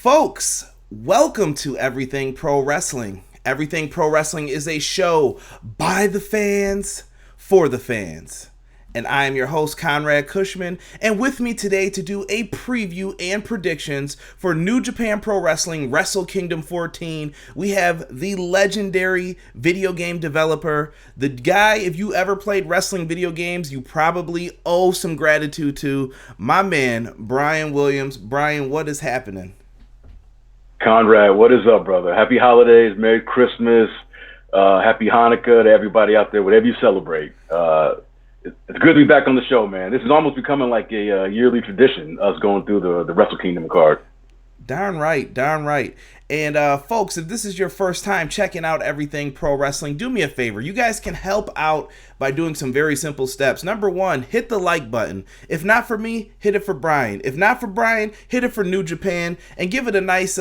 Folks, welcome to Everything Pro Wrestling. Everything Pro Wrestling is a show by the fans, for the fans. And I am your host, Conrad Cushman, and with me today to do a preview and predictions for New Japan Pro Wrestling Wrestle Kingdom 14, we have the legendary video game developer, the guy, if you ever played wrestling video games, you probably owe some gratitude to, my man, Bryan Williams. Bryan, what is happening? Conrad, what is up, brother? Happy holidays, Merry Christmas, Happy Hanukkah to everybody out there, whatever you celebrate. It's good to be back on the show, man. This is almost becoming like a yearly tradition, us going through the Wrestle Kingdom card. Darn right, darn right. And folks, if this is your first time checking out Everything Pro Wrestling, do me a favor. You guys can help out by doing some very simple steps. Number one, hit the like button. If not for me, hit it for Bryan. If not for Bryan, hit it for New Japan and give it a nice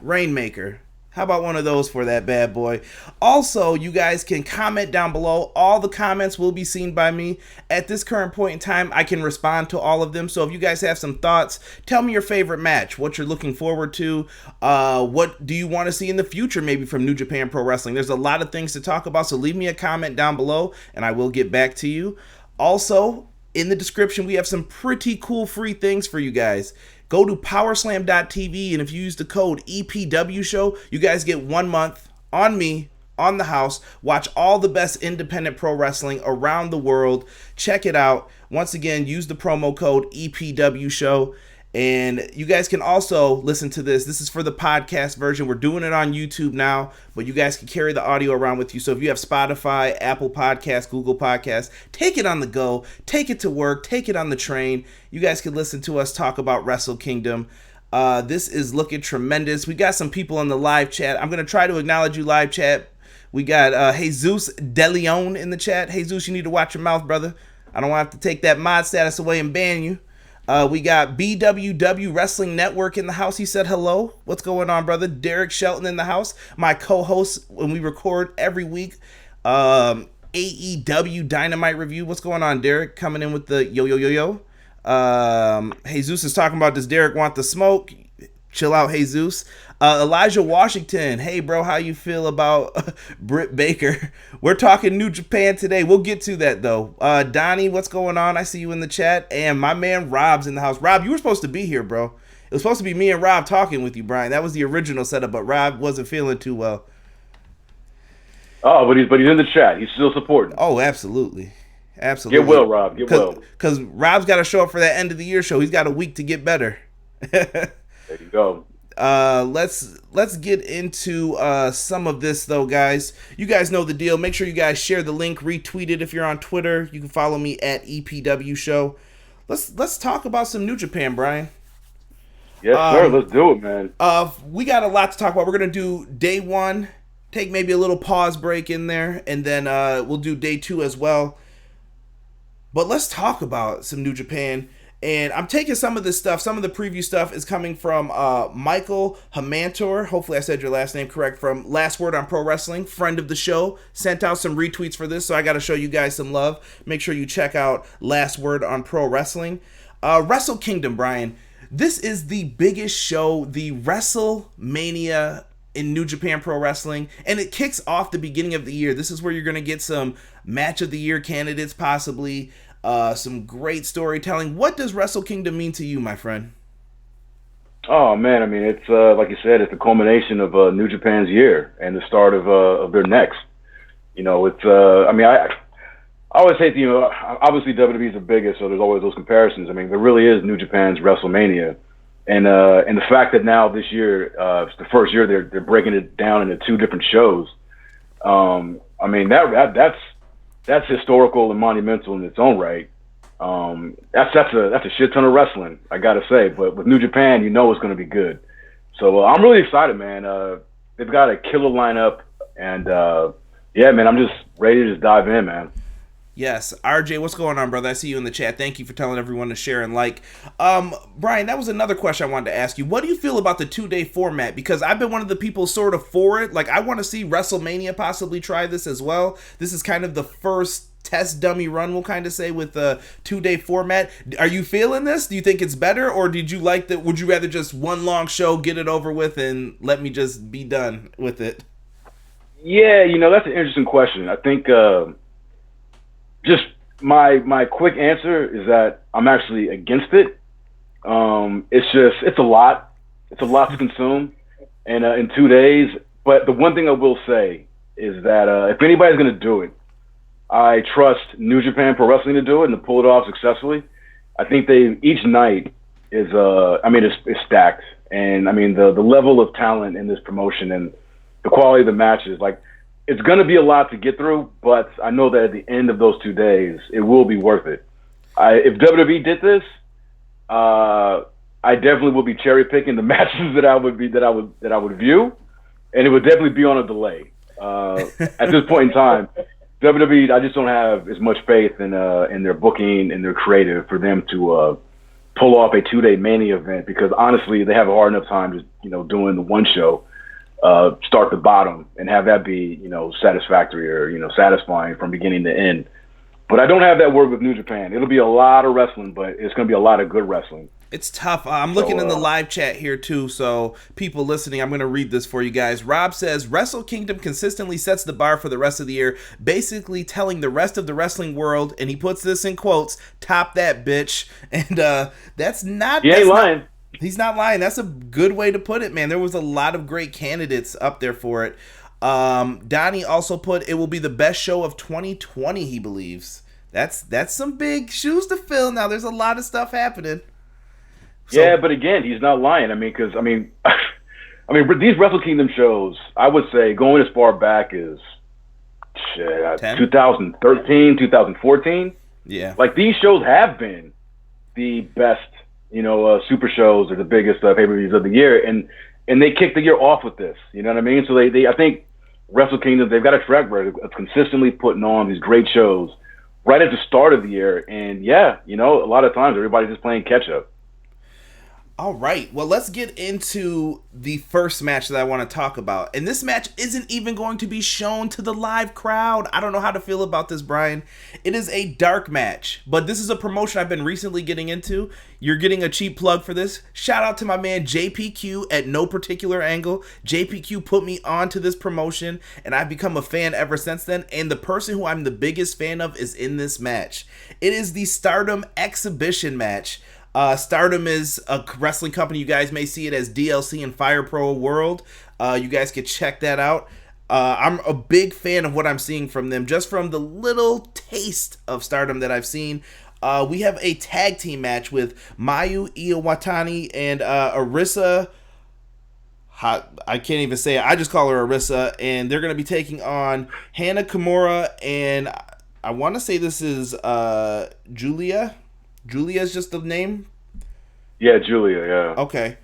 rainmaker. How about one of those for that bad boy? Also, you guys can comment down below. All the comments will be seen by me. At this current point in time, I can respond to all of them. So if you guys have some thoughts, tell me your favorite match, what you're looking forward to, what do you want to see in the future maybe from New Japan Pro Wrestling. There's a lot of things to talk about, so leave me a comment down below and I will get back to you. Also, in the description, we have some pretty cool free things for you guys. Go to powerslam.tv, and if you use the code EPW show, you guys get 1 month on me, on the house. Watch all the best independent pro wrestling around the world. Check it out. Once again, use the promo code EPW show. And you guys can also listen to this. This is for the podcast version. We're doing it on YouTube now, but you guys can carry the audio around with you. So if you have Spotify, Apple Podcasts, Google Podcasts, take it on the go, take it to work, take it on the train. You guys can listen to us talk about Wrestle Kingdom. This is looking tremendous. We got some people in the live chat. I'm going to try to acknowledge you live chat. We got Jesus DeLeon in the chat. Jesus, you need to watch your mouth, brother. I don't want to have to take that mod status away and ban you. We got BWW Wrestling Network in the house. He said hello. What's going on, brother? Derek Shelton in the house. My co-host when we record every week. AEW Dynamite Review. What's going on, Derek? Coming in with the yo. Jesus is talking about, does Derek want the smoke? Chill out, Jesus. Elijah Washington. Hey, bro, how you feel about Britt Baker? We're talking New Japan today. We'll get to that, though. Donnie, what's going on? I see you in the chat. And my man Rob's in the house. Rob, you were supposed to be here, bro. It was supposed to be me and Rob talking with you, Bryan. That was the original setup, but Rob wasn't feeling too well. Oh, but he's in the chat. He's still supporting. Oh, absolutely. Absolutely. Get well, Rob. Get well. Because Rob's got to show up for that end of the year show. He's got a week to get better. There you go. Let's get into some of this though, guys. You guys know the deal. Make sure you guys share the link, retweet it if you're on Twitter. You can follow me at EPW Show. Let's talk about some New Japan, Bryan. Yes, sir. Let's do it, man. We got a lot to talk about. We're gonna do day one, take maybe a little pause break in there, and then we'll do day two as well. But let's talk about some New Japan. And I'm taking some of this stuff, some of the preview stuff is coming from Michael Hamantor. Hopefully I said your last name correct, from Last Word on Pro Wrestling, friend of the show. Sent out some retweets for this, so I got to show you guys some love. Make sure you check out Last Word on Pro Wrestling. Wrestle Kingdom, Bryan. This is the biggest show, the WrestleMania in New Japan Pro Wrestling, and it kicks off the beginning of the year. This is where you're going to get some Match of the Year candidates, possibly. Some great storytelling. What does Wrestle Kingdom mean to you, my friend? Oh man, I mean, it's like you said, it's the culmination of New Japan's year and the start of their next. You know, it's I mean, I always hate obviously WWE is the biggest, so there's always those comparisons. I mean, there really is New Japan's WrestleMania, and the fact that now this year, it's the first year they're breaking it down into two different shows. I mean, that's historical and monumental in its own right. That's a shit ton of wrestling, I gotta say. But with New Japan, you know it's gonna be good. So I'm really excited, man. They've got a killer lineup, and yeah, man, I'm just ready to just dive in, man. Yes, RJ, what's going on, brother? I see you in the chat. Thank you for telling everyone to share and like. Bryan, that was another question I wanted to ask you. What do you feel about the 2-day format? Because I've been one of the people sort of for it. Like, I want to see WrestleMania possibly try this as well. This is kind of the first test dummy run, we'll kind of say, with a 2-day format. Are you feeling this? Do you think it's better, or did you like that? Would you rather just one long show, get it over with, and let me just be done with it? Yeah, that's an interesting question. I think just my quick answer is that I'm actually against it. It's a lot. It's a lot to consume in 2 days. But the one thing I will say is that if anybody's going to do it, I trust New Japan Pro Wrestling to do it and to pull it off successfully. I think each night is it's stacked, and the level of talent in this promotion and the quality of the matches, like, it's going to be a lot to get through, but I know that at the end of those 2 days, it will be worth it. If WWE did this, I definitely will be cherry picking the matches that I would view, and it would definitely be on a delay. At this point in time, WWE, I just don't have as much faith in their booking and their creative for them to pull off a 2-day Mania event, because honestly, they have a hard enough time just doing the one show, start to bottom, and have that be satisfactory or satisfying from beginning to end. But I don't have that word with New Japan. It'll be a lot of wrestling, but it's going to be a lot of good wrestling. It's tough. I'm looking in the live chat here too, so people listening, I'm going to read this for you guys. Rob says, Wrestle Kingdom consistently sets the bar for the rest of the year, basically telling the rest of the wrestling world, and he puts this in quotes, top that bitch. And that's not... He ain't lying. He's not lying. That's a good way to put it, man. There was a lot of great candidates up there for it. Donnie also put, it will be the best show of 2020, he believes. That's some big shoes to fill. Now, there's a lot of stuff happening. So, yeah, but again, he's not lying. Because these Wrestle Kingdom shows, I would say, going as far back as 2013, 2014. Yeah. Like, these shows have been the best, super shows or the biggest pay-per-views of the year, and they kicked the year off with this. You know what I mean? So they I think Wrestle Kingdom, they've got a track record of consistently putting on these great shows right at the start of the year, and a lot of times everybody's just playing catch up. All right, well, let's get into the first match that I want to talk about. And this match isn't even going to be shown to the live crowd. I don't know how to feel about this, Brian. It is a dark match, but this is a promotion I've been recently getting into. You're getting a cheap plug for this. Shout out to my man JPQ at No Particular Angle. JPQ put me onto this promotion, and I've become a fan ever since then. And the person who I'm the biggest fan of is in this match. It is the Stardom Exhibition match. Stardom is a wrestling company. You guys may see it as DLC and Fire Pro World. You guys can check that out. I'm a big fan of what I'm seeing from them, just from the little taste of Stardom that I've seen. We have a tag team match with Mayu Iwatani and Arisa. I can't even say it. I just call her Arisa. And they're going to be taking on Hana Kimura, and I want to say this is Julia. Julia is just the name? Yeah, Julia, yeah. Okay.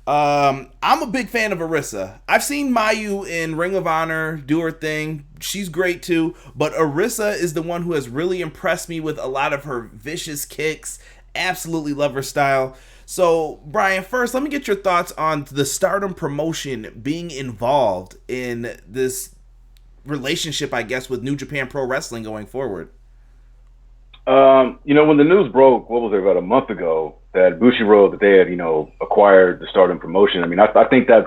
I'm a big fan of Arisa. I've seen Mayu in Ring of Honor do her thing. She's great too. But Arisa is the one who has really impressed me with a lot of her vicious kicks. Absolutely love her style. So, Brian, first, let me get your thoughts on the Stardom promotion being involved in this relationship, I guess, with New Japan Pro Wrestling going forward. When the news broke, what was it, about a month ago, that Bushi wrote that they had, acquired the Stardom promotion. I think that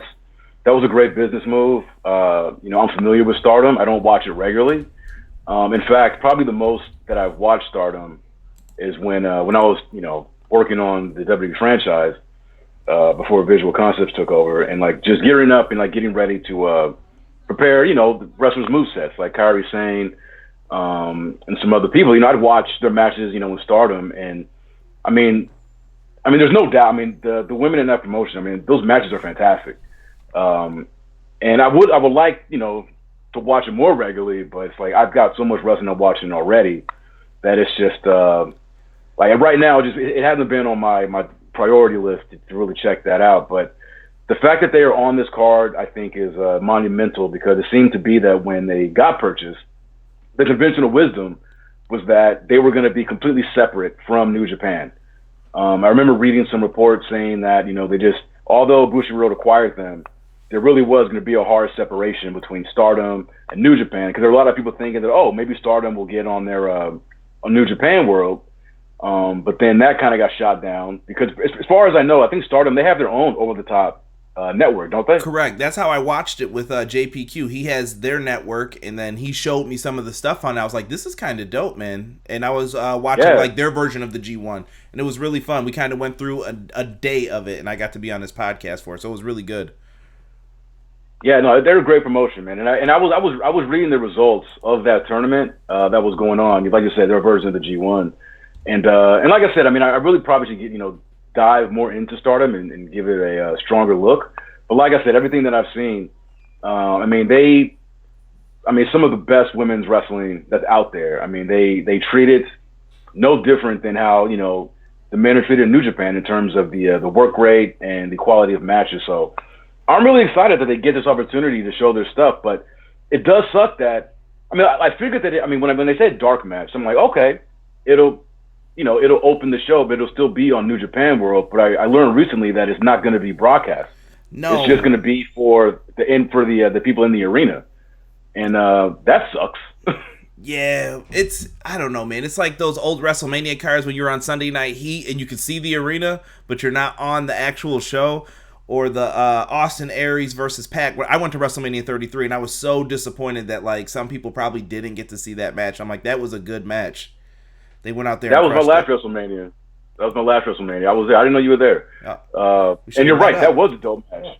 was a great business move. I'm familiar with Stardom. I don't watch it regularly. In fact, probably the most that I've watched Stardom is when I was, working on the WWE franchise before Visual Concepts took over, and just gearing up and getting ready to prepare, the wrestlers' movesets, like Kairi Sane, and some other people. I'd watch their matches, with Stardom, and there's no doubt. The women in that promotion, those matches are fantastic. And I would like, to watch it more regularly, but it's I've got so much wrestling I'm watching already that it's just right now, it hasn't been on my priority list to really check that out. But the fact that they are on this card, I think, is monumental, because it seemed to be that when they got purchased, the conventional wisdom was that they were going to be completely separate from New Japan. I remember reading some reports saying that, although Bushiroad acquired them, there really was going to be a hard separation between Stardom and New Japan, because there were a lot of people thinking that, oh, maybe Stardom will get on their on New Japan World, but then that kind of got shot down because, as far as I know, I think Stardom, they have their own over-the-top network, don't they? Correct. That's how I watched it with JPQ. He has their network, and then he showed me some of the stuff on it. I was like, this is kind of dope, man. And I was watching like their version of the G1, and it was really fun. We kind of went through a day of it, and I got to be on this podcast for it, so it was really good. Yeah, no, they're a great promotion, man. And I was reading the results of that tournament that was going on. Like you said, their version of the G1, and like I said, I mean, I really probably should get, dive more into Stardom and give it a stronger look. But like I said, everything that I've seen, I mean, some of the best women's wrestling that's out there. I mean, they treat it no different than how the men are treated in New Japan in terms of the work rate and the quality of matches. So I'm really excited that they get this opportunity to show their stuff, but it does suck that, I figured that, when they said dark match, I'm like, okay, it'll open the show, but it'll still be on New Japan World. But I learned recently that it's not going to be broadcast. No, it's just going to be for the people in the arena, and that sucks. Yeah, I don't know, man. It's like those old WrestleMania cards when you're on Sunday Night Heat and you can see the arena, but you're not on the actual show. Or the Austin Aries versus Pac. I went to WrestleMania 33, and I was so disappointed that like some people probably didn't get to see that match. I'm like, that was a good match. They went out there. That was my last WrestleMania. I was there. I didn't know you were there. And you're right. That was a dope match.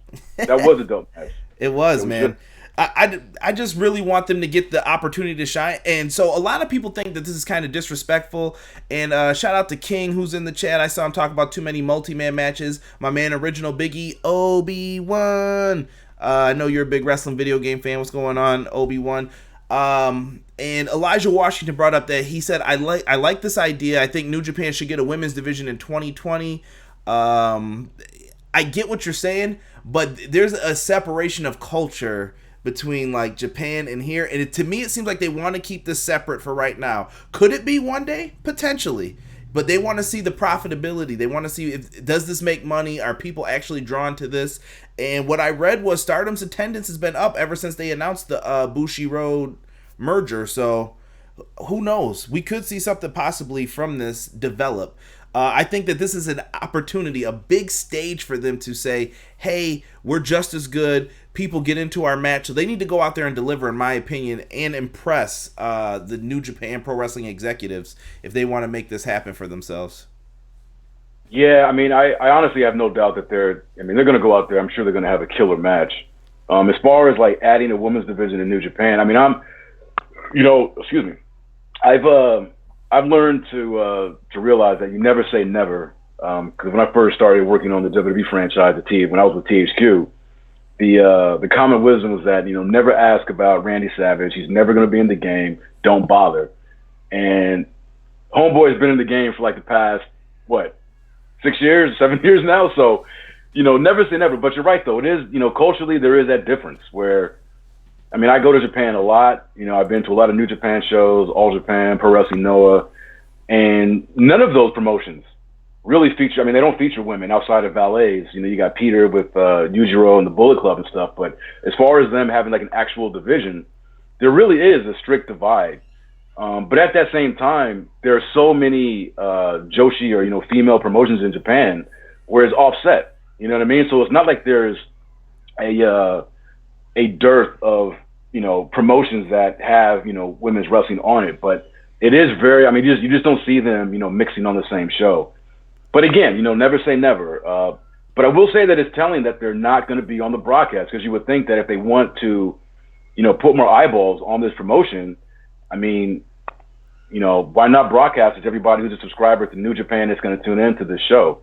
It was, man. I just really want them to get the opportunity to shine. And so a lot of people think that this is kind of disrespectful. And shout out to King, who's in the chat. I saw him talk about too many multi-man matches. My man, Original Biggie, Obi-Wan. I know you're a big wrestling video game fan. What's going on, Obi-Wan? And Elijah Washington brought up that he said, I like this idea. I think New Japan should get a women's division in 2020. I get what you're saying, but there's a separation of culture between like Japan and here, and to me it seems like they want to keep this separate for right now. Could it be one day? Potentially, but they want to see the profitability. They want to see does this make money? Are people actually drawn to this? And what I read was Stardom's attendance has been up ever since they announced the Bushi Road merger. So who knows? We could see something possibly from this develop. I think that this is an opportunity, a big stage for them to say, hey, we're just as good. People get into our match. So they need to go out there and deliver, in my opinion, and impress the New Japan Pro Wrestling executives if they want to make this happen for themselves. Yeah, I honestly have no doubt that they're going to go out there. I'm sure they're going to have a killer match. As far as like adding a women's division in New Japan, excuse me, I've learned to realize that you never say never. Because when I first started working on the WWE franchise when I was with THQ, the common wisdom was that never ask about Randy Savage. He's never going to be in the game. Don't bother. And Homeboy's been in the game for like the past 6 years, 7 years now. So never say never. But you're right though. It is culturally there is that difference where. I go to Japan a lot. I've been to a lot of New Japan shows, All Japan, Pro Wrestling Noah, and none of those promotions really feature. They don't feature women outside of valets. You got Peter with Yujiro and the Bullet Club and stuff. But as far as them having like an actual division, there really is a strict divide. But at that same time, there are so many Joshi or female promotions in Japan where it's offset. You know what I mean? So it's not like there's a dearth of promotions that have women's wrestling on it, but it is very you just don't see them mixing on the same show. But again, never say never. But I will say that it's telling that they're not going to be on the broadcast, because you would think that if they want to put more eyeballs on this promotion, why not broadcast it to everybody who's a subscriber to New Japan that's going to tune in to this show?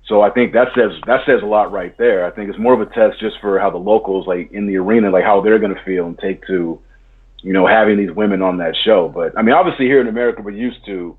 So I think that says a lot right there. I think it's more of a test just for how the locals, like in the arena, like how they're going to feel and take to, having these women on that show. But obviously here in America, we're used to,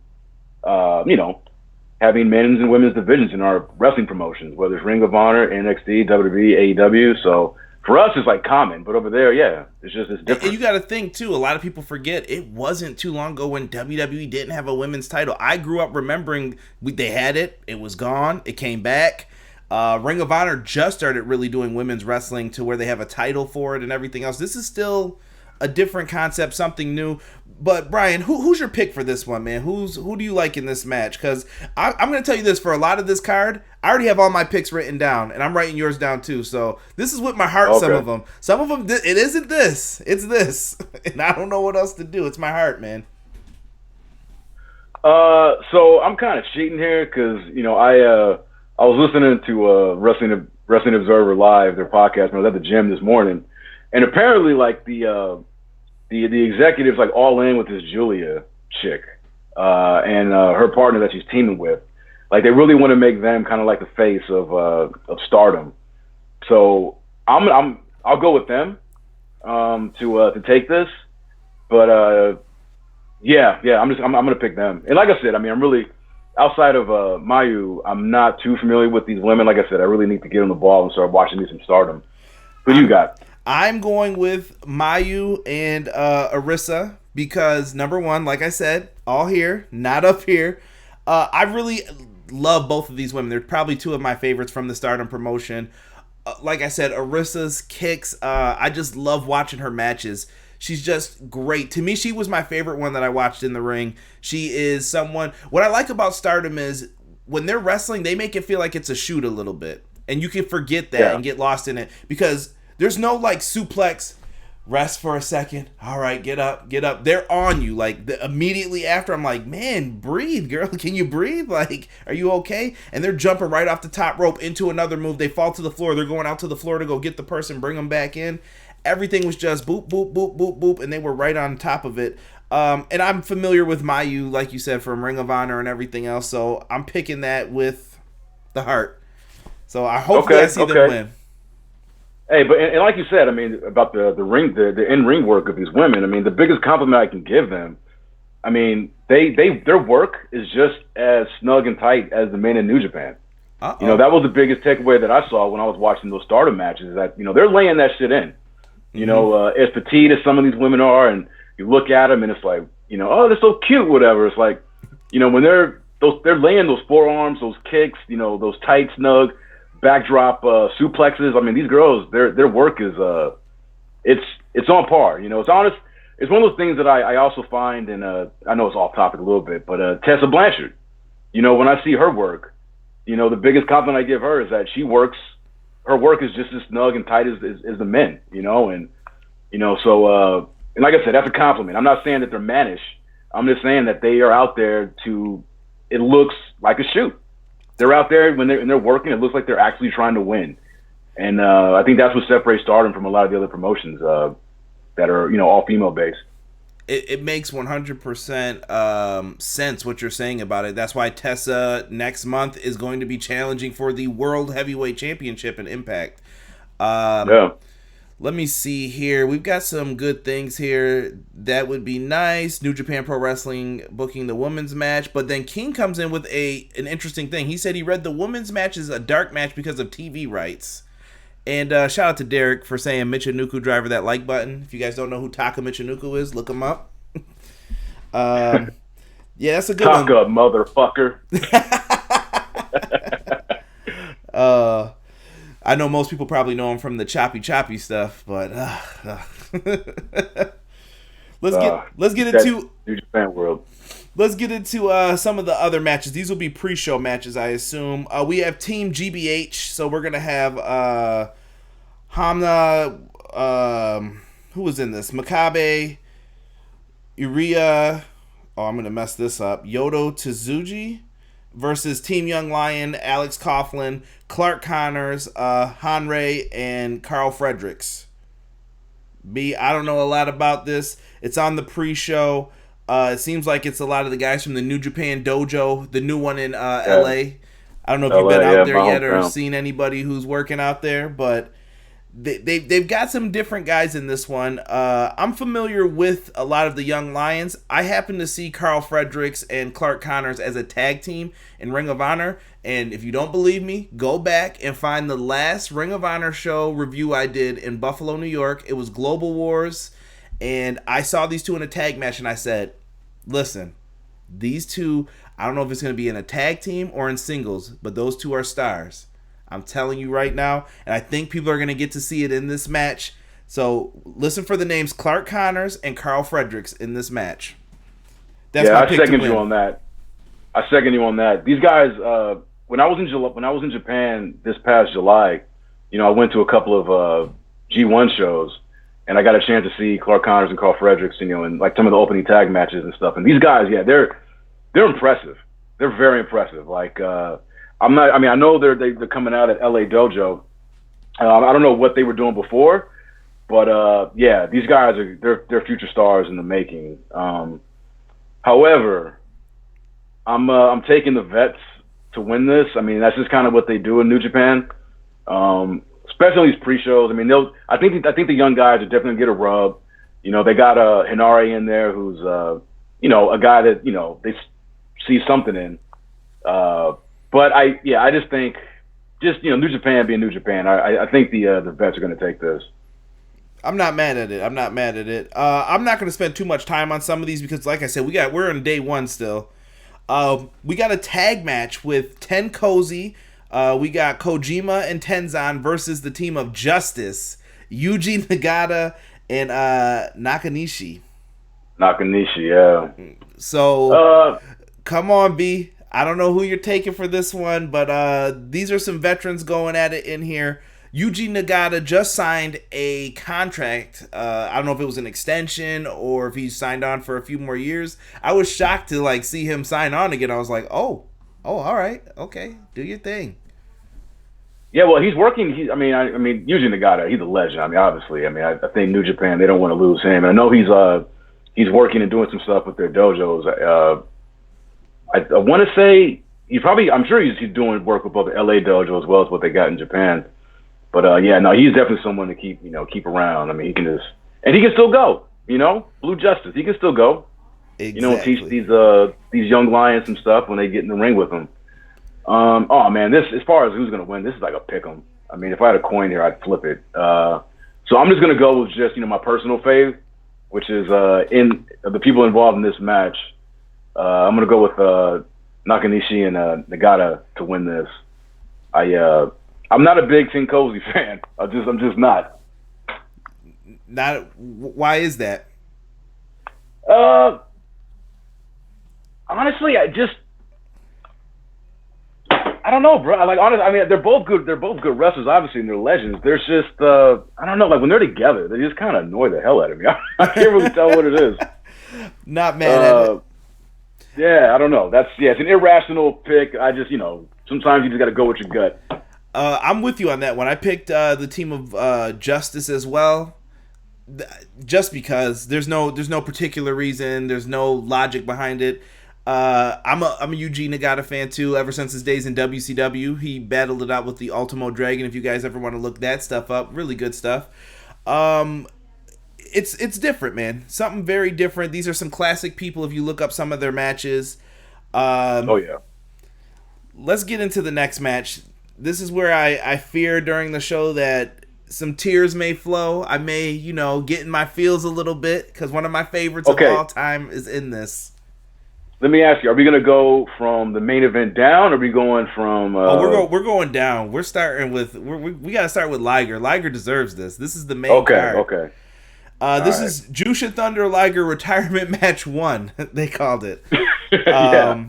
having men's and women's divisions in our wrestling promotions, whether it's Ring of Honor, NXT, WWE, AEW. So for us, it's like common, but over there, yeah, it's different. And you got to think too. A lot of people forget it wasn't too long ago when WWE didn't have a women's title. I grew up remembering they had it. It was gone. It came back. Ring of Honor just started really doing women's wrestling to where they have a title for it and everything else. This is still a different concept, something new. But Bryan, who's your pick for this one, man? Who do you like in this match? Because I'm going to tell you this, for a lot of this card, I already have all my picks written down, and I'm writing yours down too. So this is with my heart. Okay. Some of them, it isn't this. It's this, and I don't know what else to do. It's my heart, man. So I'm kind of cheating here because I was listening to Wrestling Observer Live, their podcast, when I was at the gym this morning, and apparently like the executives like all in with this Julia chick and her partner that she's teaming with. Like they really want to make them kind of like the face of Stardom. So I'll go with them to take this. But yeah, I'm gonna pick them. And like I said, I mean, I'm really outside of Mayu, I'm not too familiar with these women. Like I said, I really need to get on the ball and start watching me some Stardom. Who do you got? I'm going with Mayu and Arisa because, number one, like I said, all here, not up here. I really love both of these women. They're probably two of my favorites from the Stardom promotion. Like I said, Arisa's kicks, I just love watching her matches. She's just great. To me, she was my favorite one that I watched in the ring. She is someone... What I like about Stardom is when they're wrestling, they make it feel like it's a shoot a little bit. And you can forget that and get lost in it because... There's no like suplex, rest for a second. All right, get up. They're on you. Like immediately after, I'm like, man, breathe, girl. Can you breathe? Like, are you okay? And they're jumping right off the top rope into another move. They fall to the floor. They're going out to the floor to go get the person, bring them back in. Everything was just boop, boop, boop, boop, boop, and they were right on top of it. And I'm familiar with Mayu, like you said, from Ring of Honor and everything else. So I'm picking that with the heart. So I hopefully I see them win. Hey, but and like you said, I mean, about the in-ring work of these women, I mean, the biggest compliment I can give them, I mean, their work is just as snug and tight as the men in New Japan. Uh-oh. You know, that was the biggest takeaway that I saw when I was watching those Stardom matches, is that, you know, they're laying that shit in. You know, as petite as some of these women are, and you look at them and it's like, you know, oh, they're so cute, whatever. It's like, you know, when they're laying those forearms, those kicks, you know, those tight, snug, backdrop suplexes. I mean, these girls, their work is it's on par. You know, it's honest. It's one of those things that I also find, and I know it's off topic a little bit, but Tessa Blanchard. You know, when I see her work, you know, the biggest compliment I give her is that her work is just as snug and tight as the men. You know, and you know, so and like I said, that's a compliment. I'm not saying that they're mannish. I'm just saying that they are out there to. It looks like a shoot. They're out there when they're working. It looks like they're actually trying to win, and I think that's what separates Stardom from a lot of the other promotions that are, you know, all female based. It makes 100% sense what you're saying about it. That's why Tessa next month is going to be challenging for the World Heavyweight Championship in Impact. Let me see here. We've got some good things here. That would be nice. New Japan Pro Wrestling booking the women's match. But then King comes in with an interesting thing. He said he read the women's match is a dark match because of TV rights. And shout out to Derek for saying Michinoku driver that like button. If you guys don't know who Taka Michinoku is, look him up. Yeah, that's a good one. Taka, motherfucker. I know most people probably know him from the choppy stuff, but let's get into New Japan World. Let's get into some of the other matches. These will be pre-show matches, I assume. We have Team GBH, so we're gonna have Hamna. Who was in this? Makabe, Uriah. Oh, I'm gonna mess this up. Yodo Tsuji versus Team Young Lion, Alex Coughlin, Clark Connors, Hanrei, and Carl Fredericks. I don't know a lot about this. It's on the pre-show. It seems like it's a lot of the guys from the New Japan Dojo, the new one in LA. I don't know if you've been out there yet or seen anybody who's working out there, but they've got some different guys in this one. I'm familiar with a lot of the Young Lions. I happen to see Carl Fredericks and Clark Connors as a tag team in Ring of Honor. And if you don't believe me, go back and find the last Ring of Honor show review I did in Buffalo, New York. It was Global Wars. And I saw these two in a tag match and I said, listen, these two, I don't know if it's going to be in a tag team or in singles, but those two are stars. I'm telling you right now. And I think people are going to get to see it in this match. So listen for the names Clark Connors and Carl Fredericks in this match. That's yeah, my I pick to second win. you on that. I second you on that. These guys, when I was in Japan this past July, you know, I went to a couple of G1 shows, and I got a chance to see Clark Connors and Carl Fredericks, you know, and like some of the opening tag matches and stuff. And these guys, yeah, they're impressive. They're very impressive. Like, I know they're coming out at LA Dojo. I don't know what they were doing before, but yeah, these guys they're future stars in the making. However, I'm taking the vets to win this. I mean, that's just kind of what they do in New Japan, especially these pre-shows. I mean, I think the young guys are definitely gonna get a rub. You know, they got Hinare in there, who's you know, a guy that, you know, they see something in. But I just think, you know, New Japan being New Japan, I think the vets are gonna take this. I'm not mad at it. I'm not going to spend too much time on some of these because, like I said, we're on day one still. We got a tag match with Ten Cozy. We got Kojima and Tenzan versus the team of Justice, Yuji Nagata and Nakanishi. Nakanishi, yeah. So, come on, B. I don't know who you're taking for this one, but these are some veterans going at it in here. Yuji Nagata just signed a contract. I don't know if it was an extension or if he signed on for a few more years. I was shocked to like see him sign on again. I was like, oh, all right, okay, do your thing. Yeah, well, he's working. I mean, Yuji Nagata, he's a legend. I mean, obviously, I think New Japan, they don't want to lose him. And I know he's working and doing some stuff with their dojos. I want to say I'm sure he's doing work with both the LA dojo as well as what they got in Japan. But yeah, no, he's definitely someone to keep around. I mean, he can still go. You know, Blue Justice, he can still go. Exactly. You know, teach these young lions some stuff when they get in the ring with him. Oh man, this, as far as who's gonna win, this is like a pick 'em. I mean, if I had a coin here, I'd flip it. So I'm just gonna go with just, you know, my personal fave, which is in the people involved in this match. I'm gonna go with Nakanishi and Nagata to win this. I'm not a big Tenkozy fan. I'm just not. Why is that? Honestly, I don't know, bro. Like, honestly, I mean, they're both good. They're both good wrestlers, obviously, and they're legends. There's just, I don't know. Like, when they're together, they just kind of annoy the hell out of me. I can't really tell what it is. Not mad at it. Yeah, I don't know. It's an irrational pick. I just, you know, sometimes you just got to go with your gut. I'm with you on that one. I picked the team of Justice as well, just because there's no particular reason, there's no logic behind it. I'm a Yuji Nagata fan too. Ever since his days in WCW, he battled it out with the Ultimo Dragon. If you guys ever want to look that stuff up, really good stuff. It's different, man. Something very different. These are some classic people. If you look up some of their matches. Oh yeah. Let's get into the next match. This is where I fear during the show that some tears may flow. I may, you know, get in my feels a little bit because one of my favorites of all time is in this. Let me ask you: are we gonna go from the main event down, or are we going from? We're going down. We're starting with we gotta start with Liger. Liger deserves this. This is the main card. Okay. This is Jushin Thunder Liger Retirement Match 1. They called it. Yeah.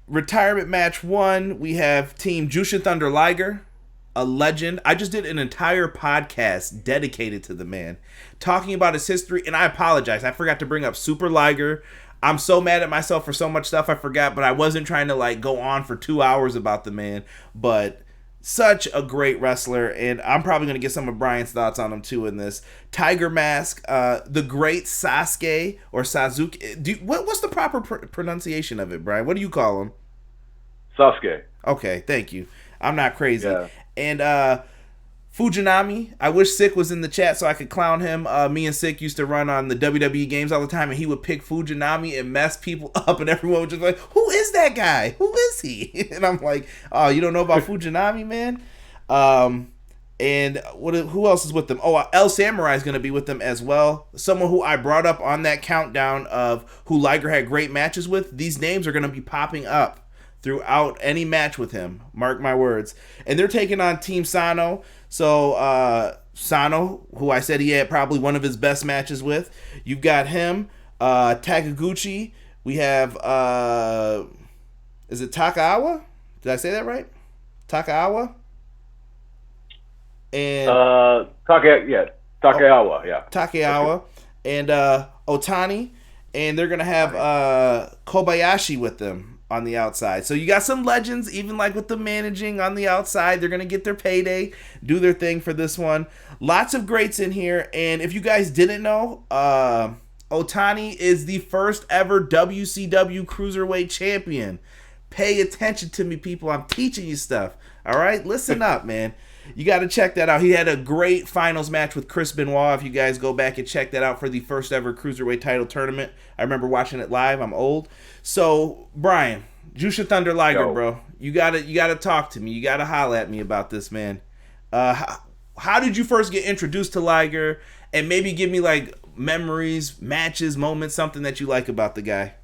Retirement Match 1, we have Team Jushin Thunder Liger, a legend. I just did an entire podcast dedicated to the man, talking about his history, and I apologize. I forgot to bring up Super Liger. I'm so mad at myself for so much stuff I forgot, but I wasn't trying to like go on for 2 hours about the man. But such a great wrestler, and I'm probably going to get some of Bryan's thoughts on him too in this. Tiger Mask, the great Sasuke or Sasuke. What's the proper pronunciation of it, Bryan? What do you call him? Sasuke. Okay, thank you. I'm not crazy. Yeah. And Fujinami, I wish Sick was in the chat so I could clown him. Me and Sick used to run on the WWE games all the time, and he would pick Fujinami and mess people up, and everyone would just like, who is that guy? Who is he? And I'm like, oh, you don't know about Fujinami, man? And who else is with them? Oh, El Samurai is going to be with them as well. Someone who I brought up on that countdown of who Liger had great matches with. These names are going to be popping up throughout any match with him. Mark my words. And they're taking on Team Sano. So Sano, who I said he had probably one of his best matches with. You've got him, Takaguchi. We have, is it Takaawa? Did I say that right? Takaawa? And Takeawa, yeah. Takeawa. And Otani. And they're going to have Kobayashi with them on the outside. So you got some legends, even like with the managing on the outside. They're going to get their payday, do their thing for this one. Lots of greats in here. And if you guys didn't know, Otani is the first ever WCW Cruiserweight Champion. Pay attention to me, people. I'm teaching you stuff. All right? Listen up, man. You got to check that out. He had a great finals match with Chris Benoit. If you guys go back and check that out for the first ever Cruiserweight title tournament. I remember watching it live. I'm old. So, Bryan, Jushin Thunder Liger, bro. You gotta talk to me. You gotta holler at me about this, man. How did you first get introduced to Liger? And maybe give me like memories, matches, moments, something that you like about the guy.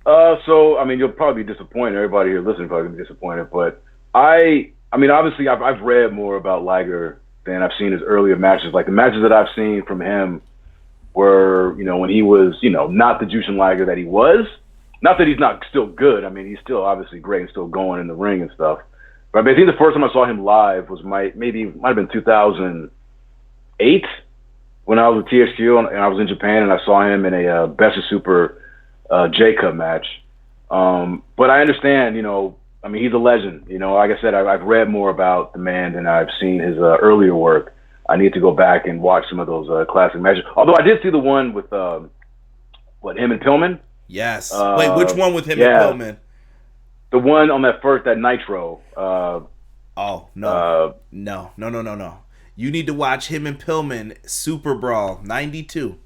So I mean, you'll probably be disappointed. Everybody here listening probably be disappointed, but I mean, obviously, I've read more about Liger than I've seen his earlier matches. Like the matches that I've seen from him were, when he was, not the Jushin Liger that he was. Not that he's not still good. I mean, he's still obviously great and still going in the ring and stuff. But I think the first time I saw him live was might have been 2008 when I was with THQ and I was in Japan and I saw him in a Best of Super J-Cup match. But I understand, I mean, he's a legend. Like I said, I've read more about the man than I've seen his earlier work. I need to go back and watch some of those classic matches. Although I did see the one with, him and Pillman? Yes. Wait, which one with him and Pillman? The one on that Nitro. No. No. You need to watch him and Pillman, Super Brawl 92.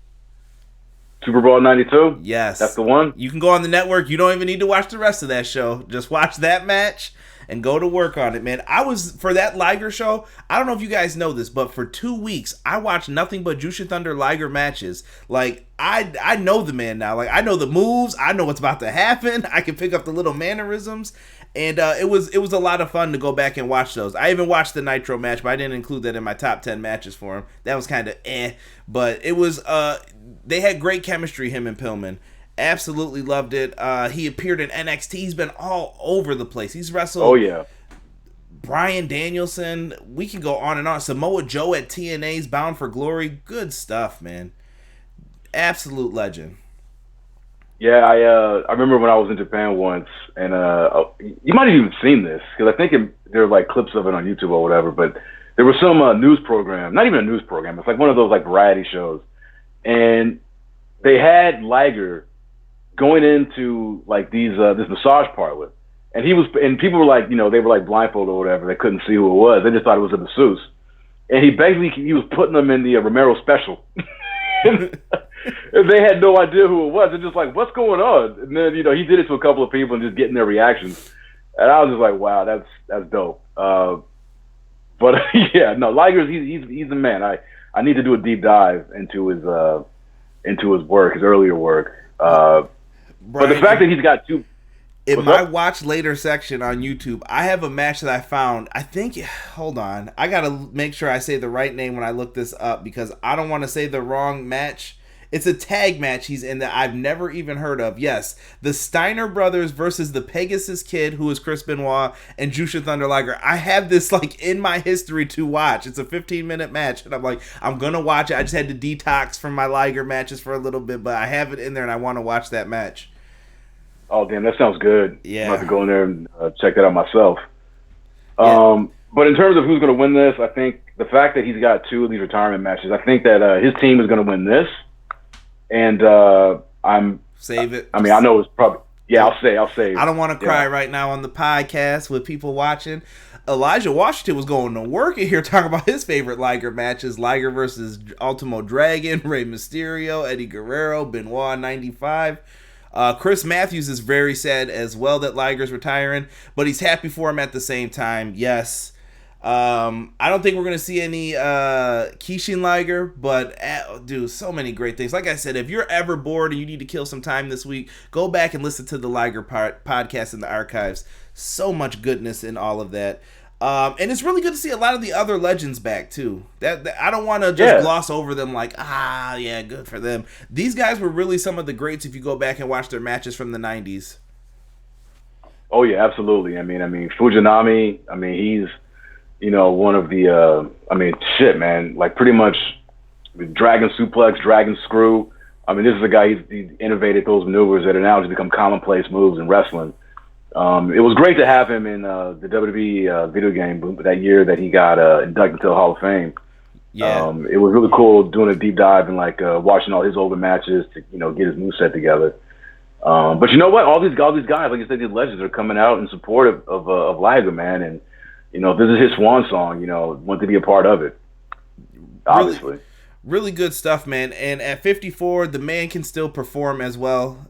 Super Brawl 92? Yes. That's the one? You can go on the network. You don't even need to watch the rest of that show. Just watch that match and go to work on it, man. For that Liger show, I don't know if you guys know this, but for 2 weeks, I watched nothing but Jushin Thunder Liger matches. Like, I know the man now. Like, I know the moves. I know what's about to happen. I can pick up the little mannerisms. And it was a lot of fun to go back and watch those. I even watched the Nitro match, but I didn't include that in my top 10 matches for him. That was kind of But it was... they had great chemistry, him and Pillman. Absolutely loved it. He appeared in NXT. He's been all over the place. He's wrestled Bryan Danielson. We can go on and on. Samoa Joe at TNA's Bound for Glory. Good stuff, man. Absolute legend. Yeah, I remember when I was in Japan once, and you might have even seen this, because I think there are like clips of it on YouTube or whatever, but there was some news program, not even a news program, it's like one of those like variety shows, and they had Liger going into like this massage parlor, and people were like, they were like blindfolded or whatever, they couldn't see who it was, they just thought it was a masseuse, and he was putting them in the Romero special. And they had no idea who it was. They're just like, what's going on? And then, he did it to a couple of people and just getting their reactions. And I was just like, wow, that's dope. But yeah, no, Liger's he's the man. I need to do a deep dive into his work, his earlier work. Bryan, but the fact that he's got two. In my watch later section on YouTube, I have a match that I found. Hold on. I got to make sure I say the right name when I look this up because I don't want to say the wrong match. It's a tag match he's in that I've never even heard of. Yes, the Steiner brothers versus the Pegasus Kid, who is Chris Benoit, and Jushin Thunder Liger. I have this like in my history to watch. It's a 15-minute match, and I'm like, I'm going to watch it. I just had to detox from my Liger matches for a little bit, but I have it in there, and I want to watch that match. Oh, damn, that sounds good. Yeah. I'm about to go in there and check that out myself. But in terms of who's going to win this, I think the fact that he's got two of these retirement matches, I think that his team is going to win this. And Save it. I mean, I know it's probably... Yeah, I'll say. I don't want to cry right now on the podcast with people watching. Elijah Washington was going to work in here talking about his favorite Liger matches. Liger versus Ultimo Dragon, Rey Mysterio, Eddie Guerrero, Benoit 95. Chris Matthews is very sad as well that Liger's retiring, but he's happy for him at the same time. Yes. I don't think we're gonna see any Kishin Liger, but dude, so many great things. Like I said, if you're ever bored and you need to kill some time this week, go back and listen to the Liger podcast in the archives. So much goodness in all of that. And it's really good to see a lot of the other legends back too. That I don't want to just gloss over them like, yeah, good for them. These guys were really some of the greats if you go back and watch their matches from the 90s. Oh yeah, absolutely. I mean Fujinami, he's, one of the shit, man. Like pretty much Dragon Suplex, Dragon Screw. This is a guy, he innovated those maneuvers that are now just become commonplace moves in wrestling. It was great to have him in the WWE video game that year that he got inducted to the Hall of Fame. Yeah. It was really cool doing a deep dive and watching all his older matches to get his moveset together. But you know what? All these guys, like you said, these legends are coming out in support of Liger, man, and this is his swan song. Want to be a part of it. Obviously, really good stuff, man. And at 54, the man can still perform as well.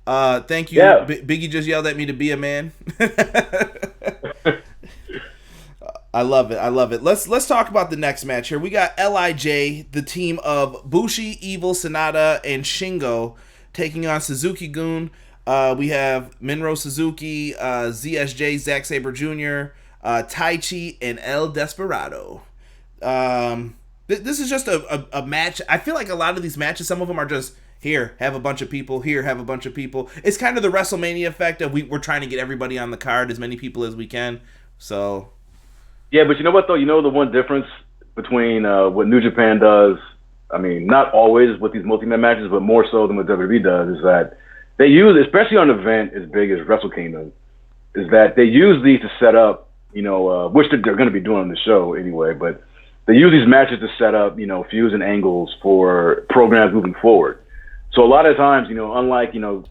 Thank you. Yeah. Biggie just yelled at me to be a man. I love it. Let's talk about the next match here. We got LIJ, the team of Bushi, Evil, Sanada, and Shingo taking on Suzuki-gun. We have Minoru Suzuki, ZSJ, Zack Sabre Jr., Taichi, and El Desperado. This is just a match. I feel like a lot of these matches, some of them are just here, have a bunch of people. Here, have a bunch of people. It's kind of the WrestleMania effect of we're trying to get everybody on the card, as many people as we can. So, yeah, but you know what though? The one difference between what New Japan does, not always with these multi-man matches, but more so than what WWE does, is that they use, especially on an event as big as Wrestle Kingdom, is that they use these to set up, which they're going to be doing on the show anyway, but they use these matches to set up, feuds and angles for programs moving forward. So a lot of times, unlike, on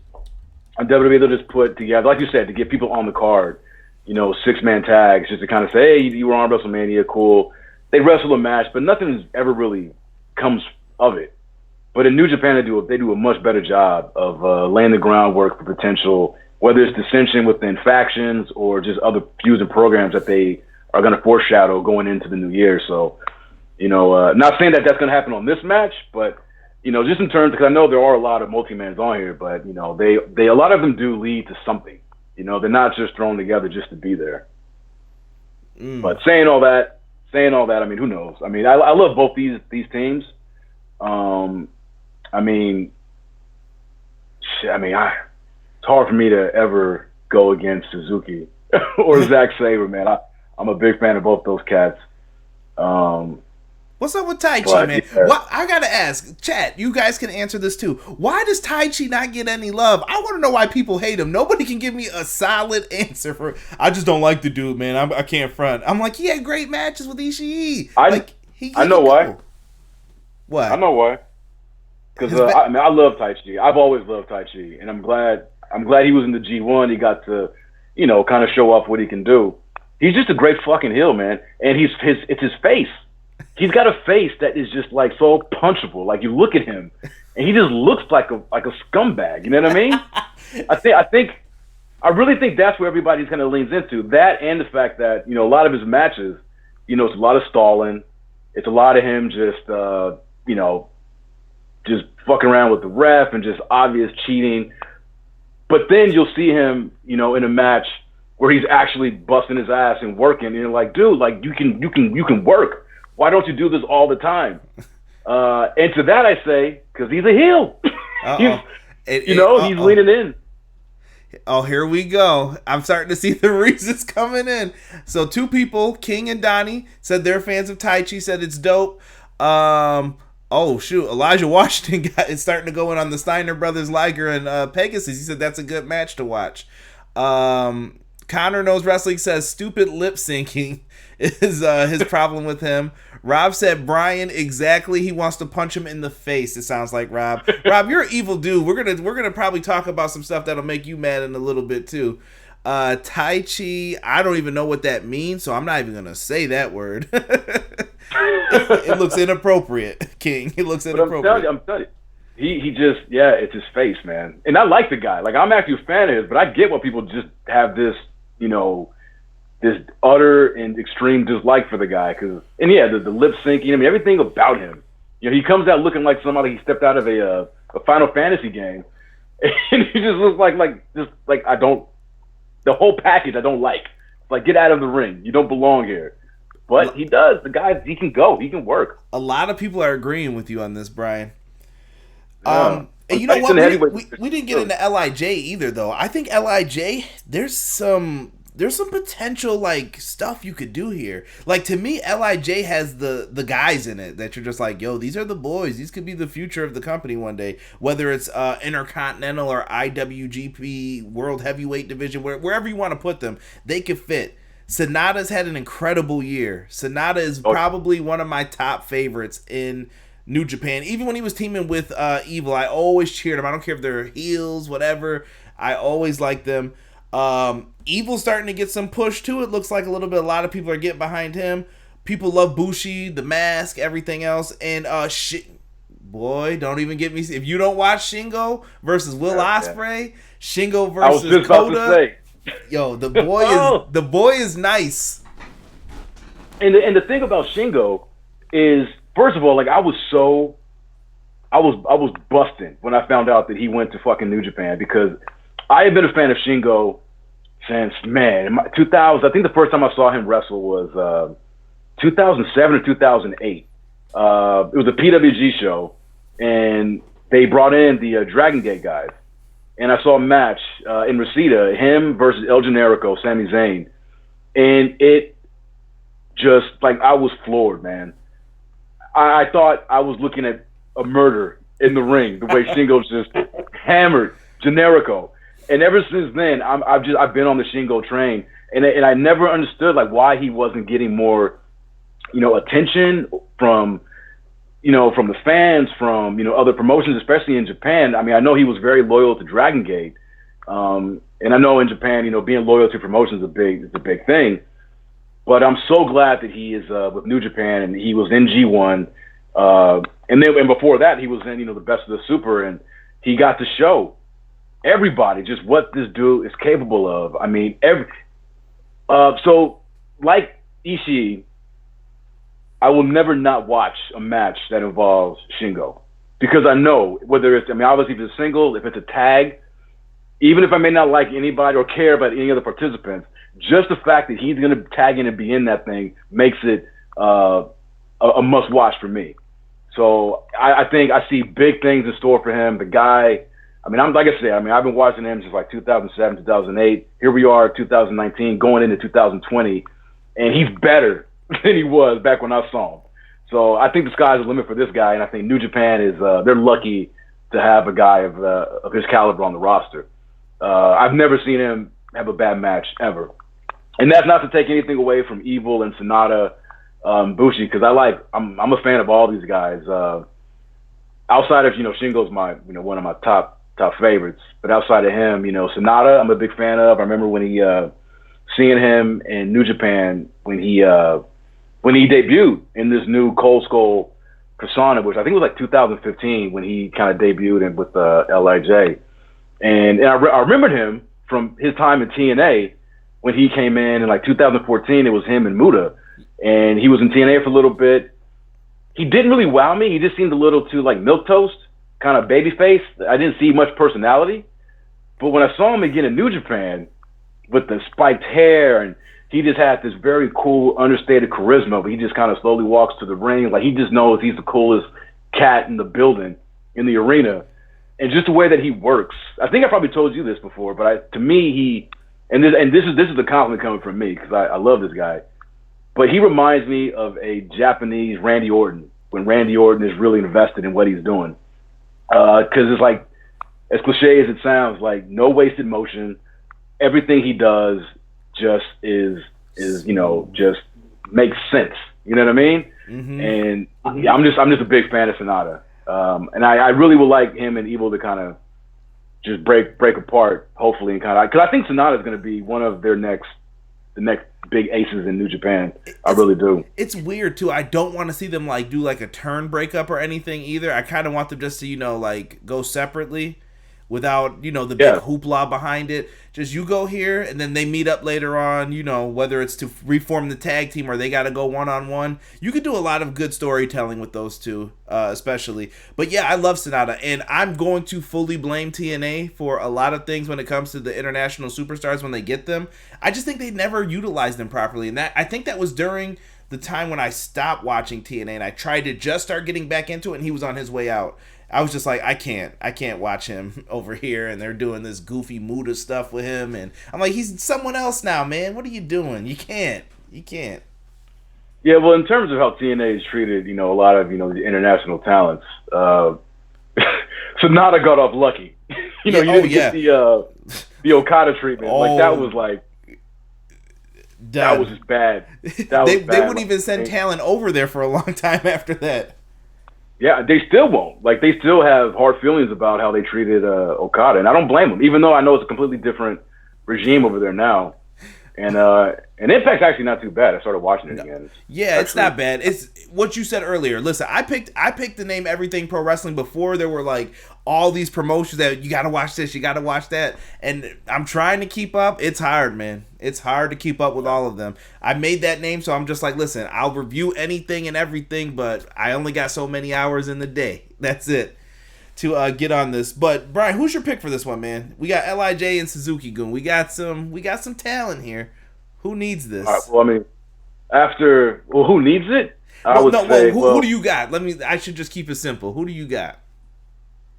WWE, they'll just put together, like you said, to get people on the card, 6-man tags, just to kind of say, hey, you were on WrestleMania, cool. They wrestle a match, but nothing ever really comes of it. But in New Japan, they do a much better job of laying the groundwork for potential, whether it's dissension within factions or just other feuds and programs that they are going to foreshadow going into the new year. So, not saying that that's going to happen on this match, but just in terms, because I know there are a lot of multi-mans on here, but they a lot of them do lead to something. They're not just thrown together just to be there. But saying all that, who knows? I love both these teams. It's hard for me to ever go against Suzuki or Zack Sabre, man. I'm a big fan of both those cats. What's up with Taichi, man? Yeah. I gotta ask, chat, you guys can answer this too. Why does Taichi not get any love? I want to know why people hate him. Nobody can give me a solid answer for. I just don't like the dude, man. I can't front. I'm like, he had great matches with Ishii. I know why. What? I know why. Because I love Taichi. I've always loved Taichi, and I'm glad he was in the G1. He got to, kind of show off what he can do. He's just a great fucking heel, man, and it's his face. He's got a face that is just so punchable. Like you look at him, and he just looks like a scumbag. You know what I mean? I really think that's where everybody's kind of leans into that, and the fact that a lot of his matches, it's a lot of stalling. It's a lot of him just just fucking around with the ref and just obvious cheating. But then you'll see him, in a match where he's actually busting his ass and working. And you're like, dude, you can work. Why don't you do this all the time? And to that I say, because he's a heel. He's leaning in. Oh, here we go. I'm starting to see the reasons coming in. So 2 people, King and Donnie, said they're fans of Taichi, said it's dope. Oh, shoot. Elijah Washington is starting to go in on the Steiner Brothers, Liger, and Pegasus. He said that's a good match to watch. Connor Knows Wrestling says stupid lip syncing is his problem with him. Rob said Bryan, exactly. He wants to punch him in the face. It sounds like Rob. Rob, you're an evil dude. We're gonna probably talk about some stuff that'll make you mad in a little bit too. Taichi, I don't even know what that means, so I'm not even gonna say that word. It looks inappropriate, King. It looks inappropriate. I'm telling you. He just, it's his face, man. And I like the guy. I'm actually a fan of his, but I get why people just have this, this utter and extreme dislike for the guy. And yeah, the lip syncing. I mean, everything about him. You know, he comes out looking like somebody he stepped out of a Final Fantasy game, and he just looks like I don't. The whole package I don't like. Like, get out of the ring. You don't belong here. But he does. The guy, he can go. He can work. A lot of people are agreeing with you on this, Brian. Yeah. And you know what? We didn't get into LIJ either, though. I think LIJ, there's some potential like stuff you could do here. Like, to me, LIJ has the guys in it that you're just like, yo, these are the boys. These could be the future of the company one day. Whether it's Intercontinental or IWGP World Heavyweight Division, wherever you want to put them, they could fit. Sonata's had an incredible year. Sonata is probably one of my top favorites in New Japan. Even when he was teaming with Evil, I always cheered him. I don't care if they're heels, whatever. I always liked them. Evil's starting to get some push too. It looks like a lot of people are getting behind him. People love Bushi, the mask, everything else. And boy, don't even get me. If you don't watch Shingo versus Will Ospreay, Shingo versus I was just Kota, about to say. Yo, the boy is nice. And the thing about Shingo is, first of all, like I was busting when I found out that he went to fucking New Japan, because I have been a fan of Shingo since 2000. I think the first time I saw him wrestle was 2007 or 2008. It was a PWG show, and they brought in the Dragon Gate guys. And I saw a match in Reseda, him versus El Generico, Sami Zayn. And it just, like, I was floored, man. I thought I was looking at a murder in the ring, the way Shingo just hammered Generico. And ever since then, I've been on the Shingo train. And I never understood, like, why he wasn't getting more, attention from the fans, from, other promotions, especially in Japan. I mean, I know he was very loyal to Dragon Gate. And I know in Japan, being loyal to promotions is a big thing. But I'm so glad that he is with New Japan, and he was in G1. And before that, he was in, the Best of the Super, and he got to show everybody just what this dude is capable of. I mean, so like Ishii, I will never not watch a match that involves Shingo, because I know whether it's, obviously if it's a single, if it's a tag, even if I may not like anybody or care about any other participants, just the fact that he's going to tag in and be in that thing makes it a must watch for me. So I think I see big things in store for him. The guy, like I said, I've been watching him since like 2007, 2008. Here we are, 2019, going into 2020, and he's better than he was back when I saw him. So I think the sky's the limit for this guy, and I think New Japan is they're lucky to have a guy of his caliber on the roster. I've never seen him have a bad match ever, and that's not to take anything away from Evil and Sonata, Bushi, because I'm a fan of all these guys. Outside of Shingo's my one of my top favorites, but outside of him, Sonata I'm a big fan of. I remember when he seeing him in New Japan when he debuted in this new Cold Skull persona, which I think was like 2015 when he kind of debuted with LIJ, and I remembered him from his time in TNA when he came in like 2014. It was him and Muta, and he was in TNA for a little bit. He didn't really wow me. He just seemed a little too like milquetoast, kind of babyface. I didn't see much personality. But when I saw him again in New Japan with the spiked hair, and he just had this very cool, understated charisma, but he just kind of slowly walks to the ring. Like, he just knows he's the coolest cat in the building, in the arena. And just the way that he works. I think I probably told you this before, but to me, this is a compliment coming from me, because I love this guy. But he reminds me of a Japanese Randy Orton, when Randy Orton is really invested in what he's doing. Because it's like, as cliche as it sounds, like no wasted motion. Everything he does just is just makes sense. You know what I mean? Mm-hmm. And yeah, I'm just a big fan of Sonata. And I really would like him and Evil to kind of just break apart, hopefully, and kind of, because I think Sonata is going to be one of the next big aces in New Japan. I really do. It's weird too. I don't want to see them do like a turn breakup or anything either. I kind of want them just to like go separately. without, the big hoopla behind it. Just you go here, and then they meet up later on, whether it's to reform the tag team or they got to go one-on-one. You could do a lot of good storytelling with those two, especially. But yeah, I love Sonata, and I'm going to fully blame TNA for a lot of things when it comes to the international superstars when they get them. I just think they never utilized them properly, and I think that was during the time when I stopped watching TNA and I tried to just start getting back into it, and he was on his way out. I was just like, I can't watch him over here, and they're doing this goofy Muda stuff with him, and I'm like, he's someone else now, man. What are you doing? You can't. Yeah, well, in terms of how TNA is treated, a lot of, the international talents, Sonata got off lucky. You didn't get the Okada treatment. Like, that was like, that was just bad. They wouldn't even send talent over there for a long time after that. Yeah, they still won't. Like, they still have hard feelings about how they treated Okada, and I don't blame them, even though I know it's a completely different regime over there now. And Impact's actually not too bad. I started watching it again. It's not bad. It's what you said earlier. Listen, I picked the name Everything Pro Wrestling before there were like all these promotions that you got to watch this, you got to watch that, and I'm trying to keep up. It's hard, man. It's hard to keep up with all of them. I made that name, so I'm just like, listen, I'll review anything and everything, but I only got so many hours in the day. That's it to get on this. But Bryan, who's your pick for this one, man? We got Lij and Suzuki-gun. We got some talent here. Who needs this? All right, well, I mean, who needs it? Who do you got? I should just keep it simple. Who do you got?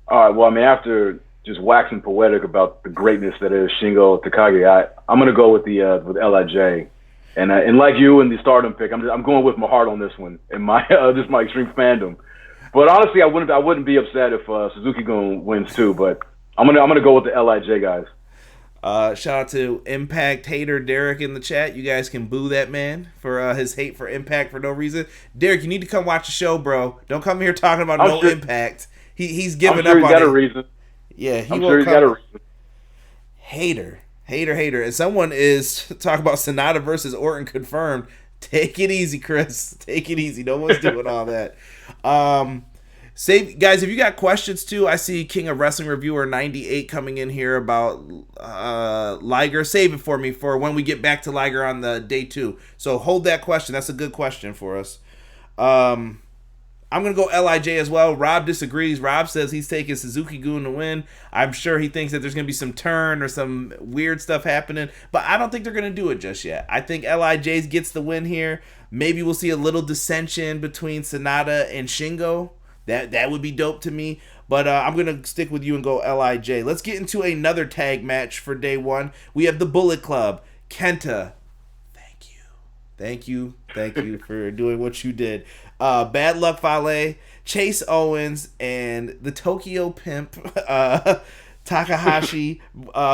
All right, well, I mean, after just waxing poetic about the greatness that is Shingo Takagi, I'm gonna go with Lij, and like you in the Stardom pick, I'm going with my heart on this one and my just my extreme fandom. But honestly, I wouldn't be upset if Suzuki-gun wins too. But I'm gonna go with the Lij guys. Shout out to Impact hater Derek in the chat. You guys can boo that man for his hate for Impact for no reason. Derek, you need to come watch the show, bro. Don't come here talking about Impact. He's giving up on it. He's got a reason. Yeah, I'm sure he's got a reason. Hater. And someone is talking about Sonata versus Orton confirmed. Take it easy, Chris. Take it easy. No one's doing all that. Guys, if you got questions too, I see King of Wrestling Reviewer 98 coming in here about Liger. Save it for me for when we get back to Liger on the day 2. So hold that question. That's a good question for us. I'm going to go Lij as well. Rob disagrees. Rob says he's taking Suzuki-gun to win. I'm sure he thinks that there's going to be some turn or some weird stuff happening, but I don't think they're going to do it just yet. I think Lij gets the win here. Maybe we'll see a little dissension between Sonata and Shingo. That would be dope to me. But I'm going to stick with you and go Lij. Let's get into another tag match for day 1. We have the Bullet Club. KENTA. Thank you for doing what you did. Bad Luck Fale, Chase Owens, and the Tokyo Pimp, Takahashi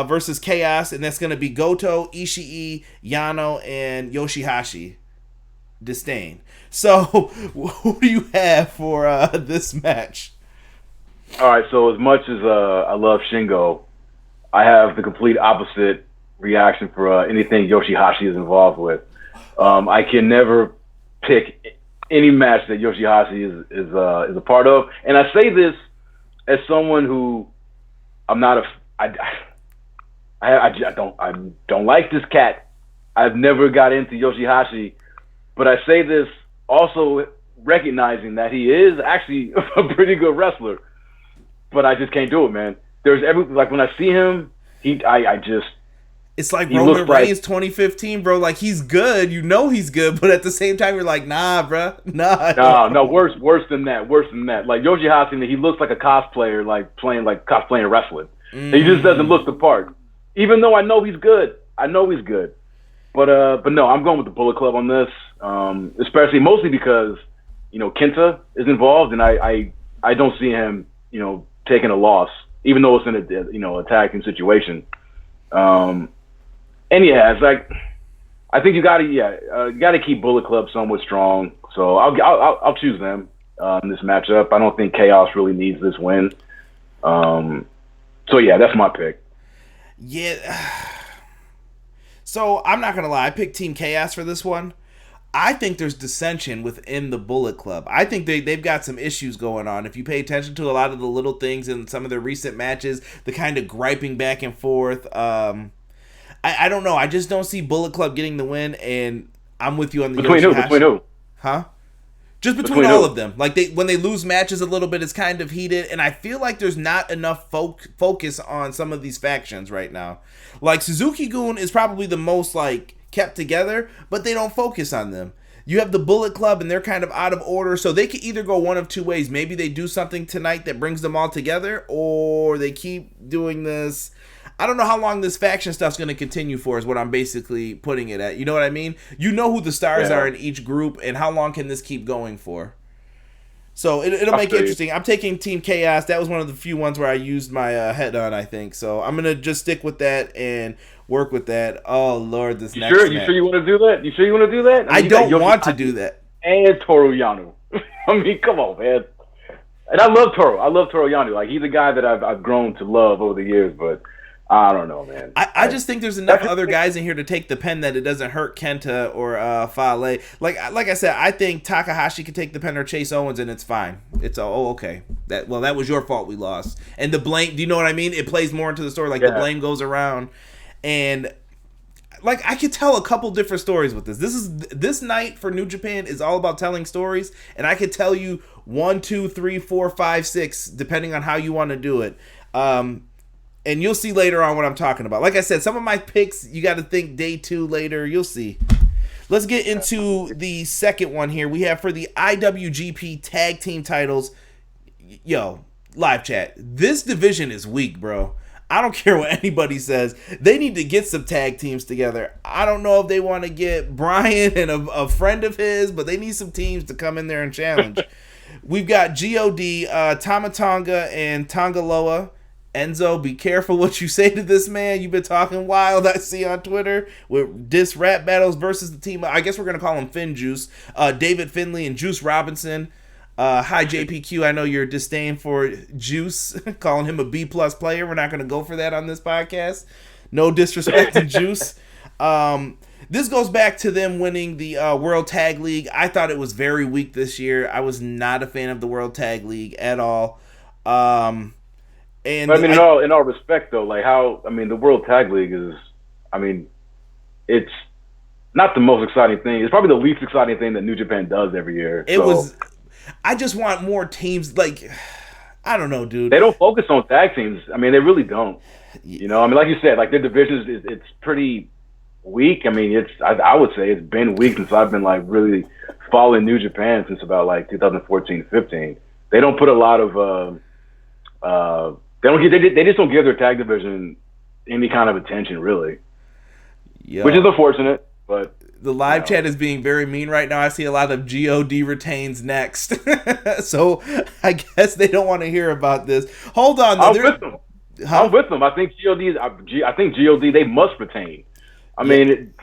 versus Chaos. And that's going to be Goto, Ishii, Yano, and YOSHI-HASHI. Disdain. So, who do you have for this match? All right, so as much as I love Shingo, I have the complete opposite reaction for anything YOSHI-HASHI is involved with. I can never pick any match that YOSHI-HASHI is a part of, and I say this as someone who I don't like this cat. I've never got into YOSHI-HASHI, but I say this also recognizing that he is actually a pretty good wrestler, but I just can't do it, man. Like when I see him, it's like Roman Reigns 2015, bro. Like, he's good. You know he's good, but at the same time, you're like, nah, bro. Nah. No, worse than that. Like, YOSHI-HASHI, he looks like a cosplayer, like cosplaying wrestling. He just doesn't look the part. Even though I know he's good. But no, I'm going with the Bullet Club on this. Especially, mostly because, KENTA is involved, and I don't see him, taking a loss, even though it's in a tag team situation. And yeah, it's like, I think you gotta keep Bullet Club somewhat strong. So I'll choose them in this matchup. I don't think Chaos really needs this win. So yeah, that's my pick. Yeah. So I'm not gonna lie, I picked Team Chaos for this one. I think there's dissension within the Bullet Club. I think they've got some issues going on. If you pay attention to a lot of the little things in some of their recent matches, the kind of griping back and forth. I don't know. I just don't see Bullet Club getting the win, and I'm with you on the Between who? Huh? Just between all of them. Like, when they lose matches a little bit, it's kind of heated, and I feel like there's not enough focus on some of these factions right now. Like, Suzuki-gun is probably the most, like, kept together, but they don't focus on them. You have the Bullet Club, and they're kind of out of order, so they could either go one of two ways. Maybe they do something tonight that brings them all together, or they keep doing this. I don't know how long this faction stuff's going to continue for, is what I'm basically putting it at. You know what I mean? You know who the stars are in each group, and how long can this keep going for? So it'll make it interesting. I'm taking Team Chaos. That was one of the few ones where I used my head on, I think. So I'm going to just stick with that and work with that. Oh, Lord, this next match. You sure you want to do that? You sure you want to do that? I don't want to do that. And Toru Yano. I mean, come on, man. And I love Toru. I love Toru Yano. Like, he's a guy that I've grown to love over the years, but I don't know, man. I just think there's enough other guys in here to take the pen that it doesn't hurt Kenta or Fale. Like I said, I think Takahashi could take the pen or Chase Owens, and it's fine. It's okay. That was your fault we lost. And the blame, do you know what I mean? It plays more into the story. Like, the blame goes around. And, like, I could tell a couple different stories with this. This night for New Japan is all about telling stories, and I could tell you 1, 2, 3, 4, 5, 6, depending on how you want to do it. And you'll see later on what I'm talking about. Like I said, some of my picks, you got to think day 2 later. You'll see. Let's get into the second one here. We have for the IWGP tag team titles. Yo, live chat. This division is weak, bro. I don't care what anybody says. They need to get some tag teams together. I don't know if they want to get Bryan and a friend of his, but they need some teams to come in there and challenge. We've got G.O.D., Tama Tonga, and Tongaloa. Enzo, be careful what you say to this man. You've been talking wild, I see on Twitter, with diss rap battles versus the team. I guess we're going to call him Finn Juice. David Finlay and Juice Robinson. Hi, JPQ. I know your disdain for Juice, calling him a B-plus player. We're not going to go for that on this podcast. No disrespect to Juice. This goes back to them winning the World Tag League. I thought it was very weak this year. I was not a fan of the World Tag League at all. And I mean, in all respect, though, like the World Tag League is, it's not the most exciting thing. It's probably the least exciting thing that New Japan does every year. I just want more teams. Like, I don't know, dude. They don't focus on tag teams. I mean, they really don't. You know, like you said, like their divisions, it's pretty weak. I mean, I would say it's been weak since I've been like really following New Japan since about like 2014, 15. They don't put a lot of they just don't give their tag division any kind of attention, really. Which is unfortunate, but the live chat is being very mean right now. I see a lot of God retains next. So I guess they don't want to hear about this. Hold on. I'm with them. I'm with them. I think God, they must retain. I mean,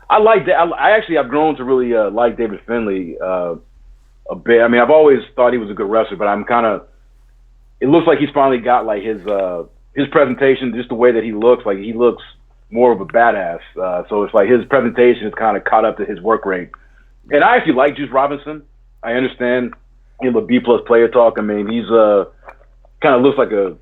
I like that. I've grown to really like David Finlay a bit. I mean, I've always thought he was a good wrestler, but it looks like he's finally got like his presentation, just the way that he looks. Like, he looks more of a badass. So it's like his presentation is kind of caught up to his work rate. And I actually like Juice Robinson. I understand the B-plus player talk. I mean, he's kind of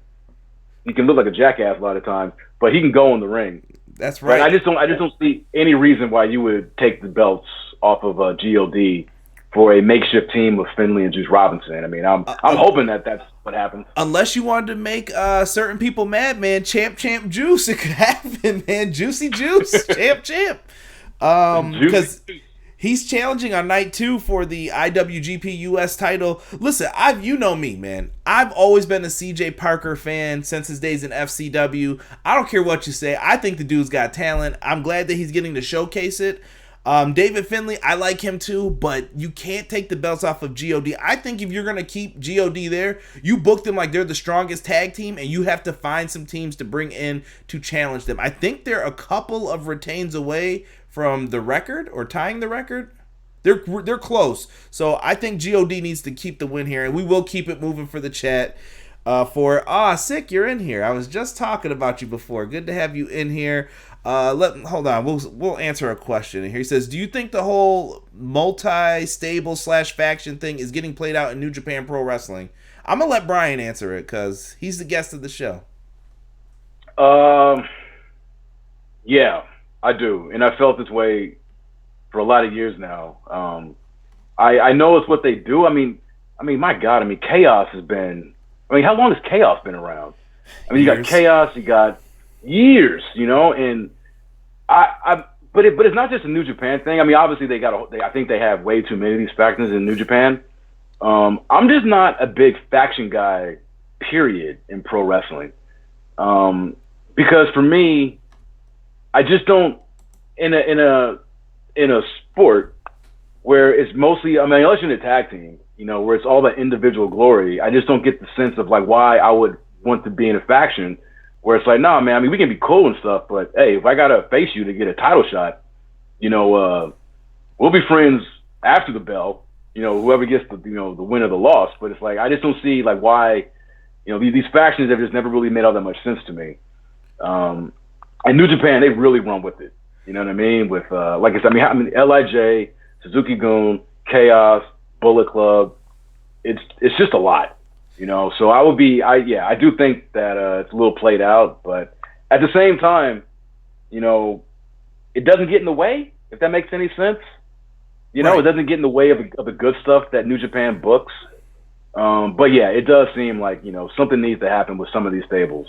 he can look like a jackass a lot of times, but he can go in the ring. That's right. I just don't see any reason why you would take the belts off of God for a makeshift team of Finlay and Juice Robinson. I mean, I'm hoping that's what happens. Unless you wanted to make certain people mad, man. Champ Juice. It could happen, man. Juicy Juice. champ. Because he's challenging on night 2 for the IWGP US title. Listen, you know me, man. I've always been a CJ Parker fan since his days in FCW. I don't care what you say. I think the dude's got talent. I'm glad that he's getting to showcase it. David Finlay, I like him too, but you can't take the belts off of God. I think if you're going to keep God there, you book them like they're the strongest tag team, and you have to find some teams to bring in to challenge them. I think they're a couple of retains away from the record or tying the record. They're close. So I think God needs to keep the win here, and we will keep it moving for the chat. Sick, you're in here. I was just talking about you before. Good to have you in here. Hold on. We'll answer a question here. He says, "Do you think the whole multi-stable / faction thing is getting played out in New Japan Pro Wrestling?" I'm gonna let Bryan answer it because he's the guest of the show. Yeah, I do, and I felt this way for a lot of years now. I know it's what they do. I mean, my God, Chaos has been. How long has Chaos been around? You got Chaos, you got years, and but it's not just a New Japan thing. Obviously I think they have way too many of these factions in New Japan. I'm just not a big faction guy, period, in pro wrestling. Because for me, I just don't in a sport where it's mostly unless you're in a tag team, where it's all that individual glory. I just don't get the sense of why I would want to be in a faction where it's nah, man, we can be cool and stuff, but hey, if I gotta face you to get a title shot, we'll be friends after the bell, whoever gets the win or the loss. But it's I just don't see why, these factions have just never really made all that much sense to me. And New Japan, they really run with it. You know what I mean? With like I said, LIJ, Suzuki-gun, Chaos, Bullet Club, it's just a lot. So I do think that it's a little played out, but at the same time, it doesn't get in the way, if that makes any sense. Right. It doesn't get in the way of the good stuff that New Japan books. But yeah, it does seem like, something needs to happen with some of these stables.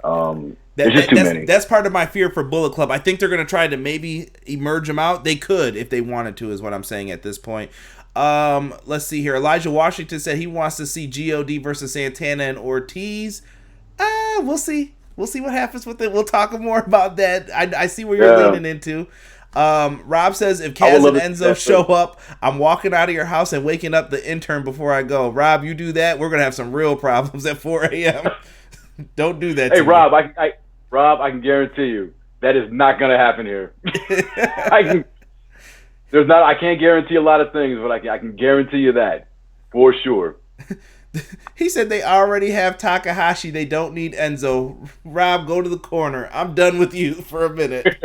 There's just too many. That's part of my fear for Bullet Club. I think they're going to try to maybe emerge them out. They could if they wanted to, is what I'm saying at this point. Let's see here. Elijah Washington said he wants to see GOD versus Santana and Ortiz. We'll see. We'll see what happens with it. We'll talk more about that. I see where you're leaning into. Rob says, if Kaz and Enzo show up, I'm walking out of your house and waking up the intern before I go. Rob, you do that, we're going to have some real problems at 4 a.m. Don't do that. Hey, Rob, I can guarantee you that is not going to happen here. I can't guarantee a lot of things, but I can guarantee you that for sure. He said they already have Takahashi. They don't need Enzo. Rob, go to the corner. I'm done with you for a minute.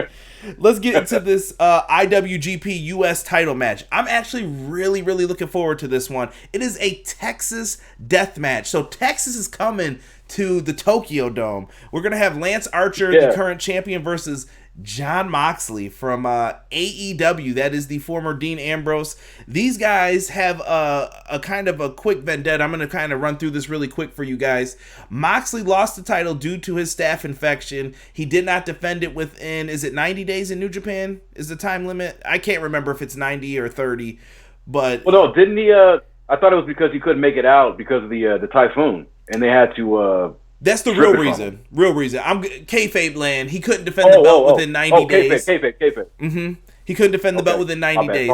Let's get into this IWGP US title match. I'm actually really, really looking forward to this one. It is a Texas death match. So Texas is coming to the Tokyo Dome. We're going to have Lance Archer, the current champion, versus Jon Moxley from AEW. That is the former Dean Ambrose. These guys have a kind of a quick vendetta. I'm going to kind of run through this really quick for you guys. Moxley lost the title due to his staph infection. He did not defend it within, is it 90 days in New Japan? Is the time limit? I can't remember if it's 90 or 30. But well, no, didn't he? I thought it was because he couldn't make it out because of the typhoon, and they had to. That's the real reason. Real reason. I'm kayfabe land. He couldn't defend the belt within 90 days. Kayfabe. Mm-hmm. He couldn't defend the belt within 90 days.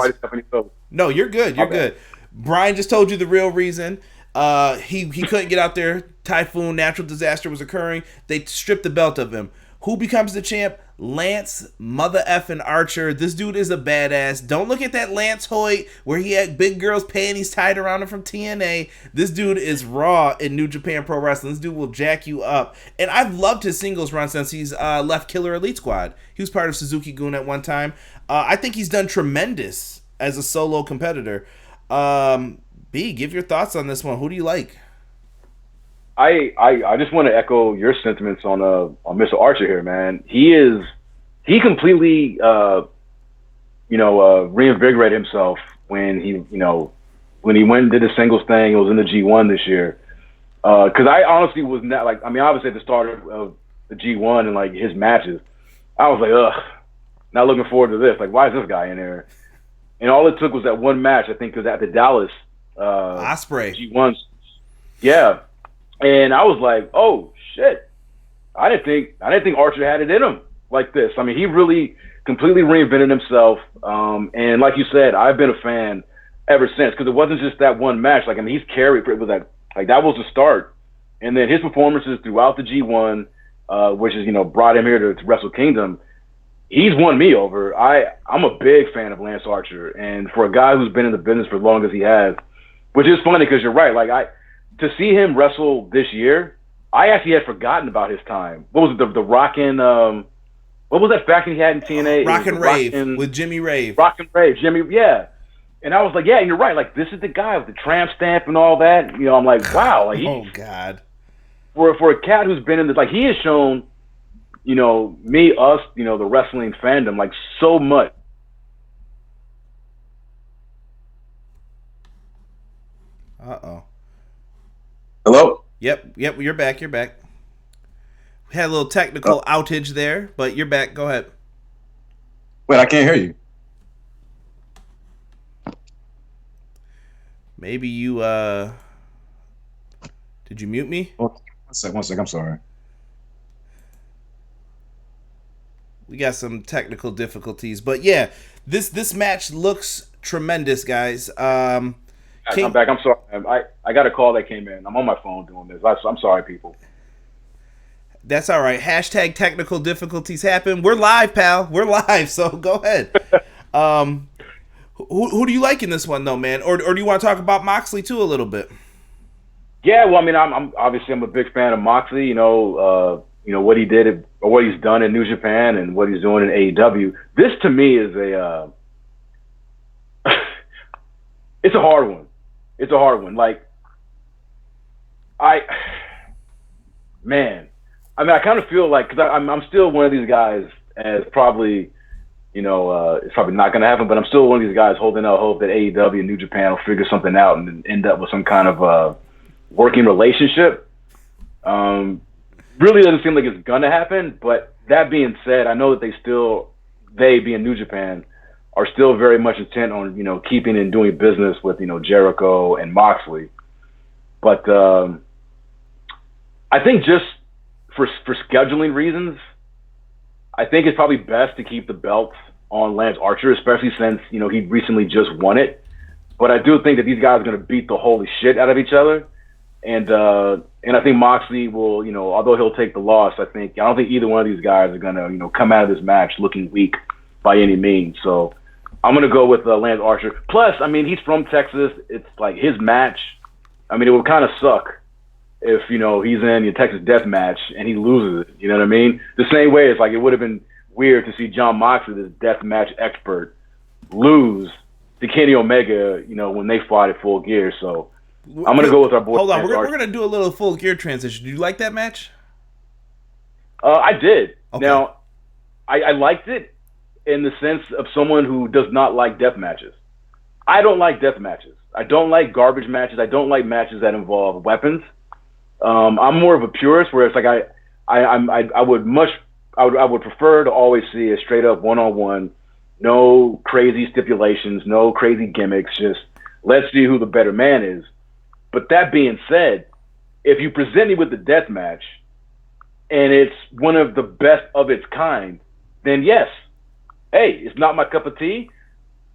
No, you're good. You're good. Bryan just told you the real reason. He couldn't get out there. Typhoon, natural disaster was occurring. They stripped the belt of him. Who becomes the champ? Lance mother effing Archer. This dude is a badass. Don't look at that Lance Hoyt where he had big girls' panties tied around him from TNA. This dude is raw in New Japan Pro Wrestling. This dude will jack you up. And I've loved his singles run since he's left Killer Elite Squad. He was part of Suzuki-gun at one time. I think he's done tremendous as a solo competitor. B, give your thoughts on this one. Who do you like? I just want to echo your sentiments on Mr. Archer here, man. He completely reinvigorated himself when he went and did the singles thing. It was in the G1 this year. Because I honestly was not obviously at the start of the G1 and his matches, I was like, ugh, not looking forward to this. Why is this guy in there? And all it took was that one match, I think, because at the Dallas Ospreay G1, yeah. And I was like, oh shit! I didn't think Archer had it in him like this. He really completely reinvented himself. And like you said, I've been a fan ever since because it wasn't just that one match. He's carried with that. That was the start, and then his performances throughout the G1, which is brought him here to Wrestle Kingdom. He's won me over. I'm a big fan of Lance Archer, and for a guy who's been in the business for as long as he has, which is funny because you're right. To see him wrestle this year, I actually had forgotten about his time. What was it, the Rockin', what was that faction he had in TNA? Rock and Rave with Jimmy Rave. Rock and Rave, Jimmy, yeah. And I was like, yeah, you're right. Like, this is the guy with the tramp stamp and all that. You know, I'm like, wow. Like, oh, God. For a cat who's been in this, like, he has shown, you know, us, you know, the wrestling fandom, like, so much. Uh-oh. Hello? Yep, you're back. We had a little technical outage there, but you're back. Go ahead. Wait, I can't hear you. Maybe you, did you mute me? One sec, I'm sorry. We got some technical difficulties, but yeah, this match looks tremendous, guys. I'm back. I'm sorry. I got a call that came in. I'm on my phone doing this. I'm sorry, people. That's all right. Hashtag technical difficulties happen. We're live, pal. We're live, so go ahead. Who do you like in this one, though, man? Or do you want to talk about Moxley, too, a little bit? Yeah, well, I mean, I'm obviously a big fan of Moxley. You know what he did or what he's done in New Japan and what he's doing in AEW. This, to me, is it's a hard one. It's a hard one. Like, I kind of feel like, because I'm still one of these guys, as probably, you know, it's probably not going to happen, but I'm still one of these guys holding out hope that AEW and New Japan will figure something out and end up with some kind of working relationship. Really doesn't seem like it's going to happen, but that being said, I know that they being New Japan, are still very much intent on, you know, keeping and doing business with, you know, Jericho and Moxley. But I think just for scheduling reasons, I think it's probably best to keep the belts on Lance Archer, especially since, you know, he recently just won it. But I do think that these guys are going to beat the holy shit out of each other. And I think Moxley will, you know, although he'll take the loss, I don't think either one of these guys are going to, you know, come out of this match looking weak by any means. So I'm going to go with Lance Archer. Plus, I mean, he's from Texas. It's like his match. I mean, it would kind of suck if, you know, he's in your Texas death match and he loses it. You know what I mean? The same way it's like it would have been weird to see John Moxley, this death match expert, lose to Kenny Omega, you know, when they fought at Full Gear. So I'm going to go with our boy. Hold on. We're going to do a little Full Gear transition. Do you like that match? I did. Okay. Now, I liked it in the sense of someone who does not like death matches. I don't like death matches. I don't like garbage matches. I don't like matches that involve weapons. I'm more of a purist, where it's like I would prefer to always see a straight up one-on-one, no crazy stipulations, no crazy gimmicks. Just let's see who the better man is. But that being said, if you present me with the death match and it's one of the best of its kind, then yes. Hey, it's not my cup of tea.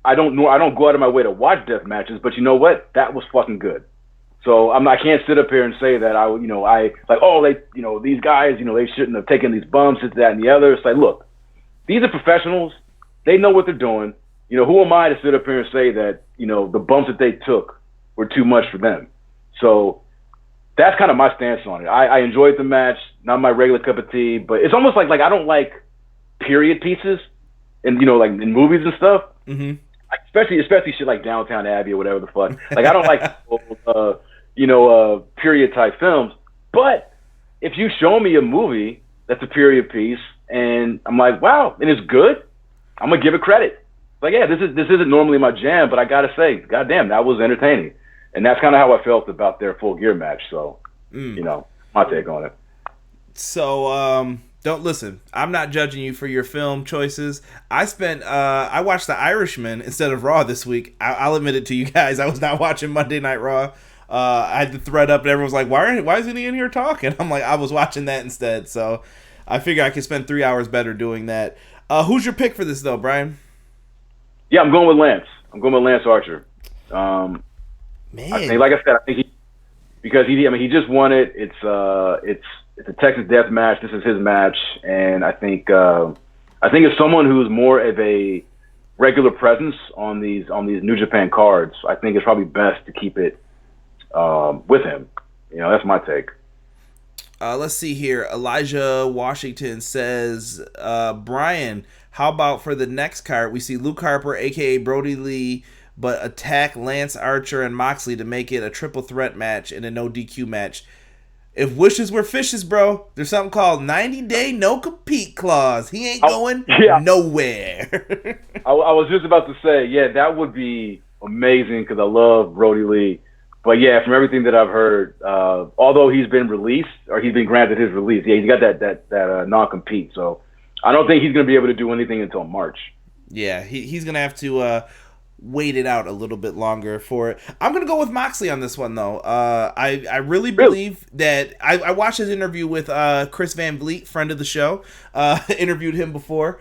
I don't go out of my way to watch death matches, but you know what? That was fucking good. So I can't sit up here and say that these guys, you know, they shouldn't have taken these bumps, this, that, and the other. It's like, look, these are professionals. They know what they're doing. You know, who am I to sit up here and say that, you know, the bumps that they took were too much for them? So that's kind of my stance on it. I enjoyed the match, not my regular cup of tea, but it's almost like I don't like period pieces. And, you know, like in movies and stuff, mm-hmm. especially shit like Downtown Abbey or whatever the fuck. Like, I don't like, period type films. But if you show me a movie that's a period piece and I'm like, wow, and it's good, I'm gonna give it credit. Like, yeah, this isn't normally my jam, but I gotta say, goddamn, that was entertaining. And that's kind of how I felt about their Full Gear match. So, you know, my take on it. So, don't listen. I'm not judging you for your film choices. I watched The Irishman instead of Raw this week. I'll admit it to you guys. I was not watching Monday Night Raw. I had the thread up and everyone was like, why isn't he in here talking? I'm like, I was watching that instead. So I figure I could spend 3 hours better doing that. Who's your pick for this though, Brian? Yeah, I'm going with Lance. I'm going with Lance Archer. Man. I think, like I said, he just won it. It's a Texas death match. This is his match, and I think as someone who's more of a regular presence on these New Japan cards, I think it's probably best to keep it with him. You know, that's my take. Let's see here. Elijah Washington says, Bryan, how about for the next card? We see Luke Harper, a.k.a. Brody Lee, but attack Lance Archer and Moxley to make it a triple threat match and a no DQ match. If wishes were fishes, bro, there's something called 90-day no compete clause. He ain't going nowhere. I was just about to say, yeah, that would be amazing because I love Brody Lee. But yeah, from everything that I've heard, although he's been released or he's been granted his release, yeah, he's got that non-compete. So I don't think he's going to be able to do anything until March. Yeah, he's going to have to wait it out a little bit longer for it. I'm going to go with Moxley on this one, though. I really believe that I watched his interview with Chris Van Vliet, friend of the show. Interviewed him before.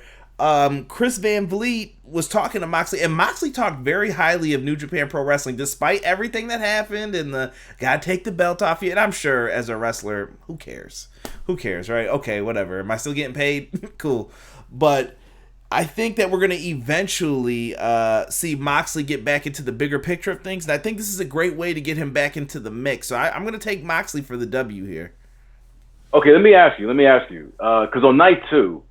Chris Van Vliet was talking to Moxley, and Moxley talked very highly of New Japan Pro Wrestling, despite everything that happened and the gotta take the belt off you. And I'm sure as a wrestler, who cares? Who cares, right? Okay, whatever. Am I still getting paid? Cool. But I think that we're going to eventually see Moxley get back into the bigger picture of things, and I think this is a great way to get him back into the mix. So I'm going to take Moxley for the W here. Okay, let me ask you, because on night 2,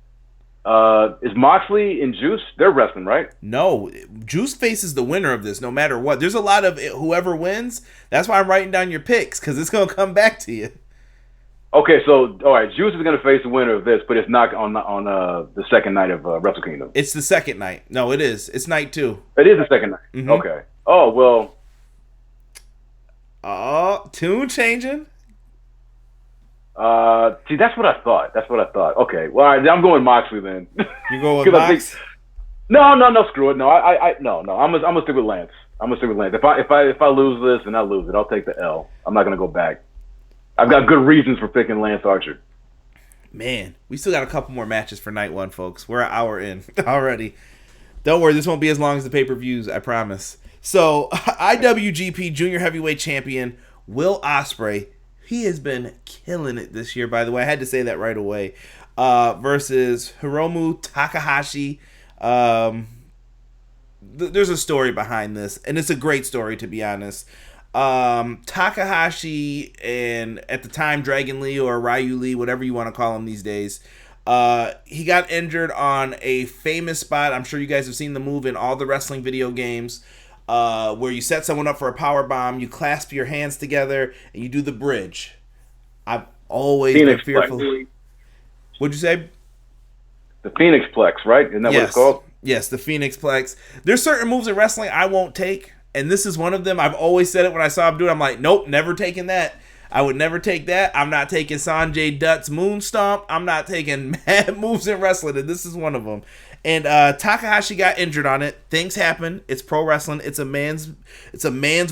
is Moxley and Juice? They're wrestling, right? No, Juice faces the winner of this no matter what. There's a lot of whoever wins. That's why I'm writing down your picks, because it's going to come back to you. Okay, so all right, Juice is going to face the winner of this, but it's not on the second night of Wrestle Kingdom. It's the second night. No, it is. It's night 2. It is the second night. Mm-hmm. Okay. Oh well. Tune changing. See, that's what I thought. Okay, well, all right, I'm going Moxley then. You go with Mox? No, screw it. No, no. I'm gonna stick with Lance. If I lose this, then I lose it. I'll take the L. I'm not gonna go back. I've got good reasons for picking Lance Archer. Man, we still got a couple more matches for night 1, folks. We're an hour in already. Don't worry, this won't be as long as the pay-per-views, I promise. So, IWGP Junior Heavyweight Champion Will Ospreay, he has been killing it this year, by the way. I had to say that right away. Versus Hiromu Takahashi. There's a story behind this, and it's a great story, to be honest. Takahashi and at the time Dragon Lee or Ryu Lee, whatever you want to call him these days, he got injured on a famous spot. I'm sure you guys have seen the move in all the wrestling video games, where you set someone up for a power bomb, you clasp your hands together, and you do the bridge. I've always been fearful. What'd you say? The Phoenix Plex, right? Isn't that what it's called? Yes, the Phoenix Plex. There's certain moves in wrestling I won't take. And this is one of them. I've always said it when I saw him do it. I'm like, nope, never taking that. I would never take that. I'm not taking Sanjay Dutt's Moon Stomp. I'm not taking mad moves in wrestling, and this is one of them. And Takahashi got injured on it. Things happen. It's pro wrestling. It's a man's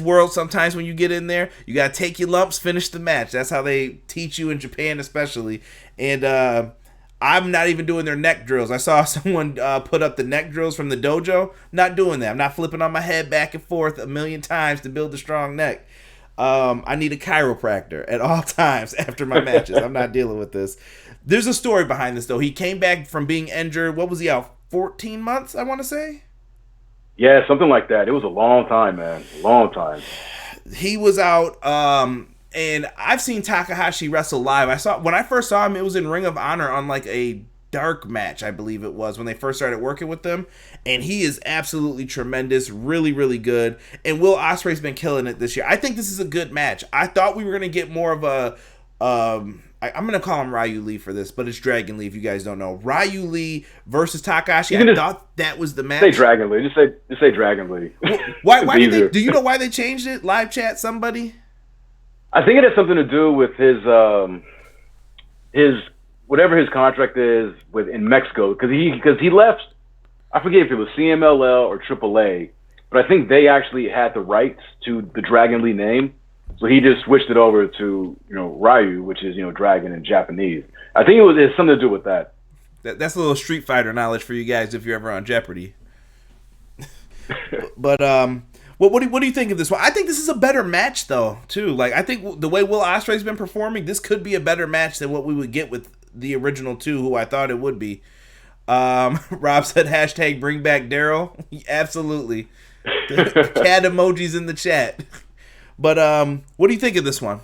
world. Sometimes when you get in there, you gotta take your lumps, finish the match. That's how they teach you in Japan, especially. And I'm not even doing their neck drills. I saw someone put up the neck drills from the dojo. Not doing that. I'm not flipping on my head back and forth a million times to build a strong neck. I need a chiropractor at all times after my matches. I'm not dealing with this. There's a story behind this, though. He came back from being injured. What was he out? 14 months, I want to say? Yeah, something like that. It was a long time, man. A long time. He was out. And I've seen Takahashi wrestle live. When I first saw him, it was in Ring of Honor on like a dark match, I believe it was, when they first started working with them. And he is absolutely tremendous, really, really good. And Will Ospreay's been killing it this year. I think this is a good match. I thought we were going to get more of a... I'm going to call him Ryu Lee for this, but it's Dragon Lee if you guys don't know. Ryu Lee versus Takahashi. I thought that was the match. Say Dragon Lee. Just say Dragon Lee. Why do you know why they changed it? Live chat, somebody? I think it has something to do with his whatever his contract is in Mexico, because he left. I forget if it was CMLL or AAA, but I think they actually had the rights to the Dragon Lee name, so he just switched it over to Ryu, which is dragon in Japanese. I think it has something to do with that. That's a little Street Fighter knowledge for you guys if you're ever on Jeopardy. But what do you think of this one? I think this is a better match, though, too. Like, I think the way Will Ospreay's been performing, this could be a better match than what we would get with the original two, who I thought it would be. Rob said, hashtag bring back Daryl. Absolutely. The cat emojis in the chat. But what do you think of this one?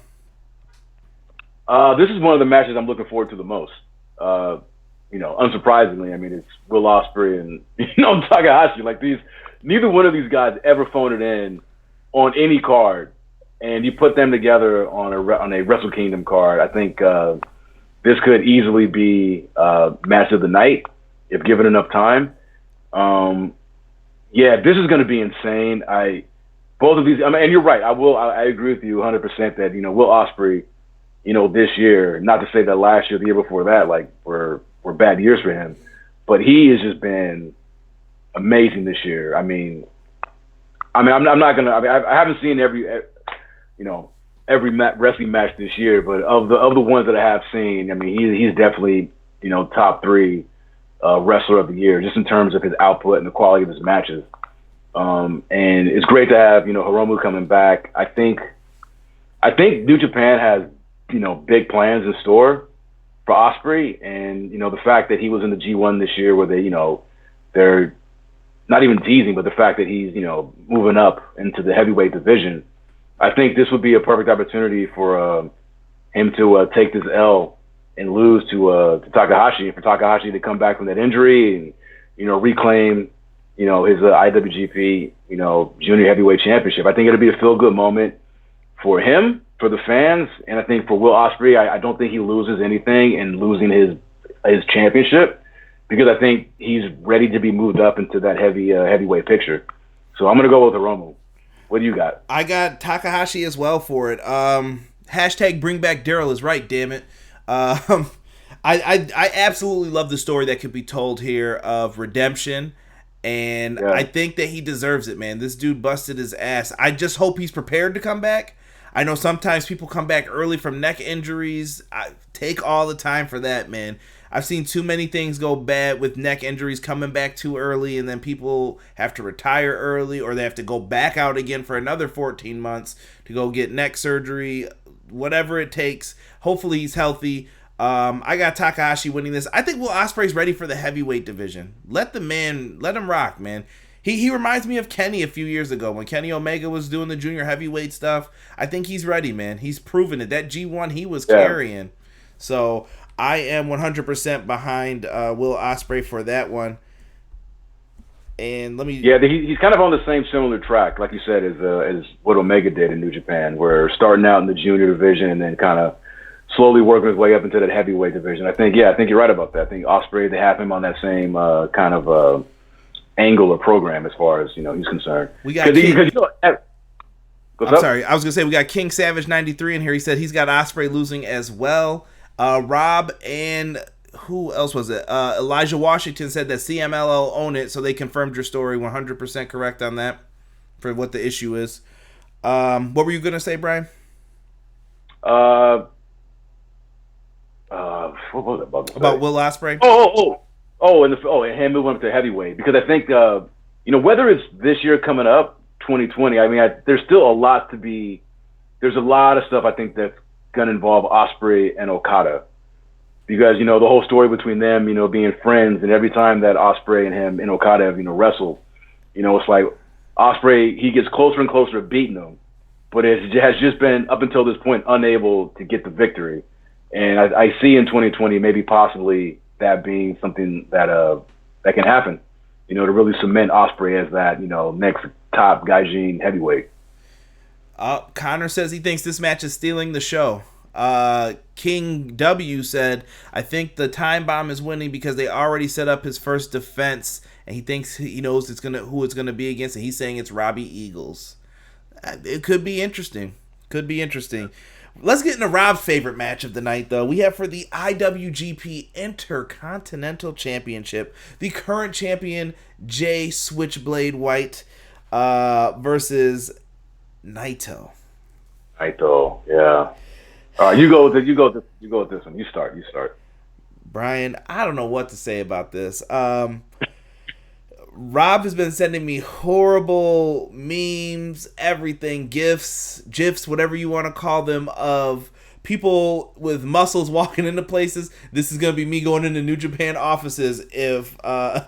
This is one of the matches I'm looking forward to the most. Unsurprisingly, I mean, it's Will Ospreay and Takahashi. Like neither one of these guys ever phoned it in on any card, and you put them together on a Wrestle Kingdom card. I think this could easily be match of the night if given enough time. This is going to be insane. Both of these. I mean, and you're right. I agree with you 100% that Will Ospreay, this year. Not to say that last year, the year before that, like were bad years for him, but he has just been amazing this year. I'm not gonna. I haven't seen every wrestling match this year, but of the ones that I have seen, I mean, he's definitely top 3 wrestler of the year, just in terms of his output and the quality of his matches. And it's great to have Hiromu coming back. I think New Japan has big plans in store for Ospreay, and the fact that he was in the G1 this year, where they're not even teasing, but the fact that he's moving up into the heavyweight division, I think this would be a perfect opportunity for him to take this L and lose to Takahashi, and for Takahashi to come back from that injury and reclaim his IWGP junior heavyweight championship. I think it'll be a feel good moment for him, for the fans, and I think for Will Ospreay, I don't think he loses anything in losing his championship, because I think he's ready to be moved up into that heavyweight picture. So I'm gonna go with Hiromu. What do you got? I got Takahashi as well for it. Hashtag bring back Daryl is right, damn it. I absolutely love the story that could be told here of redemption, and I think that he deserves it, man. This dude busted his ass. I just hope he's prepared to come back. I know sometimes people come back early from neck injuries. I take all the time for that, man. I've seen too many things go bad with neck injuries coming back too early, and then people have to retire early, or they have to go back out again for another 14 months to go get neck surgery, whatever it takes. Hopefully he's healthy. I got Takahashi winning this. I think Will Ospreay's ready for the heavyweight division. Let him rock, man. He reminds me of Kenny a few years ago when Kenny Omega was doing the junior heavyweight stuff. I think he's ready, man. He's proven it. That G1 he was carrying. So I am 100% behind Will Ospreay for that one. And let me... Yeah, he's kind of on the same similar track, like you said, as what Omega did in New Japan, where starting out in the junior division and then kind of slowly working his way up into that heavyweight division. I think you're right about that. I think Ospreay, they have him on that same kind of angle or program as far as he's concerned. We got sorry, I was gonna say we got King Savage 93 in here. He said he's got Ospreay losing as well. Rob and who else was it? Elijah Washington said that CMLL own it, so they confirmed your story. 100% correct on that for what the issue is. What were you gonna say, Brian? What was it about Will Ospreay? And him moving up to heavyweight, because I think whether it's this year coming up, 2020. I mean, there's still a lot to be. There's a lot of stuff I think that's gonna involve Ospreay and Okada, because the whole story between them, being friends, and every time that Ospreay and him and Okada have wrestled, it's like Ospreay, he gets closer and closer to beating them, but it has just been up until this point unable to get the victory. And I see in 2020 maybe possibly that being something that that can happen, to really cement Ospreay as that next top Gaijin heavyweight. Connor says he thinks this match is stealing the show. King W said, I think the Time Bomb is winning because they already set up his first defense, and he thinks he knows who it's gonna be against, and he's saying it's Robbie Eagles. It could be interesting. Let's get into Rob's favorite match of the night, though. We have for the IWGP Intercontinental Championship, the current champion Jay Switchblade White versus Naito. Naito, yeah. All right, you go with this one. You start. Brian, I don't know what to say about this. Rob has been sending me horrible memes, everything, GIFs, whatever you want to call them, of people with muscles walking into places. This is going to be me going into New Japan offices if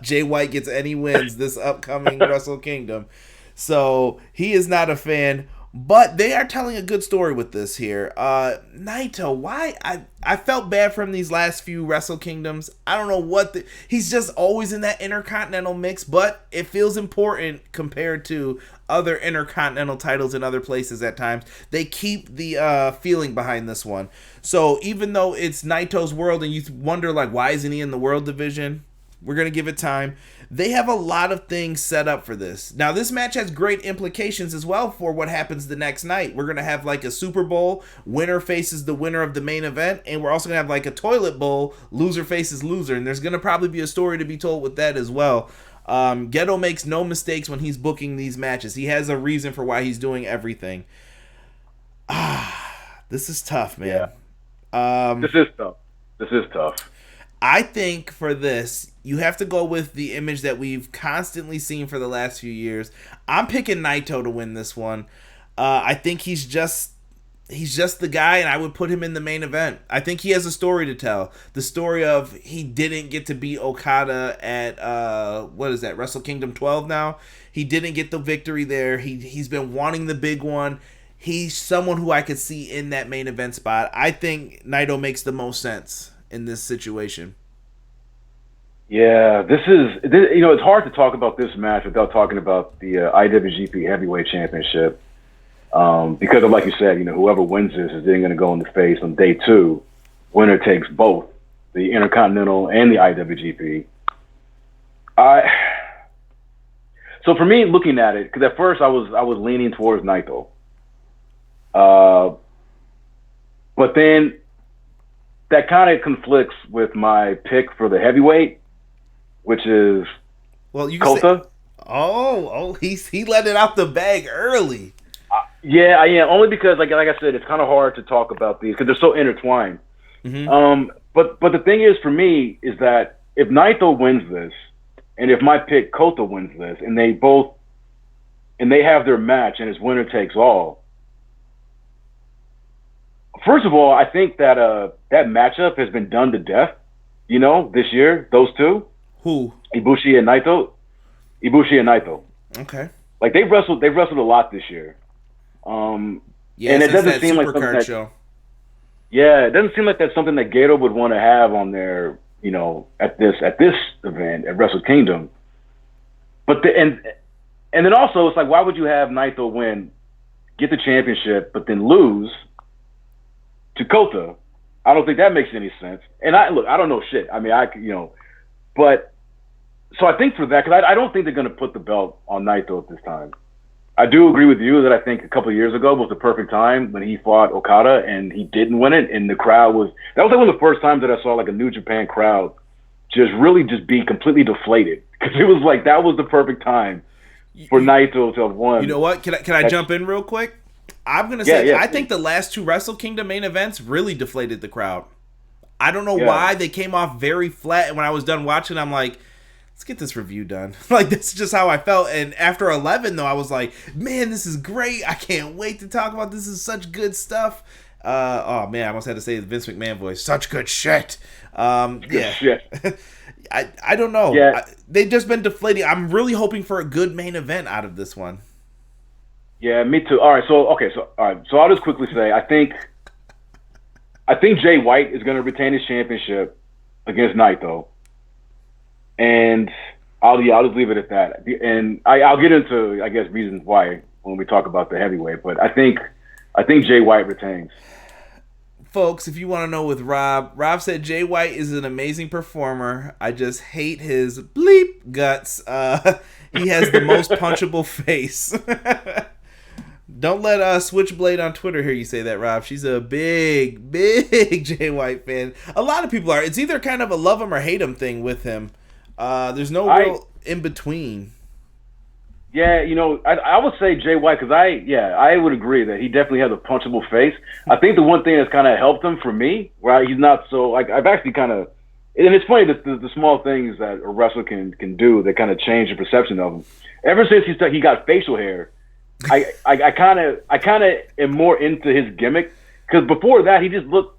Jay White gets any wins this upcoming Wrestle Kingdom. So he is not a fan. But they are telling a good story with this here. Naito, why? I felt bad for him these last few Wrestle Kingdoms. I don't know what he's just always in that Intercontinental mix, but it feels important compared to other Intercontinental titles in other places at times. They keep the feeling behind this one. So even though it's Naito's world and you wonder, like, why isn't he in the World Division? We're going to give it time. They have a lot of things set up for this. Now, this match has great implications as well for what happens the next night. We're going to have like a Super Bowl. Winner faces the winner of the main event. And we're also going to have like a toilet bowl. Loser faces loser. And there's going to probably be a story to be told with that as well. Geto makes no mistakes when he's booking these matches. He has a reason for why he's doing everything. This is tough, man. Yeah. This is tough. I think for this, you have to go with the image that we've constantly seen for the last few years. I'm picking Naito to win this one. I think he's just the guy, and I would put him in the main event. I think he has a story to tell. The story of he didn't get to beat Okada at, Wrestle Kingdom 12 now. He didn't get the victory there. He's been wanting the big one. He's someone who I could see in that main event spot. I think Naito makes the most sense in this situation. Yeah, this it's hard to talk about this match without talking about the IWGP Heavyweight Championship because of, like you said, whoever wins this is then going to go in the face on day 2. Winner takes both the Intercontinental and the IWGP. So for me, looking at it, because at first I was leaning towards Naito, but then that kind of conflicts with my pick for the heavyweight, which is Kota. He let it out the bag early. Yeah, only because like I said, it's kind of hard to talk about these because they're so intertwined. Mm-hmm. But the thing is for me is that if Naito wins this, and if my pick Kota wins this, and they have their match and it's winner takes all. First of all, I think that that matchup has been done to death, this year, those two. Who? Ibushi and Naito. Okay. Like they've wrestled a lot this year. And it doesn't seem like something show. Yeah, it doesn't seem like that's something that Gato would want to have on there, at this event at Wrestle Kingdom. But and then also it's like, why would you have Naito win, get the championship, but then lose to Kota? I don't think that makes any sense. And I don't know shit. I mean, but so I think for that, because I don't think they're going to put the belt on Naito at this time. I do agree with you that I think a couple of years ago was the perfect time when he fought Okada and he didn't win it, and the crowd that was like one of the first times that I saw like a New Japan crowd just be completely deflated, because it was like that was the perfect time for Naito to have won. You know what? Can I jump in real quick? I'm going to say, I think the last 2 Wrestle Kingdom main events really deflated the crowd. I don't know why. They came off very flat, and when I was done watching, I'm like, let's get this review done. Like, that's just how I felt. And after 11, though, I was like, man, this is great. I can't wait to talk about this. This is such good stuff. Oh, man, I almost had to say the Vince McMahon voice. Such good shit. Yeah. Shit. I don't know. Yeah. They've just been deflating. I'm really hoping for a good main event out of this one. Yeah, me too. All right, so I'll just quickly say I think Jay White is going to retain his championship against Naito, and I'll just leave it at that. And I'll get into, I guess, reasons why when we talk about the heavyweight. But I think Jay White retains. Folks, if you want to know with Rob said Jay White is an amazing performer. I just hate his bleep guts. He has the most punchable face. Don't let Switchblade on Twitter hear you say that, Rob. She's a big Jay White fan. A lot of people are. It's either kind of a love him or hate him thing with him. There's no real in between. Yeah, I would say Jay White, because I would agree that he definitely has a punchable face. I think the one thing that's kind of helped him for me, where he's not so, like, I've actually kind of, and it's funny that the small things that a wrestler can do that kind of change the perception of him. Ever since he got facial hair, I kind of am more into his gimmick, because before that he looked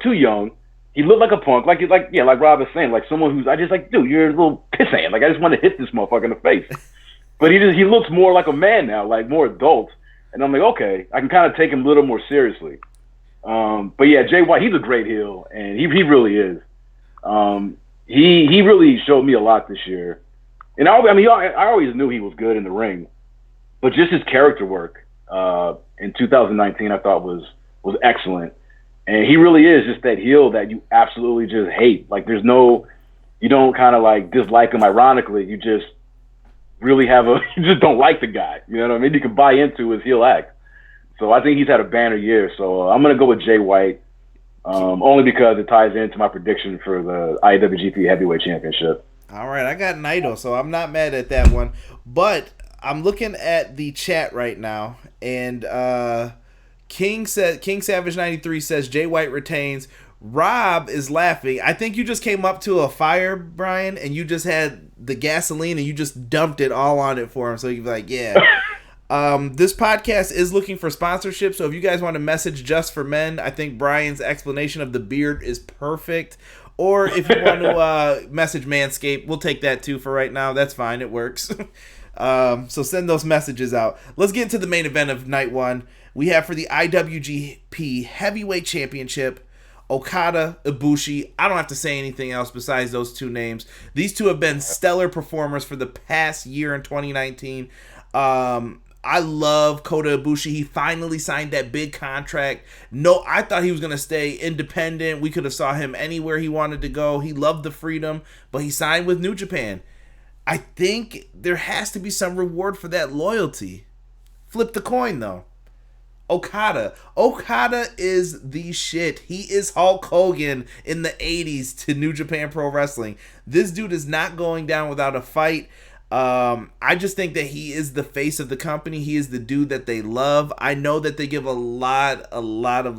too young. He looked like a punk, like Rob is saying, like someone who's, I just like, dude, you're a little pissant. Like, I just want to hit this motherfucker in the face. But he looks more like a man now, like more adult. And I'm like, okay, I can kind of take him a little more seriously. But yeah, Jay White, he's a great heel, and he really is. He really showed me a lot this year. And I always knew he was good in the ring, but just his character work in 2019 I thought was excellent. And he really is just that heel that you absolutely just hate. Like you don't kind of like dislike him ironically. You just really you just don't like the guy. You know what I mean? You can buy into his heel act. So I think he's had a banner year. So I'm going to go with Jay White, only because it ties into my prediction for the IWGP Heavyweight Championship. All right, I got Naito, so I'm not mad at that one. But I'm looking at the chat right now, and King Savage 93 says Jay White retains. Rob is laughing. I think you just came up to a fire, Bryan, and you just had the gasoline and you just dumped it all on it for him. So you'd be like, yeah. This podcast is looking for sponsorship, so if you guys want to message Just for Men, I think Bryan's explanation of the beard is perfect. Or if you want to message Manscaped, we'll take that too for right now. That's fine. It works. So send those messages out. Let's get into the main event of night one. We have for the IWGP Heavyweight Championship, Okada, Ibushi. I don't have to say anything else besides those two names. These two have been stellar performers for the past year in 2019. I love Kota Ibushi. He finally signed that big contract. No, I thought he was going to stay independent. We could have saw him anywhere he wanted to go. He loved the freedom, but he signed with New Japan. I think there has to be some reward for that loyalty. Flip the coin, though. Okada. Okada is the shit. He is Hulk Hogan in the 80s to New Japan Pro Wrestling. This dude is not going down without a fight. I just think that he is the face of the company. He is the dude that they love. I know that they give a lot of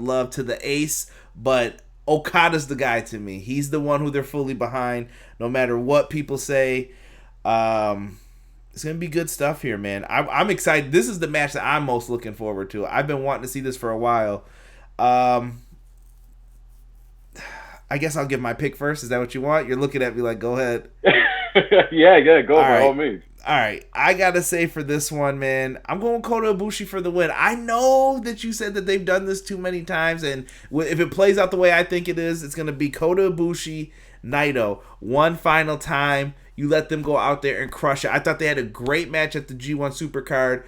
love to the ace, but Okada's the guy to me. He's the one who they're fully behind, no matter what people say. It's gonna be good stuff here, man. I'm excited. This is the match that I'm most looking forward to. I've been wanting to see this for a while. I guess I'll give my pick first. Is that what you want? You're looking at me like, go ahead. yeah, go by all means. All right, I gotta say for this one, man, I'm going Kota Ibushi for the win. I know that you said that they've done this too many times, and if it plays out the way I think it is, it's gonna be Kota Ibushi, Naito, one final time. You let them go out there and crush it. I thought they had a great match at the G1 Supercard.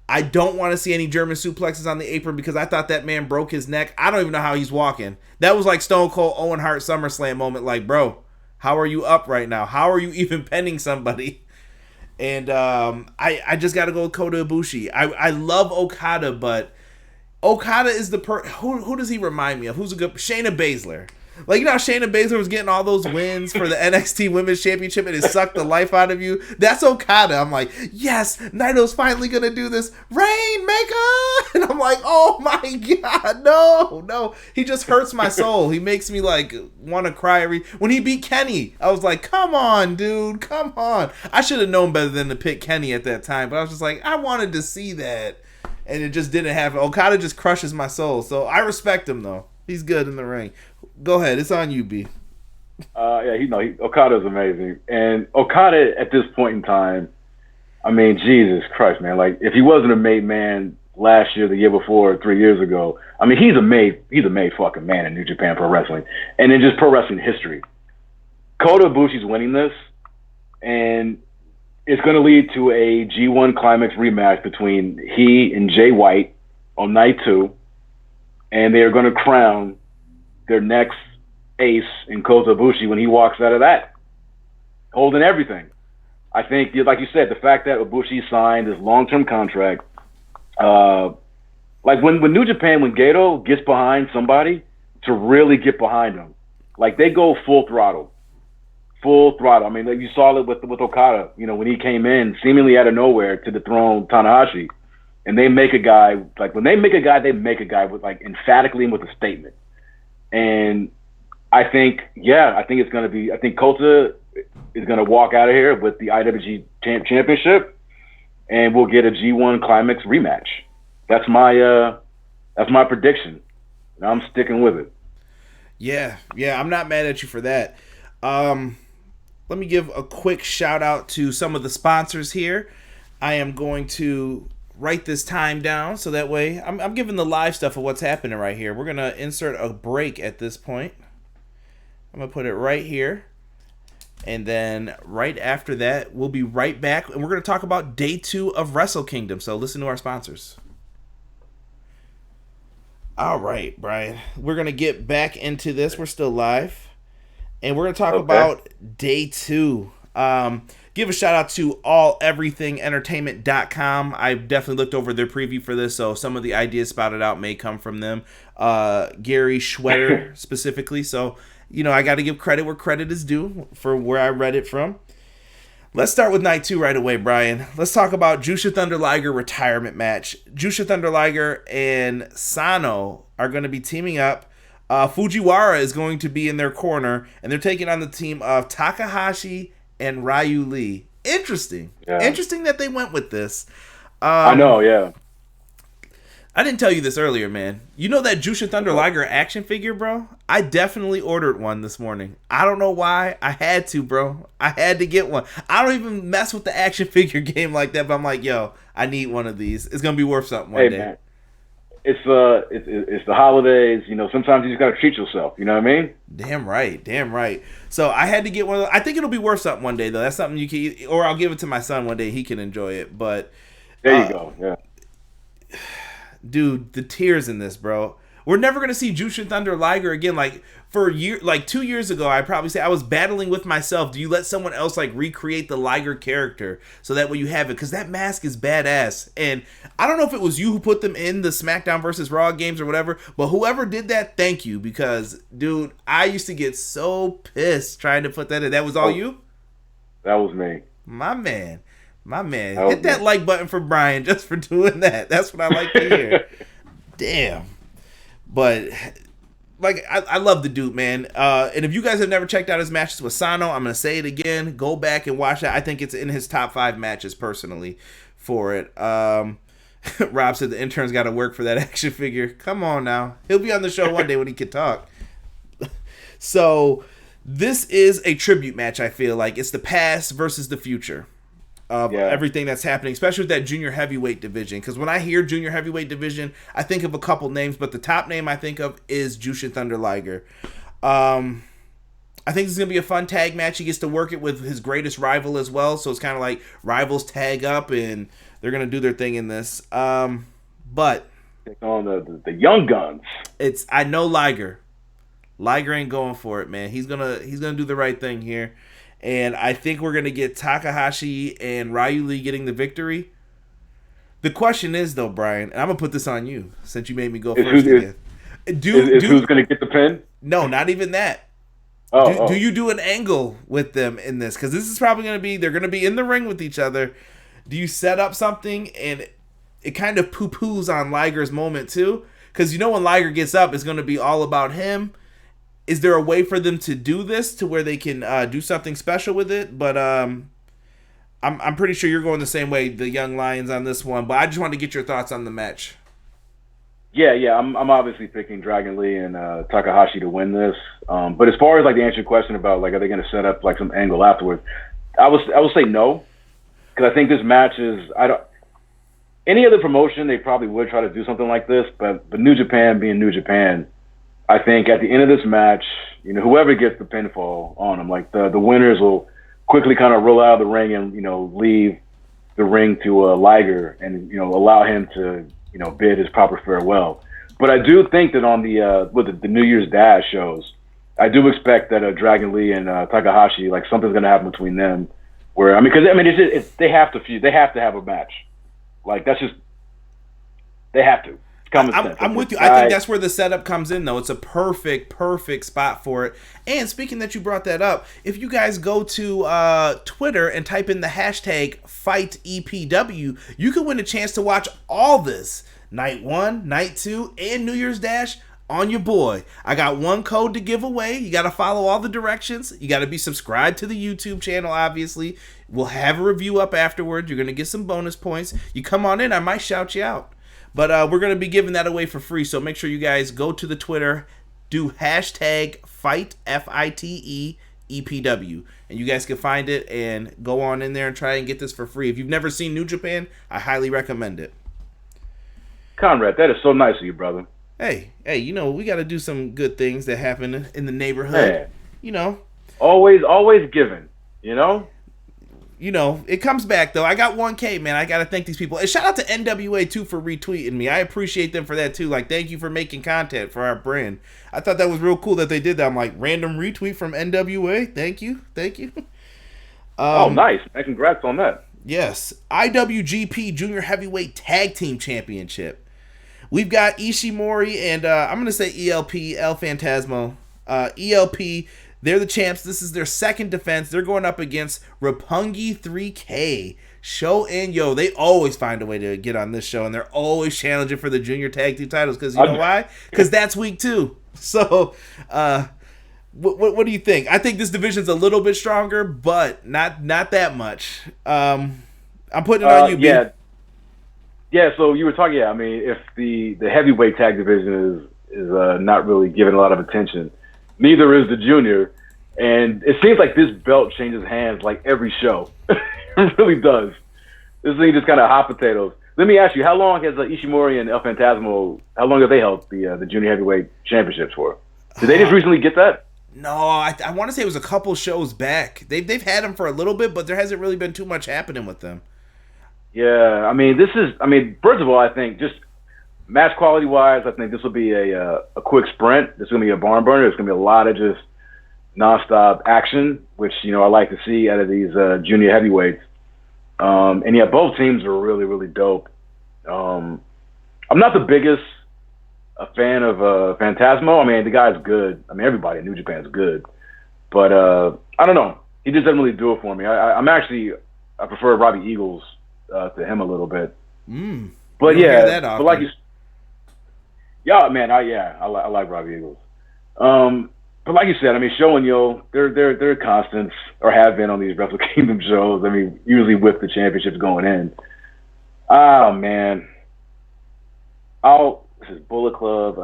I don't want to see any German suplexes on the apron because I thought that man broke his neck. I don't even know how he's walking. That was like Stone Cold Owen Hart SummerSlam moment. Like, bro, how are you up right now? How are you even penning somebody? And I just got to go with Kota Ibushi. I love Okada, but Okada is the who does he remind me of? Who's a good Shayna Baszler? Like, you know how Shayna Baszler was getting all those wins for the NXT Women's Championship and it sucked the life out of you? That's Okada. I'm like, yes, Naito's finally going to do this. Rainmaker! And I'm like, oh my God, no. He just hurts my soul. He makes me, like, want to cry when he beat Kenny, I was like, come on, dude, come on. I should have known better than to pick Kenny at that time, but I was just like, I wanted to see that. And it just didn't happen. Okada just crushes my soul. So I respect him, though. He's good in the ring. Go ahead. It's on you, B. Okada's amazing. And Okada, at this point in time, I mean, Jesus Christ, man. Like, if he wasn't a made man last year, the year before, 3 years ago, I mean, he's a made fucking man in New Japan Pro Wrestling. And in just pro wrestling history. Kota Ibushi's winning this, and it's going to lead to a G1 Climax rematch between he and Jay White on night 2. And they are going to crown their next ace in Kota Ibushi when he walks out of that, holding everything. I think, like you said, the fact that Ibushi signed this long-term contract, like when New Japan, when Goto gets behind somebody, to really get behind them, like they go full throttle. I mean, like you saw it with Okada, you know, when he came in seemingly out of nowhere to dethrone Tanahashi. And they make a guy, like when they make a guy, they make a guy with like emphatically and with a statement. And I think it's going to be, I think Kota is going to walk out of here with the IWG championship and we'll get a G1 Climax rematch. That's my prediction. And I'm sticking with it. Yeah. I'm not mad at you for that. Let me give a quick shout out to some of the sponsors here. I am going to write this time down so that way I'm giving the live stuff of what's happening right here. We're going to insert a break at this point. I'm going to put it right here. And then right after that, we'll be right back. And we're going to talk about day 2 of Wrestle Kingdom. So listen to our sponsors. All right, Brian. We're going to get back into this. We're still live. And we're going to talk about day 2. Give a shout out to alleverythingentertainment.com. I definitely looked over their preview for this, so some of the ideas spouted out may come from them. Gary Schwetter specifically. So, I got to give credit where credit is due for where I read it from. Let's start with night 2 right away, Brian. Let's talk about Jushin Thunder Liger retirement match. Jushin Thunder Liger and Sano are going to be teaming up. Fujiwara is going to be in their corner, and they're taking on the team of Takahashi and Ryu Lee. Interesting. Yeah. Interesting that they went with this. I know, yeah. I didn't tell you this earlier, man. You know that Jushin Thunder Liger action figure, bro? I definitely ordered one this morning. I don't know why. I had to, bro. I had to get one. I don't even mess with the action figure game like that, but I'm like, yo, I need one of these. It's going to be worth something one day. Man. It's the holidays, sometimes you just gotta treat yourself, you know what I mean? Damn right. So I had to get one of those. I think it'll be worth something one day though. That's something you can, or I'll give it to my son one day, he can enjoy it. But there you go, yeah. Dude, the tears in this, bro. We're never gonna see Jushin Thunder Liger again. Like for a year, like 2 years ago, I probably say I was battling with myself. Do you let someone else like recreate the Liger character so that way you have it? Because that mask is badass. And I don't know if it was you who put them in the SmackDown versus Raw games or whatever, but whoever did that, thank you. Because dude, I used to get so pissed trying to put that in. That was all you? That was me. My man. Hit that like button for Bryan just for doing that. That's what I like to hear. Damn. But like I love the dude, man. And if you guys have never checked out his matches with Sano, I'm gonna say it again. Go back and watch that. I think it's in his top 5 matches personally for it. Rob said the intern's got to work for that action figure. Come on now, he'll be on the show one day when he can talk. So this is a tribute match. I feel like it's the past versus the future of everything that's happening, especially with that junior heavyweight division. Because when I hear junior heavyweight division, I think of a couple names, but the top name I think of is Jushin Thunder Liger. I think this is going to be a fun tag match. He gets to work it with his greatest rival as well, so it's kind of like rivals tag up, and they're going to do their thing in this. But take on the young guns. I know Liger ain't going for it, man. He's gonna do the right thing here. And I think we're going to get Takahashi and Ryu Lee getting the victory. The question is, though, Brian, and I'm going to put this on you since you made me go first again. Who's going to get the pin? No, not even that. Do you do an angle with them in this? Because this is probably going to be, they're going to be in the ring with each other. Do you set up something and it kind of poo-poos on Liger's moment, too? Because when Liger gets up, it's going to be all about him. Is there a way for them to do this to where they can do something special with it? But I'm pretty sure you're going the same way, the Young Lions, on this one. But I just wanted to get your thoughts on the match. Yeah. I'm obviously picking Dragon Lee and Takahashi to win this. But as far as like to answer your question about like are they going to set up like some angle afterwards, I would say no, because I think this match is any other promotion they probably would try to do something like this, but New Japan being New Japan. I think at the end of this match, whoever gets the pinfall on them, like the winners will quickly kind of roll out of the ring and, leave the ring to Liger and, allow him to, bid his proper farewell. But I do think that on the New Year's Dash shows, I do expect that Dragon Lee and Takahashi, like something's going to happen between them where, they have to feud. They have to have a match. Like that's just, they have to. I'm with you. I think that's where the setup comes in, though. It's a perfect spot for it. And speaking that you brought that up, if you guys go to Twitter and type in the hashtag FightEPW, you can win a chance to watch all this. Night 1, Night 2, and New Year's Dash on your boy. I got one code to give away. You got to follow all the directions. You got to be subscribed to the YouTube channel, obviously. We'll have a review up afterwards. You're going to get some bonus points. You come on in, I might shout you out. But we're going to be giving that away for free, so make sure you guys go to the Twitter, do hashtag Fight, FITE-EPW, and you guys can find it and go on in there and try and get this for free. If you've never seen New Japan, I highly recommend it. Conrad, that is so nice of you, brother. Hey, you know, we got to do some good things that happen in the neighborhood. Man. You know. Always giving, you know? You know, it comes back, though. I got 1K, man. I got to thank these people. And shout out to NWA, too, for retweeting me. I appreciate them for that, too. Like, thank you for making content for our brand. I thought that was real cool that they did that. I'm like, random retweet from NWA. Thank you. Oh, nice. And congrats on that. Yes. IWGP Junior Heavyweight Tag Team Championship. We've got Ishimori and I'm going to say ELP, El Phantasmo. ELP, they're the champs. This is their second defense. They're going up against Roppongi 3K. Sho and Yo. They always find a way to get on this show, and they're always challenging for the junior tag team titles because you know why? Because that's week 2. So, what do you think? I think this division's a little bit stronger, but not that much. I'm putting it on you, yeah. Yeah, so you were talking, I mean, if the heavyweight tag division is not really given a lot of attention, neither is the junior. And it seems like this belt changes hands like every show. It really does. This thing just kind of hot potatoes. Let me ask you, how long has Ishimori and El Phantasmo, how long have they held the junior heavyweight championships for? Did they just recently get that? No, I want to say it was a couple shows back. They've had them for a little bit, but there hasn't really been too much happening with them. Yeah, I mean, first of all, I think just match quality wise, I think this will be a quick sprint. This is going to be a barn burner. There's going to be a lot of just nonstop action, which, you know, I like to see out of these junior heavyweights. And yeah, both teams are really, really dope. I'm not the biggest fan of Phantasmo. I mean, the guy's good. I mean, everybody in New Japan is good. But I don't know. He just doesn't really do it for me. I prefer Robbie Eagles to him a little bit. But yeah, but like you, yeah, man, I like Robbie Eagles. But like you said, I mean, Sho and Yo, they're constants or have been on these Wrestle Kingdom shows. I mean, usually with the championships going in. Oh man, this is Bullet Club.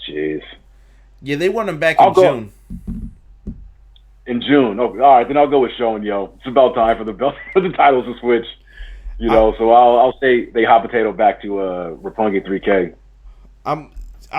Jeez. Yeah, they won them back in June. In June. Oh, all right, then I'll go with Sho and Yo. It's about time for the titles to switch. You know, so I'll say they hot potato back to Roppongi 3K. I'm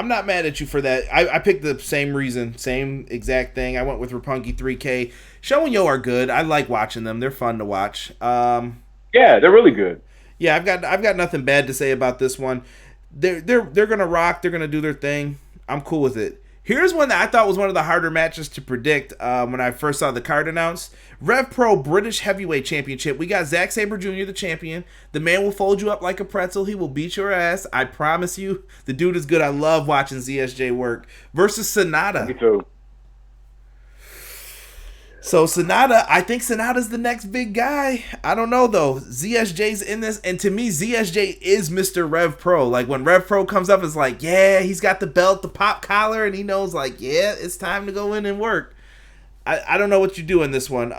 not mad at you for that. I picked the same reason, same exact thing. I went with Roppongi 3K. Sho and Yo are good. I like watching them. They're fun to watch. Yeah, they're really good. Yeah, I've got nothing bad to say about this one. They're gonna rock. They're gonna do their thing. I'm cool with it. Here's one that I thought was one of the harder matches to predict when I first saw the card announced. Rev Pro British Heavyweight Championship. We got Zack Sabre Jr., the champion. The man will fold you up like a pretzel. He will beat your ass. I promise you. The dude is good. I love watching ZSJ work. Versus Sonata. Me too. So Sonata, I think Sonata's the next big guy. I don't know though. ZSJ's in this, and to me, ZSJ is Mr. Rev Pro. Like when Rev Pro comes up, it's like, yeah, he's got the belt, the pop collar, and he knows like, yeah, it's time to go in and work. I don't know what you do in this one. You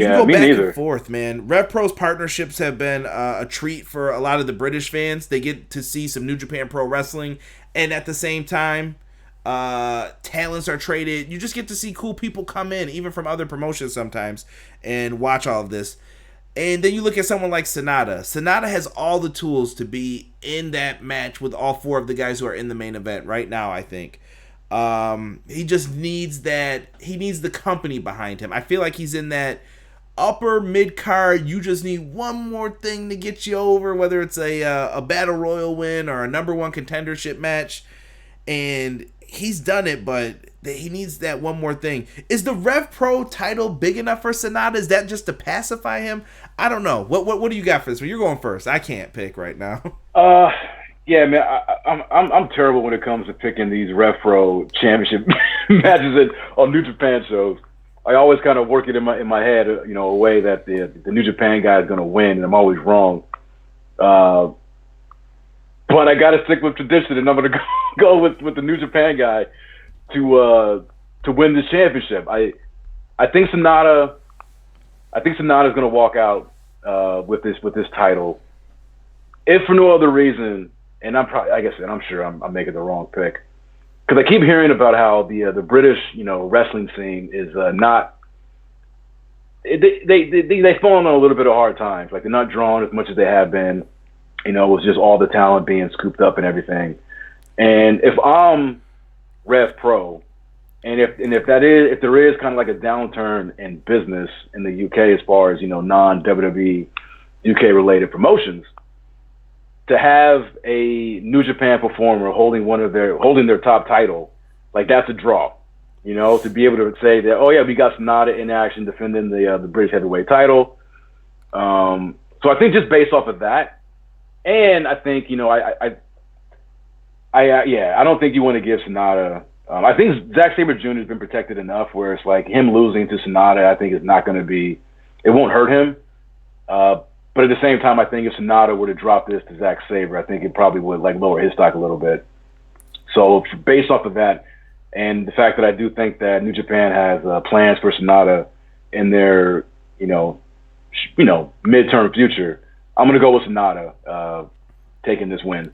can go back and forth, man. Rev Pro's partnerships have been a treat for a lot of the British fans. They get to see some New Japan Pro Wrestling, and at the same time, talents are traded. You just get to see cool people come in, even from other promotions sometimes, and watch all of this. And then you look at someone like Sonata. Sonata has all the tools to be in that match with all 4 of the guys who are in the main event right now, I think. He just needs that. He needs the company behind him. I feel like he's in that upper mid card. You just need one more thing to get you over, whether it's a battle royal win or a number 1 contendership match. And he's done it, but he needs that one more thing. Is the Rev Pro title big enough for Sonata? Is that just to pacify him? I don't know. What do you got for this one? You're going first. I can't pick right now. Yeah, man, I'm terrible when it comes to picking these Rev Pro championship matches on New Japan shows. I always kind of work it in my head, you know, a way that the New Japan guy is going to win, and I'm always wrong. But I got to stick with tradition, and I'm going to go with the New Japan guy to win this championship. I think Sonata is going to walk out with this title, if for no other reason. And I'm probably, like I said, I'm sure I'm making the wrong pick, because I keep hearing about how the British, you know, wrestling scene is not They've fallen on a little bit of hard times. Like, they're not drawn as much as they have been. You know, with just all the talent being scooped up and everything. And if I'm Rev Pro, and if there is kind of like a downturn in business in the UK as far as, you know, non-WWE UK related promotions, to have a New Japan performer holding their top title, like, that's a draw. You know, to be able to say that, oh yeah, we got Sonata in action defending the British heavyweight title. So I think just based off of that, and I think, you know, I don't think you want to give Sonata. I think Zack Sabre Jr. has been protected enough where it's like him losing to Sonata, I think is not going to be, it won't hurt him. But at the same time, I think if Sonata were to drop this to Zack Sabre, I think it probably would like lower his stock a little bit. So based off of that, and the fact that I do think that New Japan has plans for Sonata in their, you know, midterm future, I'm gonna go with Sonata taking this win.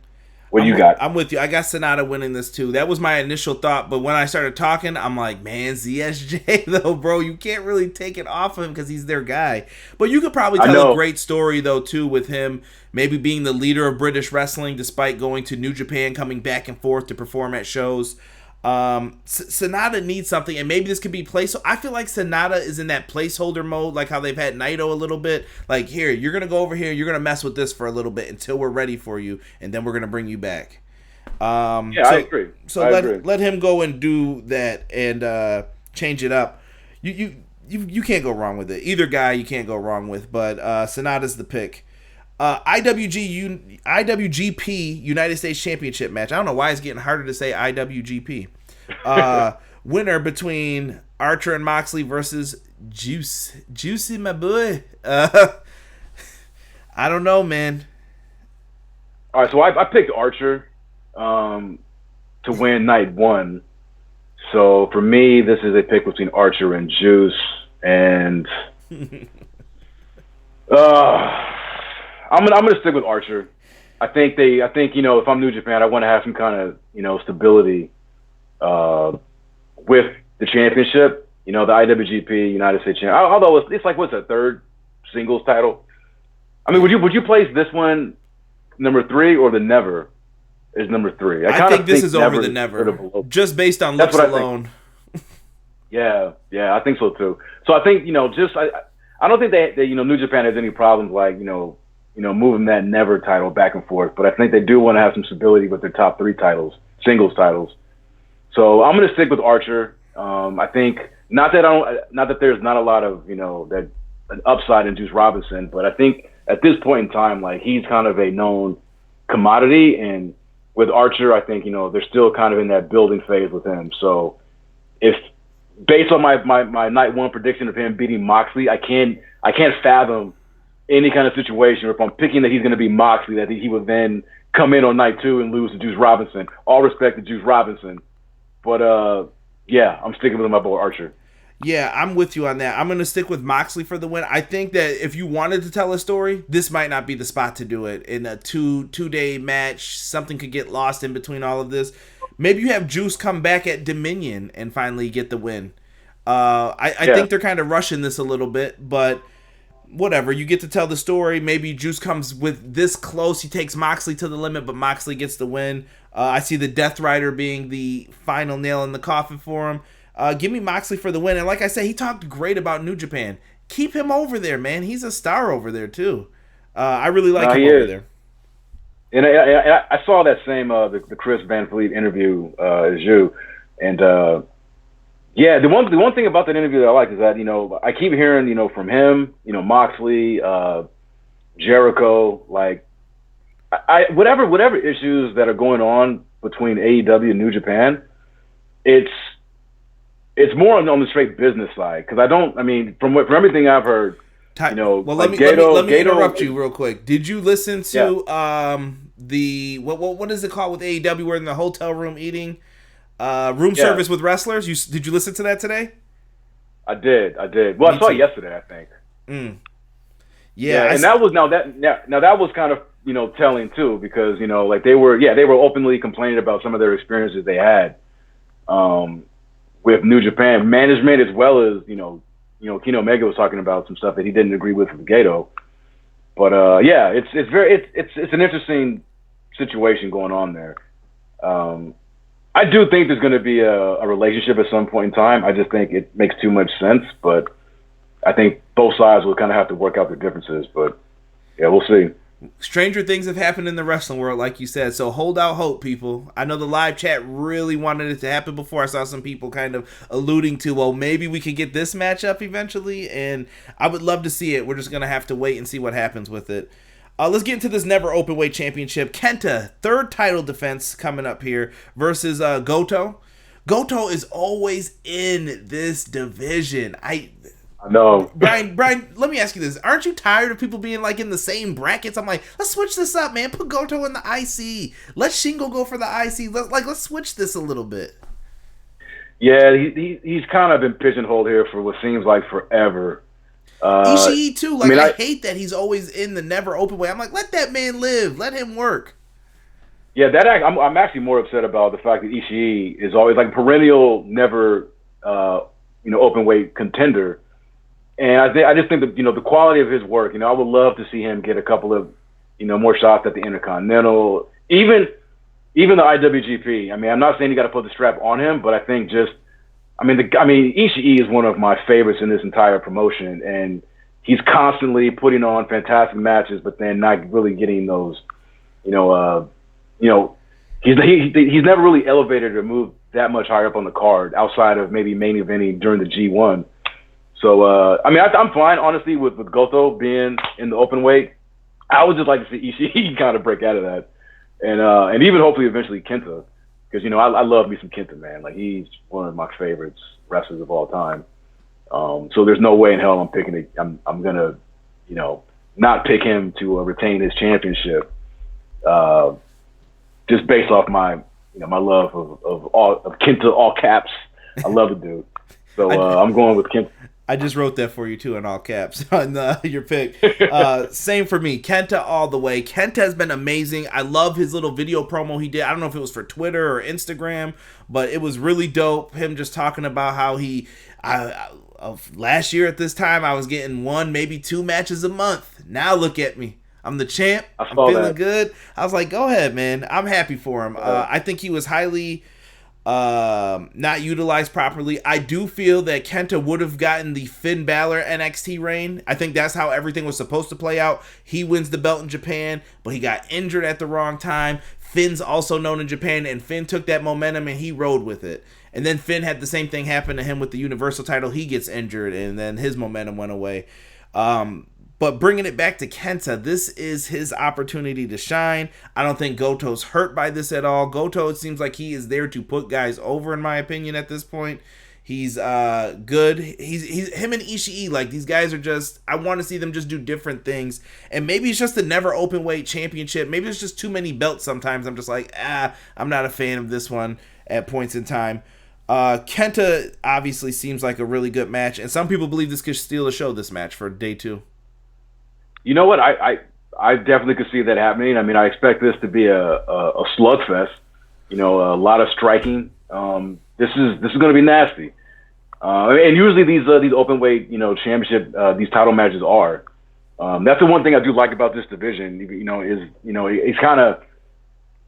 What do you got? I'm with you. I got Sonata winning this too. That was my initial thought, but when I started talking, I'm like, man, ZSJ though, bro, you can't really take it off of him because he's their guy. But you could probably tell a great story though too with him maybe being the leader of British wrestling despite going to New Japan, coming back and forth to perform at shows. Sonata needs something, and maybe this could be place. I feel like Sonata is in that placeholder mode, like how they've had Naito a little bit. Like, here, you're gonna go over here, you're gonna mess with this for a little bit until we're ready for you, and then we're gonna bring you back. I agree. So let him go and do that and change it up. You can't go wrong with it. Either guy you can't go wrong with, but Sonata's the pick. IWGP United States Championship match. I don't know why it's getting harder to say IWGP. Winner between Archer and Moxley versus Juicy, my boy. I don't know, man. All right, so I picked Archer to win night one. So for me, this is a pick between Archer and Juice, and I'm gonna stick with Archer. I think you know, if I'm New Japan, I want to have some kind of, you know, stability with the championship. You know, the IWGP United States Championship. Although it's like, what's a third singles title? I mean, would you place this one number 3 or the Never is number 3? I think this is over the Never, just based on looks alone. Yeah, I think so too. So I think, you know, just I don't think they you know, New Japan has any problems like, you know, moving that Never title back and forth, but I think they do want to have some stability with their top 3 titles, singles titles. So I'm going to stick with Archer. I think not that there's not a lot of, you know, that an upside in Juice Robinson, but I think at this point in time, like, he's kind of a known commodity, and with Archer, I think, you know, they're still kind of in that building phase with him. So if based on my night one prediction of him beating Moxley, I can't fathom any kind of situation where if I'm picking that he's going to be Moxley, that he would then come in on night 2 and lose to Juice Robinson. All respect to Juice Robinson. But, yeah, I'm sticking with my boy Archer. Yeah, I'm with you on that. I'm going to stick with Moxley for the win. I think that if you wanted to tell a story, this might not be the spot to do it. In a two-day match, something could get lost in between all of this. Maybe you have Juice come back at Dominion and finally get the win. I think they're kind of rushing this a little bit, but whatever, you get to tell the story. Maybe Juice comes with this close, he takes Moxley to the limit, but Moxley gets the win. I see the Death Rider being the final nail in the coffin for him. Give me Moxley for the win. And like I said, he talked great about New Japan. Keep him over there, man. He's a star over there too. I really like him over there. And I saw that same the Chris Van Vliet interview as you, and yeah, the one thing about that interview that I like is that, you know, I keep hearing, you know, from him, you know, Moxley, Jericho, like, whatever issues that are going on between AEW and New Japan, it's more on the straight business side, because from everything I've heard, you know, well, let me interrupt you real quick. Did you listen to the what is it called with AEW? We're in the hotel room eating. Service with wrestlers. Did you listen to that today? I did. Well, I saw it yesterday, I think. Yeah, and that was that was kind of, you know, telling too, because, you know, like they were openly complaining about some of their experiences they had with New Japan management, as well as, you know, Kenny Omega was talking about some stuff that he didn't agree with Gato. But yeah, it's an interesting situation going on there. I do think there's going to be a relationship at some point in time. I just think it makes too much sense, but I think both sides will kind of have to work out their differences. But yeah, we'll see. Stranger things have happened in the wrestling world, like you said, so hold out hope, people. I know the live chat really wanted it to happen before. I saw some people kind of alluding to, well, maybe we could get this matchup eventually, and I would love to see it. We're just going to have to wait and see what happens with it. Let's get into this Never Openweight Championship. Kenta, third title defense coming up here versus Goto. Goto is always in this division. I know. Bryan, let me ask you this. Aren't you tired of people being like in the same brackets? I'm like, let's switch this up, man. Put Goto in the IC. Let Shingo go for the IC. Let's switch this a little bit. Yeah, he's kind of been pigeonholed here for what seems like forever. Ishii too. Like, I hate that he's always in the Never Openweight. I'm like, let that man live. Let him work. Yeah, I'm actually more upset about the fact that Ishii is always like perennial never openweight contender. And I just think that, the quality of his work, I would love to see him get a couple of, more shots at the Intercontinental, even the IWGP. I mean, I'm not saying you got to put the strap on him, but I think Ishii is one of my favorites in this entire promotion, and he's constantly putting on fantastic matches, but then not really getting those, he's never really elevated or moved that much higher up on the card outside of maybe main eventing during the G1. So, I'm fine, honestly, with Goto being in the open weight. I would just like to see Ishii kind of break out of that. And even hopefully eventually Kenta. Because, I love me some Kenta, man. Like, he's one of my favorites wrestlers of all time. So there's no way in hell I'm picking it. I'm going to, not pick him to retain his championship. Just based off my love of Kenta, all caps. I love the dude. So I'm going with Kenta. I just wrote that for you, too, in all caps on your pick. Same for me. Kenta all the way. Kenta has been amazing. I love his little video promo he did. I don't know if it was for Twitter or Instagram, but it was really dope. Him just talking about how last year at this time, I was getting 1, maybe 2 matches a month. Now look at me. I'm the champ. I'm feeling good. I was like, go ahead, man. I'm happy for him. I think he was highly... not utilized properly. I do feel that Kenta would have gotten the Finn Balor NXT reign. I think that's how everything was supposed to play out. He wins the belt in Japan, but he got injured at the wrong time. Finn's also known in Japan, and Finn took that momentum and he rode with it. And then Finn had the same thing happen to him with the Universal title. He gets injured, and then his momentum went away. But bringing it back to Kenta, this is his opportunity to shine. I don't think Goto's hurt by this at all. Goto, it seems like he is there to put guys over, in my opinion, at this point. He's good. He's him and Ishii, like, these guys are just, I want to see them just do different things. And maybe it's just the Never Openweight Championship. Maybe it's just too many belts sometimes. I'm just like, I'm not a fan of this one at points in time. Kenta obviously seems like a really good match, and some people believe this could steal the show, this match, for day 2. You know what? I definitely could see that happening. I mean, I expect this to be a slugfest. A lot of striking. This is going to be nasty. And usually these open weight championship these title matches are. That's the one thing I do like about this division. It's kind of,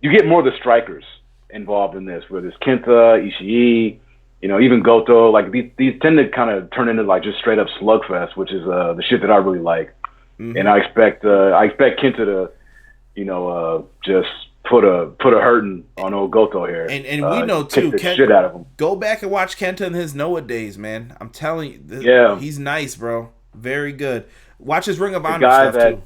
you get more of the strikers involved in this. Whether it's Kenta, Ishii, even Goto. Like these tend to kind of turn into like just straight up slugfest, which is the shit that I really like. Mm-hmm. And I expect Kenta to, just put a hurting on old Goto here. And we know too, shit out of him. Go back and watch Kenta in his Noah days, man. I'm telling you, he's nice, bro. Very good. Watch his Ring of Honor stuff too.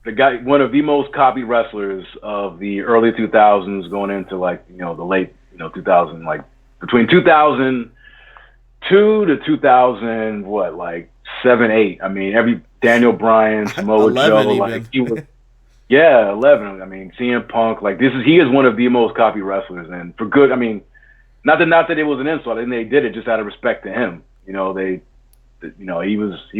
The guy, one of the most copied wrestlers of the early 2000s, going into like the late 2000, like between 2002 to 2000, what, like 7, 8. I mean, every Daniel Bryan, Samoa Joe, like he was, 11. I mean, CM Punk, like he is one of the most copied wrestlers, and for good. I mean, not that it was an insult, and they did it just out of respect to him. He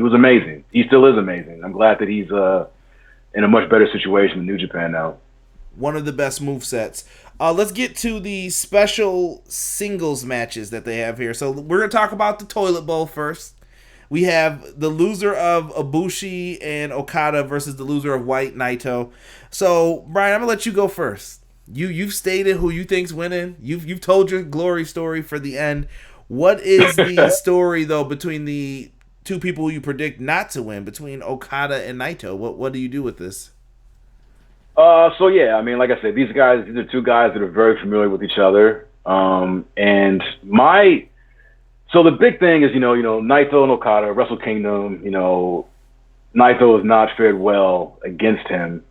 was amazing. He still is amazing. I'm glad that he's in a much better situation in New Japan now. One of the best movesets. Let's get to the special singles matches that they have here. So we're going to talk about the Toilet Bowl first. we have the loser of Ibushi and Okada versus the loser of White Naito. So, Bryan, I'm gonna let you go first. You've stated who you think's winning. You've told your glory story for the end. What is the story though between the two people you predict not to win, between Okada and Naito? What do you do with this? So yeah, I mean, like I said, these are two guys that are very familiar with each other. So the big thing is, Naito and Okada, Wrestle Kingdom, Naito has not fared well against him.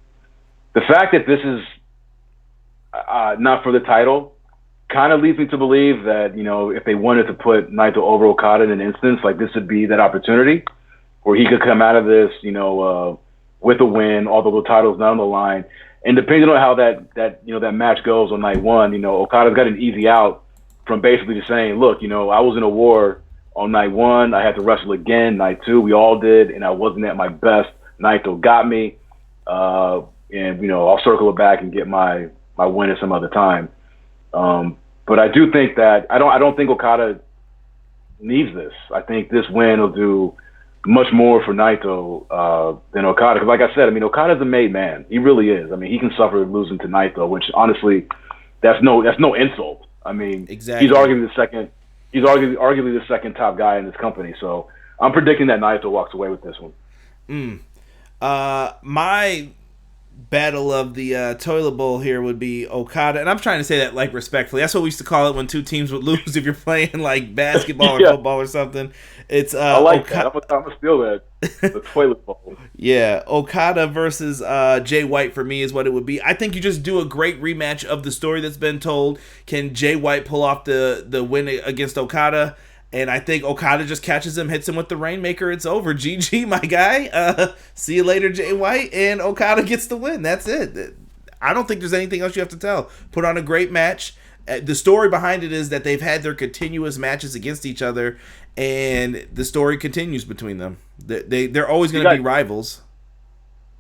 The fact that this is not for the title kind of leads me to believe that, if they wanted to put Naito over Okada in an instance, like this would be that opportunity where he could come out of this, with a win, although the title's not on the line. And depending on how that match goes on night one, Okada's got an easy out from basically just saying, look, I was in a war on night one. I had to wrestle again. Night two, we all did, and I wasn't at my best. Naito got me. And I'll circle it back and get my win at some other time. But I do think that I don't think Okada needs this. I think this win will do much more for Naito than Okada. Because like I said, Okada's a made man. He really is. He can suffer losing to Naito, which honestly, that's no insult. Exactly. He's arguably the second top guy in this company. So I'm predicting that Naito walks away with this one. My battle of the toilet bowl here would be Okada, and I'm trying to say that like respectfully. That's what we used to call it when two teams would lose if you're playing like basketball or football or something. It's I like that. I'm gonna steal that. The toilet bowl. Yeah, Okada versus Jay White for me is what it would be. I think you just do a great rematch of the story that's been told. Can Jay White pull off the win against Okada? And I think Okada just catches him, hits him with the Rainmaker. It's over. GG, my guy. See you later, Jay White. And Okada gets the win. That's it. I don't think there's anything else you have to tell. Put on a great match. The story behind it is that they've had their continuous matches against each other, and the story continues between them. They're always going to be rivals.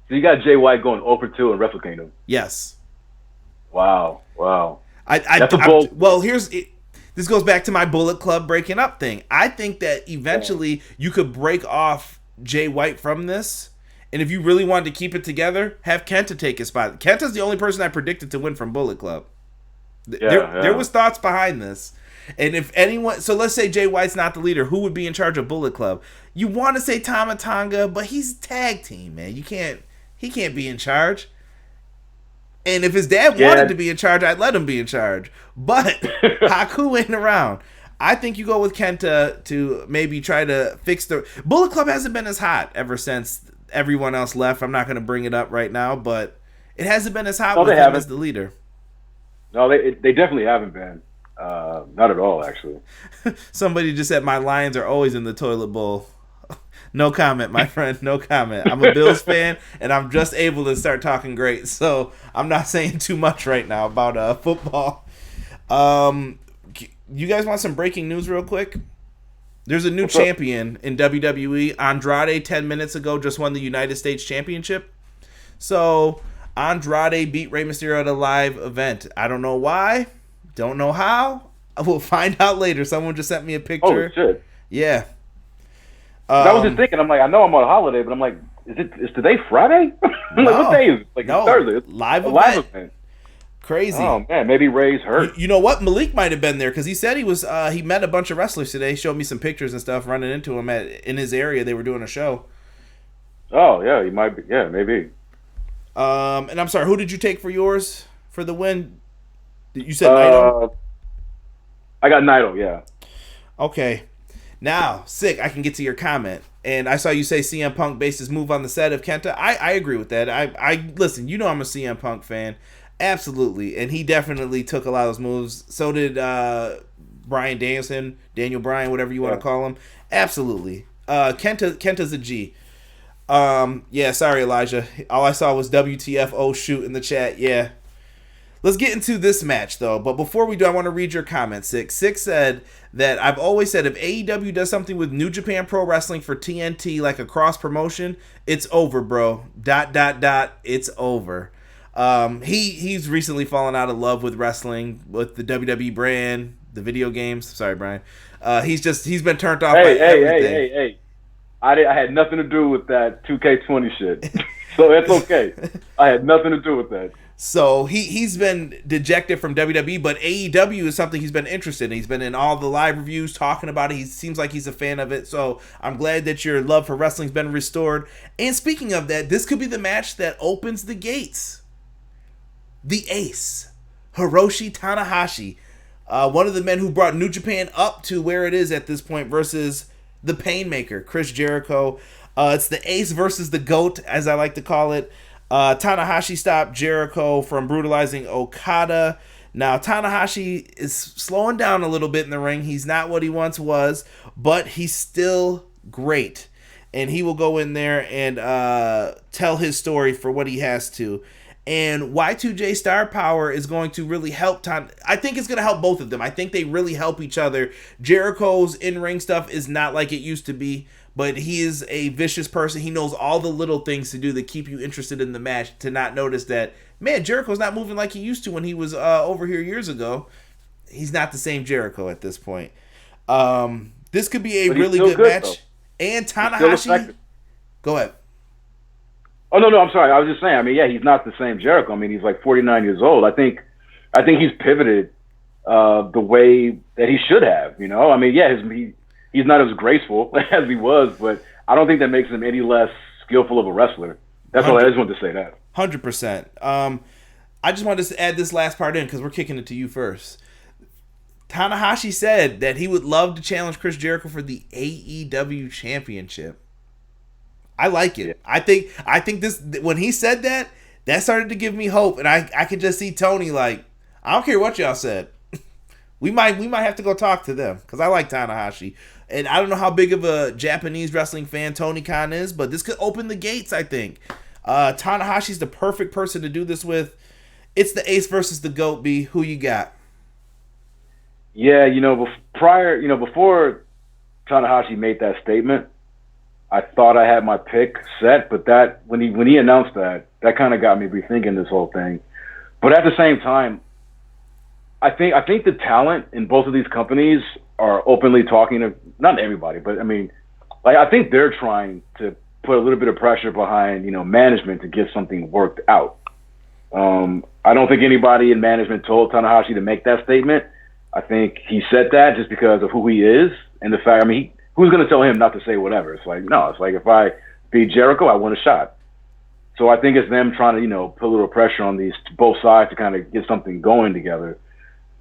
So you got Jay White going 0-2 in Wrestle Kingdom. Yes. Wow. This goes back to my Bullet Club breaking up thing. I think that eventually you could break off Jay White from this, and if you really wanted to keep it together, have Kenta take his spot. Kenta's the only person I predicted to win from Bullet Club. There was thoughts behind this. And if anyone, so let's say Jay White's not the leader, who would be in charge of Bullet Club? You want to say Tama Tonga, but he's tag team, man. He can't be in charge. And if his dad wanted to be in charge, I'd let him be in charge. But Haku ain't around. I think you go with Kenta to maybe try to fix the... Bullet Club hasn't been as hot ever since everyone else left. I'm not going to bring it up right now, but it hasn't been as hot with him as the leader. No, they definitely haven't been. Not at all, actually. Somebody just said my Lions are always in the toilet bowl. No comment, my friend. No comment. I'm a Bills fan, and I'm just able to start talking great, so I'm not saying too much right now about football. You guys want some breaking news real quick? There's a new champion in WWE. Andrade, 10 minutes ago, just won the United States Championship. So Andrade beat Rey Mysterio at a live event. I don't know why. Don't know how. We'll find out later. Someone just sent me a picture. Oh, shit. Yeah. I was just thinking, I'm like, I know I'm on a holiday, but I'm like, is today Friday? No, what day is it? Like, no, Thursday. It's live event. Crazy. Oh, man, maybe Ray's hurt. You know what? Malik might have been there because he said he was. He met a bunch of wrestlers today. He showed me some pictures and stuff running into him in his area. They were doing a show. Oh, yeah, he might be. Yeah, maybe. And I'm sorry, who did you take for yours for the win? You said Naito? I got Naito, yeah. Okay. Now, Sick, I can get to your comment. And I saw you say CM Punk based his move on the set of Kenta. I agree with that. I listen, you know I'm a CM Punk fan. Absolutely. And he definitely took a lot of those moves. So did Bryan Danielson, Daniel Bryan, whatever you want to call him. Absolutely. Kenta's a G. Yeah, sorry, Elijah. All I saw was WTF, oh shoot in the chat. Yeah. Let's get into this match, though. But before we do, I want to read your comment, Six. Six said that I've always said if AEW does something with New Japan Pro Wrestling for TNT, like a cross-promotion, it's over, bro. ... It's over. He's recently fallen out of love with wrestling, with the WWE brand, the video games. Sorry, Brian. He's been turned off by everything. I had nothing to do with that 2K20 shit. So it's okay. I had nothing to do with that. So he's been dejected from WWE, but AEW is something he's been interested in. He's been in all the live reviews talking about it. He seems like he's a fan of it. So I'm glad that your love for wrestling's been restored. And speaking of that, this could be the match that opens the gates. The Ace, Hiroshi Tanahashi, one of the men who brought New Japan up to where it is at this point, versus the Painmaker, Chris Jericho. It's the Ace versus the GOAT, as I like to call it. Tanahashi stopped Jericho from brutalizing Okada. Now, Tanahashi is slowing down a little bit in the ring. He's not what he once was, but he's still great. And he will go in there and tell his story for what he has to. And Y2J Star Power is going to really help I think it's going to help both of them. I think they really help each other. Jericho's in-ring stuff is not like it used to be, but he is a vicious person. He knows all the little things to do to keep you interested in the match, to not notice that, man, Jericho's not moving like he used to when he was over here years ago. He's not the same Jericho at this point. This could be a really good match. Though. And Tanahashi... Go ahead. Oh, no, I'm sorry. I was just saying, I mean, yeah, he's not the same Jericho. I mean, he's like 49 years old. I think he's pivoted the way that he should have, you know? I mean, yeah, he's not as graceful as he was, but I don't think that makes him any less skillful of a wrestler. That's all. I just wanted to say that. 100%. I just wanted to add this last part in because we're kicking it to you first. Tanahashi said that he would love to challenge Chris Jericho for the AEW Championship. I like it. Yeah. I think this, when he said that started to give me hope, and I could just see Tony like, I don't care what y'all said. We might have to go talk to them because I like Tanahashi. And I don't know how big of a Japanese wrestling fan Tony Khan is, but this could open the gates, I think. Tanahashi's the perfect person to do this with. It's the Ace versus the GOAT, B. Who you got? Yeah, before Tanahashi made that statement, I thought I had my pick set, but that when he announced that kind of got me rethinking this whole thing. But at the same time, I think the talent in both of these companies are openly talking to, not everybody, but I mean, like, I think they're trying to put a little bit of pressure behind, management to get something worked out. I don't think anybody in management told Tanahashi to make that statement. I think he said that just because of who he is and the fact, I mean, who's going to tell him not to say whatever? It's like, no, it's like, if I beat Jericho, I want a shot. So I think it's them trying to, put a little pressure on both sides to kind of get something going together.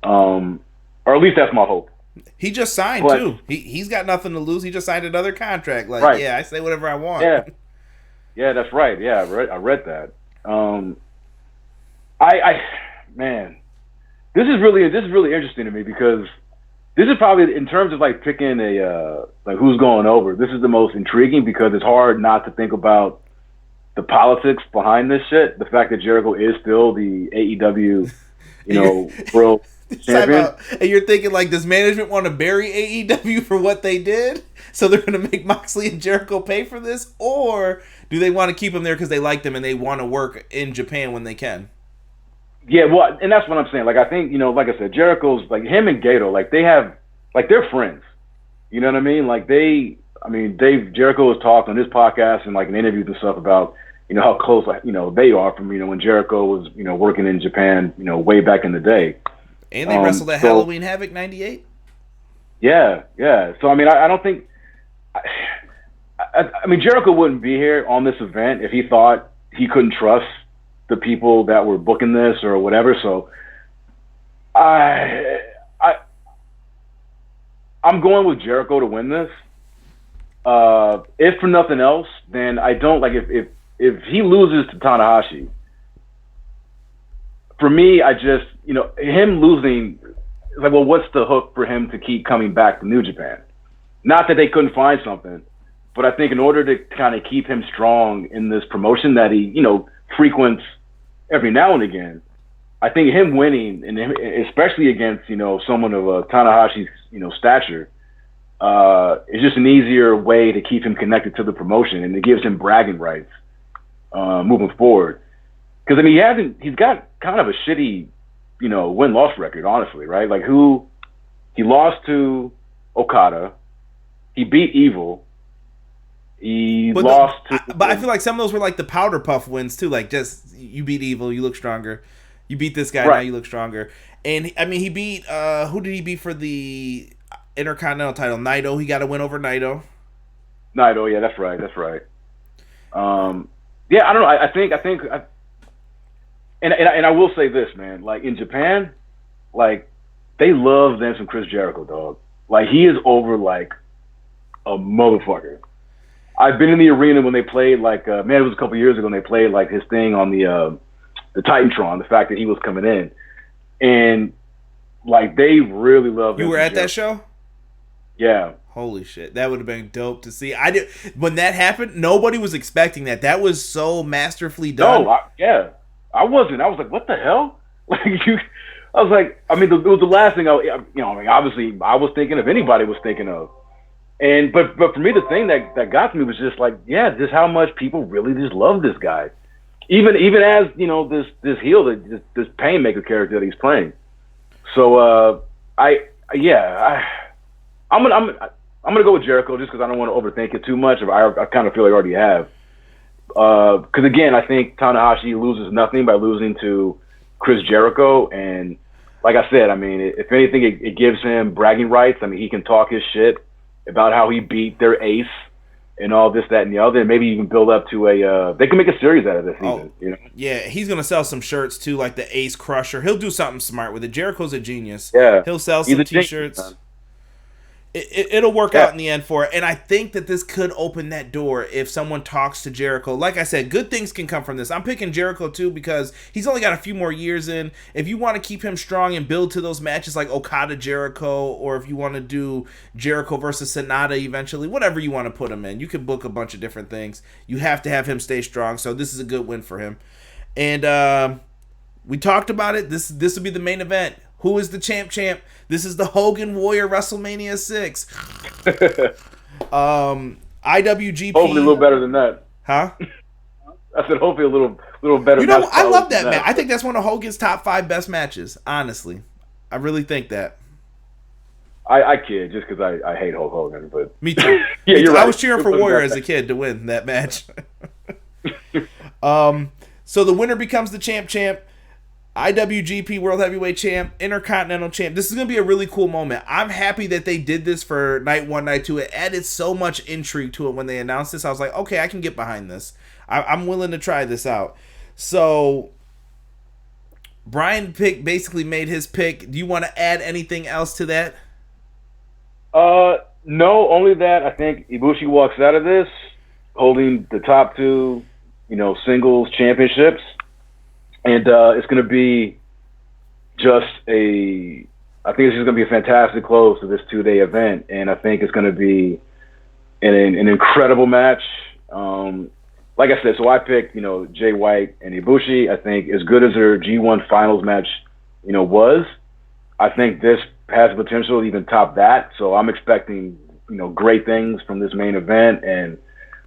Or at least that's my hope. He just signed too. He's got nothing to lose. He just signed another contract. Like, right. Yeah, I say whatever I want. Yeah, that's right. Yeah, I read that. Man, this is really interesting to me because this is probably, in terms of like picking like who's going over, this is the most intriguing because it's hard not to think about the politics behind this shit. The fact that Jericho is still the AEW, world champion. And you're thinking, like, does management want to bury AEW for what they did? So they're going to make Moxley and Jericho pay for this? Or do they want to keep them there because they like them and they want to work in Japan when they can? Yeah, well, and that's what I'm saying. Like, I think, like I said, Jericho's, like, him and Goto, like, they have, like, they're friends. You know what I mean? Like, Jericho has talked on his podcast and, like, in interviews and stuff about, how close, like, they are from, when Jericho was, working in Japan, way back in the day. And they wrestled at Halloween Havoc 98? Yeah. So, I mean, I don't think, I mean, Jericho wouldn't be here on this event if he thought he couldn't trust the people that were booking this or whatever. So I'm going with Jericho to win this. If for nothing else, then I don't like if he loses to Tanahashi. For me, I just him losing, like, well, what's the hook for him to keep coming back to New Japan? Not that they couldn't find something, but I think in order to kind of keep him strong in this promotion that he frequents every now and again, I think him winning, and especially against someone of Tanahashi's stature, is just an easier way to keep him connected to the promotion, and it gives him bragging rights moving forward. Because I mean, he's got kind of a shitty win-loss record, honestly, right? Like, he lost to Okada, he beat Evil, He But lost. but I feel like some of those were like the powder puff wins too. Like just you beat Evil, you look stronger. You beat this guy, now you look stronger. And I mean, he beat who did he beat for the Intercontinental title? Naito. He got a win over Naito. Naito, yeah, that's right. Yeah, I don't know. I think, and I will say this, man. Like in Japan, like they love them some Chris Jericho, dog. Like he is over like a motherfucker. I've been in the arena when they played like man, it was a couple years ago when they played like his thing on the Titantron. The fact that he was coming in, and like they really love. You were at that show? Yeah. Holy shit, that would have been dope to see. I did when that happened. Nobody was expecting that. That was so masterfully done. No, I wasn't. I was like, what the hell? Like you. I was like, I mean, it was the last thing I mean, obviously I was thinking if anybody was thinking of. And but for me, the thing that got to me was just like, yeah, just how much people really just love this guy, even as this heel, this Painmaker character that he's playing. So I'm gonna go with Jericho just because I don't want to overthink it too much. I kind of feel like I already have. Because again, I think Tanahashi loses nothing by losing to Chris Jericho, and like I said, I mean, if anything, it gives him bragging rights. I mean, he can talk his shit about how he beat their ace and all this, that, and the other, and maybe even build up to they can make a series out of this even, Yeah, he's going to sell some shirts too, like the Ace Crusher. He'll do something smart with it. Jericho's a genius. Yeah. He'll sell some t-shirts. It'll work out in the end for it. And I think that this could open that door if someone talks to Jericho. Like I said, good things can come from this. I'm picking Jericho too because he's only got a few more years in. If you want to keep him strong and build to those matches like Okada Jericho, or if you want to do Jericho versus Sonata eventually, whatever you want to put him in, you could book a bunch of different things. You have to have him stay strong. So this is a good win for him. And we talked about it. This will be the main event. Who is the champ? This is the Hogan Warrior WrestleMania 6. IWGP. Hopefully a little better than that. Huh? I said hopefully a little better. I love that match. I think that's one of Hogan's top 5 best matches. Honestly, I really think that. I kid just because I hate Hulk Hogan, but me too. Yeah, you're right. I was cheering for Warrior as a kid to win that match. So the winner becomes the champ. IWGP World Heavyweight Champ, Intercontinental Champ. This is going to be a really cool moment. I'm happy that they did this for night 1, night 2. It added so much intrigue to it when they announced this. I was like, okay, I can get behind this. I'm willing to try this out. So, Bryan basically made his pick. Do you want to add anything else to that? No, only that I think Ibushi walks out of this holding the top 2, singles championships. And it's going to be I think this is going to be a fantastic close to this 2-day event. And I think it's going to be an incredible match. Like I said, so I picked, Jay White and Ibushi. I think as good as their G1 finals match, was, I think this has the potential to even top that. So I'm expecting, great things from this main event. And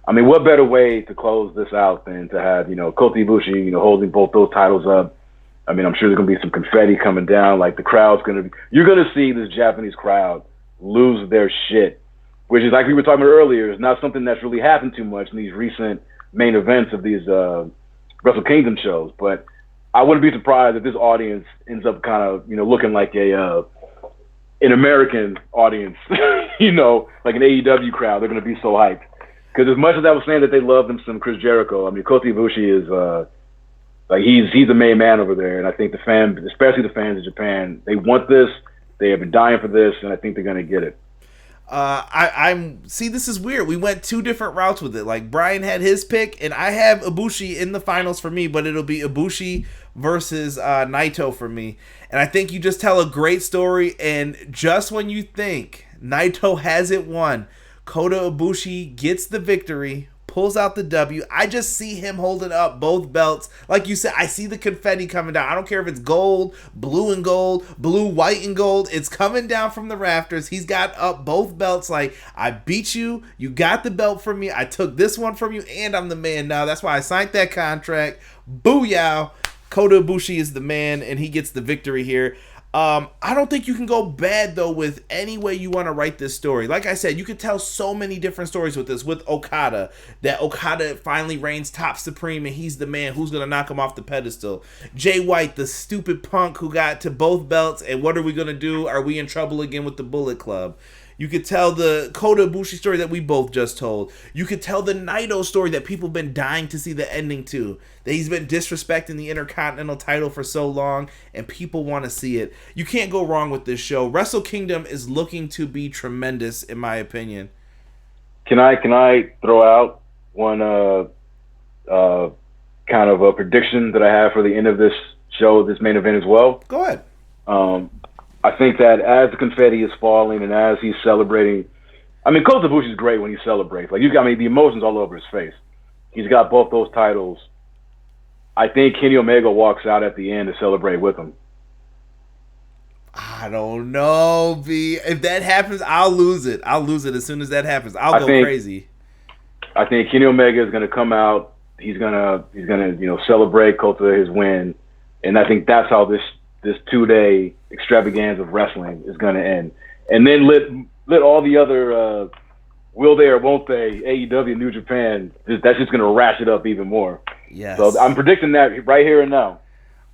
I mean, what better way to close this out than to have, Kota Ibushi, holding both those titles up. I mean, I'm sure there's going to be some confetti coming down. Like, the crowd's going to be... You're going to see this Japanese crowd lose their shit, which is, like we were talking about earlier, is not something that's really happened too much in these recent main events of these Wrestle Kingdom shows. But I wouldn't be surprised if this audience ends up kind of, looking like an American audience, like an AEW crowd. They're going to be so hyped. Because as much as I was saying that they love them some Chris Jericho, I mean, Kota Ibushi is he's the main man over there, and I think the fans, especially the fans of Japan, they want this. They have been dying for this, and I think they're going to get it. This is weird. We went 2 different routes with it. Like, Bryan had his pick, and I have Ibushi in the finals for me, but it'll be Ibushi versus Naito for me. And I think you just tell a great story, and just when you think Naito has it won, Kota Ibushi gets the victory, pulls out the W. I just see him holding up both belts. Like you said, I see the confetti coming down. I don't care if it's gold, blue, white, and gold. It's coming down from the rafters. He's got up both belts like, I beat you. You got the belt from me. I took this one from you, and I'm the man now. That's why I signed that contract. Booyah. Kota Ibushi is the man, and he gets the victory here. I don't think you can go bad, though, with any way you want to write this story. Like I said, you could tell so many different stories with this. With Okada, that Okada finally reigns top supreme and he's the man. Who's going to knock him off the pedestal? Jay White, the stupid punk who got to both belts, and what are we going to do? Are we in trouble again with the Bullet Club? You could tell the Kota Ibushi story that we both just told. You could tell the Naito story that people have been dying to see the ending to. That he's been disrespecting the Intercontinental title for so long, and people want to see it. You can't go wrong with this show. Wrestle Kingdom is looking to be tremendous, in my opinion. Can I throw out one kind of a prediction that I have for the end of this show, this main event as well? Go ahead. I think that as the confetti is falling and as he's celebrating, I mean, Kota Ibushi is great when he celebrates. Like, the emotions all over his face. He's got both those titles. I think Kenny Omega walks out at the end to celebrate with him. I don't know, B. If that happens, I'll lose it. I'll lose it as soon as that happens. I'll go crazy. I think Kenny Omega is going to come out. He's gonna celebrate Kota his win, and I think that's how this 2-day extravaganza of wrestling is going to end. And then let all the other will they or won't they AEW New Japan, that's just going to ratchet up even more. Yes. So I'm predicting that right here and now.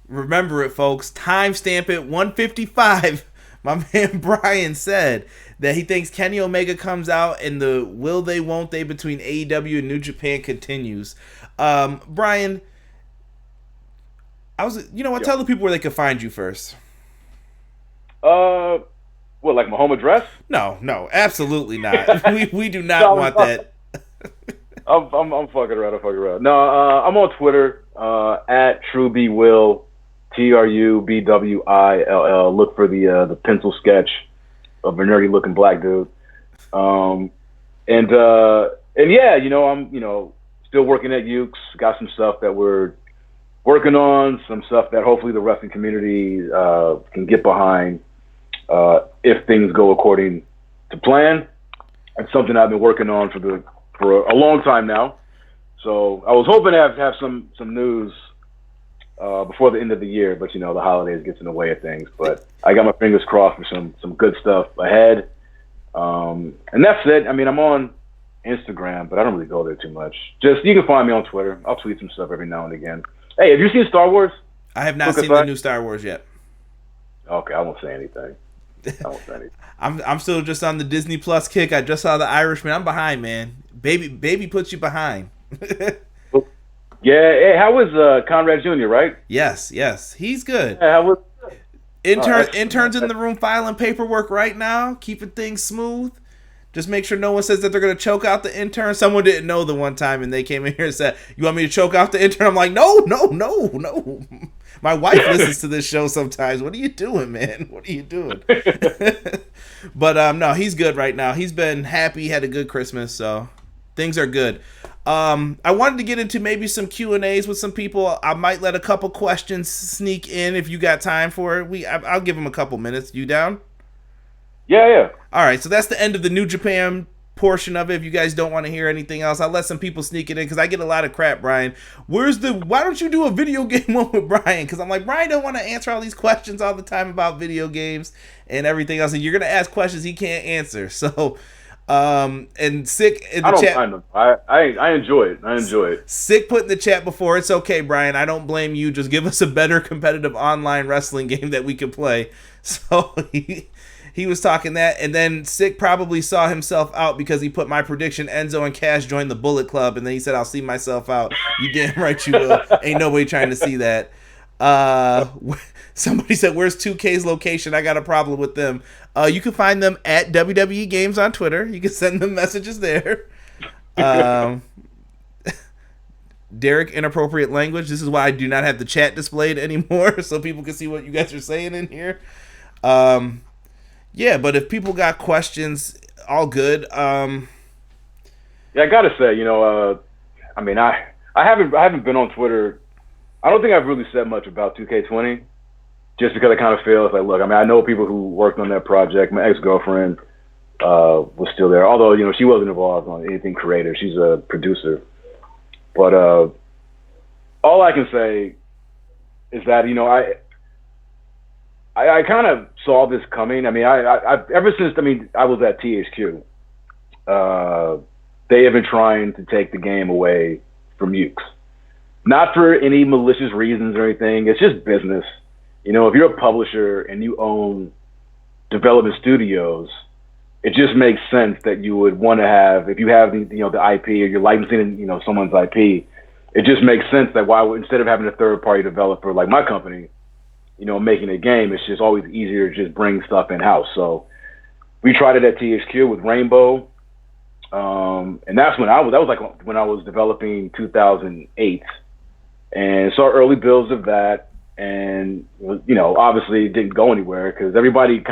Remember it, folks. Timestamp it 1:55. My man Bryan said that he thinks Kenny Omega comes out and the will they won't they between AEW and New Japan continues. Bryan, tell the people where they could find you first. What, like my home address? No, absolutely not. we do not want that. I'm fucking around. No, I'm on Twitter at TrueBWill, TRUBWILL. Look for the pencil sketch of a nerdy looking black dude. And yeah, I'm still working at Ukes. Got some stuff that we're working on, some stuff that hopefully the wrestling community can get behind if things go according to plan. It's something I've been working on for a long time now. So I was hoping to have some news before the end of the year, but the holidays gets in the way of things. But I got my fingers crossed for some good stuff ahead. And that's it. I mean, I'm on Instagram, but I don't really go there too much. Just you can find me on Twitter. I'll tweet some stuff every now and again. Hey, have you seen Star Wars? I have not seen the new Star Wars yet. Okay, I won't say anything. I'm still just on the Disney Plus kick. I just saw The Irishman. I'm behind, man. Baby puts you behind. Yeah. Hey, how was Conrad Jr., right? Yes. He's good. Yeah, how was interns in the room filing paperwork right now, keeping things smooth. Just make sure no one says that they're going to choke out the intern. Someone didn't know the one time, and they came in here and said, "You want me to choke out the intern?" I'm like, no. My wife listens to this show sometimes. What are you doing, man? What are you doing? But no, he's good right now. He's been happy, had a good Christmas, so things are good. I wanted to get into maybe some Q&As with some people. I might let a couple questions sneak in if you got time for it. I'll give them a couple minutes. You down? Yeah. All right, so that's the end of the New Japan portion of it. If you guys don't want to hear anything else, I'll let some people sneak it in because I get a lot of crap, Bryan. Why don't you do a video game one with Bryan? Because I'm like, Bryan don't want to answer all these questions all the time about video games and everything else. And you're going to ask questions he can't answer. So, and Sick in the I don't chat. mind them. I enjoy it. Sick put in the chat before, it's okay, Bryan. I don't blame you. Just give us a better competitive online wrestling game that we can play. So he was talking that, and then Sick probably saw himself out because he put my prediction Enzo and Cash join the Bullet Club, and then he said, "I'll see myself out." You damn right you will. Ain't nobody trying to see that. Somebody said, "Where's 2K's location?" I got a problem with them. You can find them at WWE Games on Twitter. You can send them messages there. Derek, inappropriate language. This is why I do not have the chat displayed anymore, so people can see what you guys are saying in here. Yeah, but if people got questions, all good. Yeah, I gotta say, I mean, I haven't been on Twitter. I don't think I've really said much about 2K20, just because I kind of feel it's like, look, I mean, I know people who worked on that project. My ex-girlfriend was still there, although she wasn't involved on anything creative. She's a producer, but all I can say is that I kind of saw this coming. I mean, I ever since I was at THQ, they have been trying to take the game away from Ukes. Not for any malicious reasons or anything. It's just business. You know, if you're a publisher and you own development studios, it just makes sense that you would want to have, if you have the IP or you're licensing someone's IP, it just makes sense that instead of having a third party developer like my company, making a game, it's just always easier to just bring stuff in house. So we tried it at THQ with Rainbow, and that's when that was like when I was developing 2008, and saw early builds of that. And, obviously it didn't go anywhere because everybody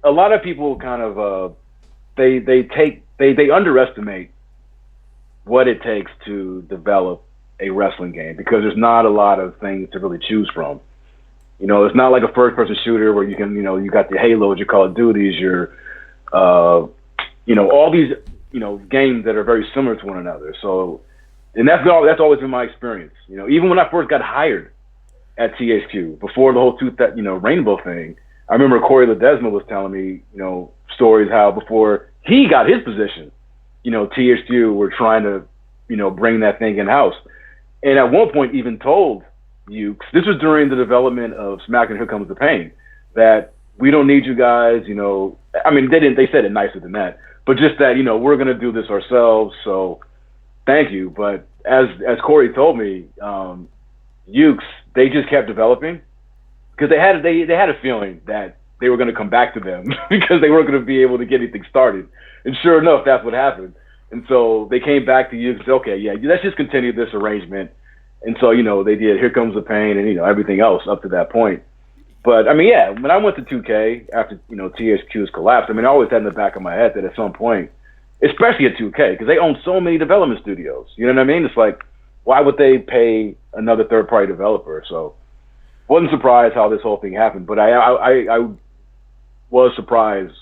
a lot of people kind of, they underestimate what it takes to develop a wrestling game because there's not a lot of things to really choose from. It's not like a first person shooter where you can, you got the Halos, your Call of Duties, your, all these, games that are very similar to one another. So, and that's always been my experience. Even when I first got hired at THQ, before the whole Rainbow thing, I remember Corey Ledesma was telling me, stories how before he got his position, THQ were trying to, bring that thing in house, and at one point even told Ukes, this was during the development of Smack and Here Comes the Pain, that we don't need you guys. They said it nicer than that, but just that we're gonna do this ourselves. So. Thank you, but as Corey told me, Ukes, they just kept developing because they had a feeling that they were going to come back to them because they weren't going to be able to get anything started. And sure enough, that's what happened. And so they came back to Ukes and said, okay, yeah, let's just continue this arrangement. And so they did Here Comes the Pain and everything else up to that point. But when I went to 2K after THQ's collapse, I always had in the back of my head that at some point, especially at 2K, because they own so many development studios. You know what I mean? It's like, why would they pay another third-party developer? So, wasn't surprised how this whole thing happened, but I was surprised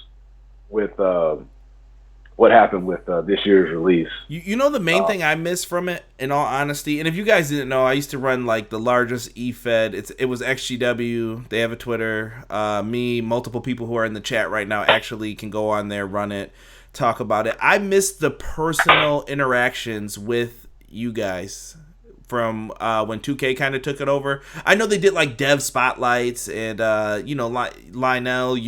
with what happened with this year's release. The main thing I missed from it, in all honesty, and if you guys didn't know, I used to run like the largest eFed. It was XGW. They have a Twitter. Me, multiple people who are in the chat right now actually can go on there, run it, talk about it. I missed the personal interactions with you guys from when 2K kind of took it over. I know they did like dev spotlights and Lionel,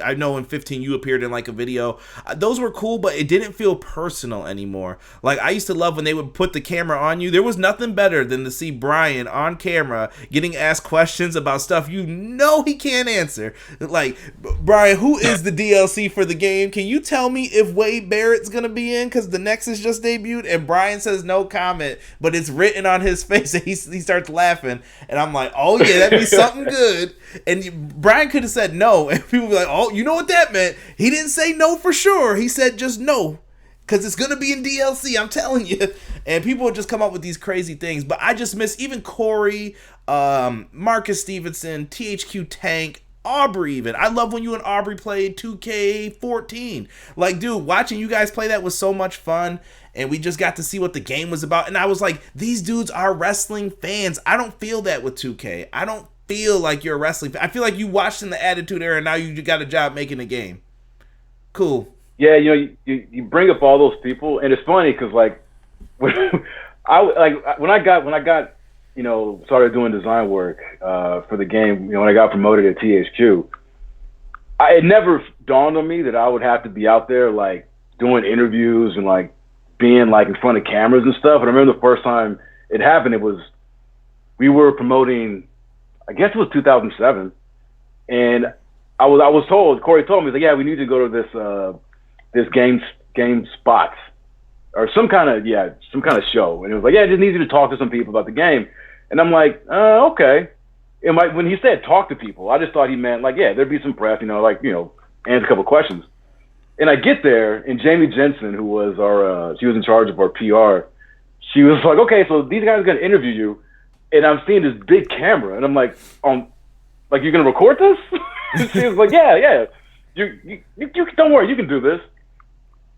I know in 15 you appeared in like a video. Those were cool, but it didn't feel personal anymore. Like I used to love when they would put the camera on you. There was nothing better than to see Bryan on camera getting asked questions about stuff he can't answer. Like, Bryan, who is the DLC for the game? Can you tell me if Wade Barrett's gonna be in? Because the Nexus just debuted and Bryan says no comment, but it's written on his face and he starts laughing, and I'm like, oh yeah, that'd be something good. And Bryan could have said no, and people would be like, oh, you know what that meant? He didn't say no for sure. He said just no, because it's gonna be in DLC, I'm telling you. And people would just come up with these crazy things. But I just miss even Corey, Marcus Stevenson, THQ Tank, Aubrey even. I love when you and Aubrey played 2K14. Like, dude, watching you guys play that was so much fun. And we just got to see what the game was about. And I was like, these dudes are wrestling fans. I don't feel that with 2K. I don't feel like you're a wrestling fan. I feel like you watched in the Attitude Era and now you got a job making a game. Cool. Yeah, you bring up all those people, and it's funny because like when I got started doing design work for the game, when I got promoted at THQ, it never dawned on me that I would have to be out there like doing interviews and like being like in front of cameras and stuff. And I remember the first time it happened, we were promoting, I guess it was 2007, and I was told, Corey told me, like, yeah, we need to go to this game spots or some kind of show, and it was like, yeah, I just need you to talk to some people about the game. And I'm like, okay. And when he said talk to people, I just thought he meant like, yeah, there'd be some press, answer a couple questions. And I get there, and Jamie Jensen, who was she was in charge of our PR, she was like, okay, so these guys are gonna interview you, and I'm seeing this big camera, and I'm like, like, you're gonna record this? And she was like, yeah, you don't worry, you can do this.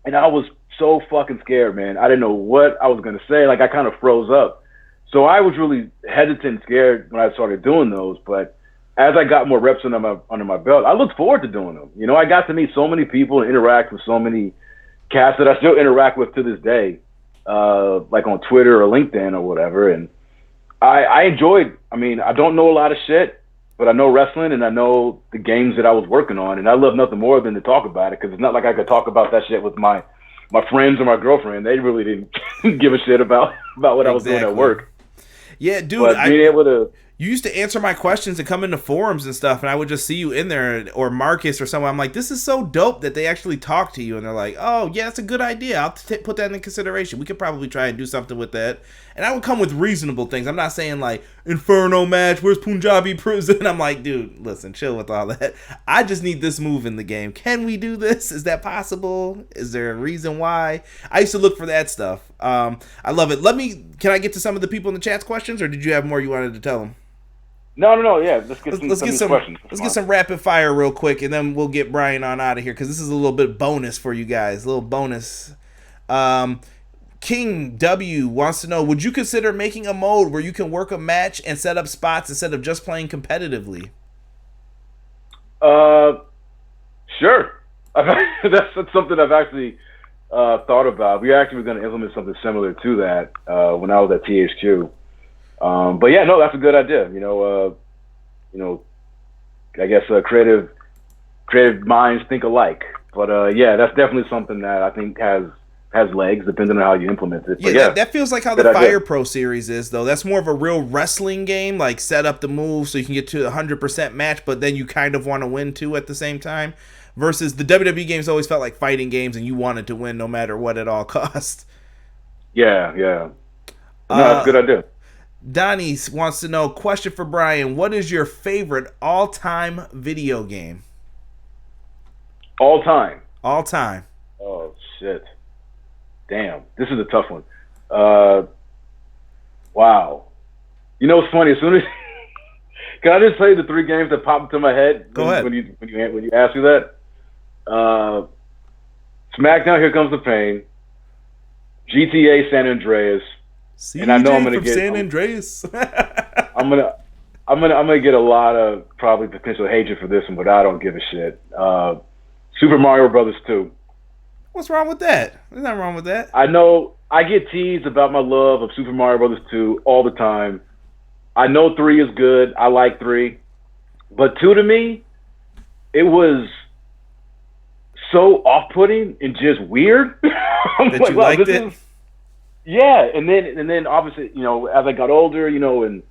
And I was so fucking scared, man. I didn't know what I was gonna say. Like, I kind of froze up. So I was really hesitant and scared when I started doing those. But as I got more reps under my belt, I looked forward to doing them. You know, I got to meet so many people and interact with so many cats that I still interact with to this day, like on Twitter or LinkedIn or whatever. And I enjoyed, I mean, I don't know a lot of shit, but I know wrestling and I know the games that I was working on. And I love nothing more than to talk about it, because it's not like I could talk about that shit with my friends or my girlfriend. They really didn't give a shit about what I was doing at work. Yeah, dude. But being able to... You used to answer my questions and come into forums and stuff, and I would just see you in there, or Marcus or someone. I'm like, this is so dope that they actually talk to you, and they're like, oh, yeah, that's a good idea. I'll put that in consideration. We could probably try and do something with that. And I would come with reasonable things. I'm not saying, like, Inferno match, where's Punjabi Prison? I'm like, dude, listen, chill with all that. I just need this move in the game. Can we do this? Is that possible? Is there a reason why? I used to look for that stuff. I love it. Can I get to some of the people in the chat's questions, or did you have more you wanted to tell them? No. Yeah, let's get some questions. Let's get some rapid fire real quick, and then we'll get Bryan on out of here, because this is a little bit bonus for you guys. A little bonus. King W wants to know, would you consider making a mode where you can work a match and set up spots instead of just playing competitively? Sure. That's something I've actually thought about. We actually were going to implement something similar to that when I was at THQ. But yeah, no, that's a good idea. I guess creative minds think alike. But yeah, that's definitely something that I think has legs, depending on how you implement it. Yeah, that feels like how the Fire Pro series is, though. That's more of a real wrestling game, like set up the move so you can get to a 100% match, but then you kind of want to win too at the same time. Versus the WWE games always felt like fighting games, and you wanted to win no matter what at all cost. Yeah. No, that's a good idea. Donnie wants to know, question for Bryan, what is your favorite all-time video game? All time? All time. Oh, shit. Damn, this is a tough one. Wow. You know what's funny? As soon as can I just tell you the three games that popped into my head? Go ahead. When you ask me that. SmackDown, Here Comes the Pain. GTA San Andreas. CJ, and I know I'm gonna get San Andreas. I'm gonna get a lot of probably potential hatred for this one, but I don't give a shit. Super Mario Brothers 2. What's wrong with that? There's nothing wrong with that. I know I get teased about my love of Super Mario Brothers 2 all the time. I know 3 is good. I like 3. But 2 to me, it was so off-putting and just weird. That like, you wow, liked it? Yeah, and then obviously, as I got older, and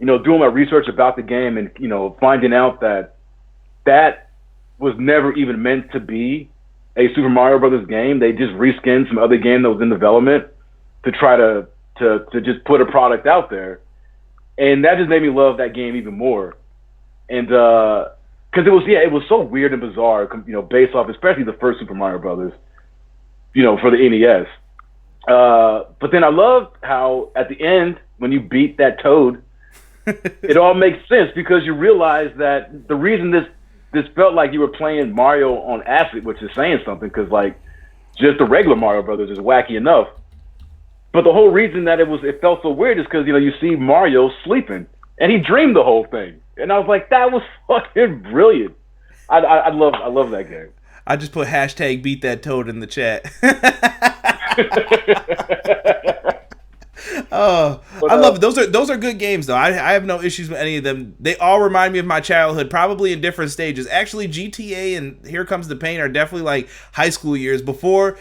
doing my research about the game, and finding out that was never even meant to be a Super Mario Brothers game. They just reskinned some other game that was in development to try to just put a product out there, and that just made me love that game even more. And because it was so weird and bizarre, based off especially the first Super Mario Brothers, for the NES. But then I loved how at the end, when you beat that Toad, it all makes sense, because you realize that the reason this felt like you were playing Mario on acid, which is saying something, because like just the regular Mario Brothers is wacky enough. But the whole reason that it felt so weird is because you see Mario sleeping and he dreamed the whole thing, and I was like, that was fucking brilliant. I love that game. I just put hashtag beat that Toad in the chat. Oh, I love it. Those are good games, though. I have no issues with any of them. They all remind me of my childhood, probably in different stages. Actually, GTA and Here Comes the Pain are definitely like high school years. Before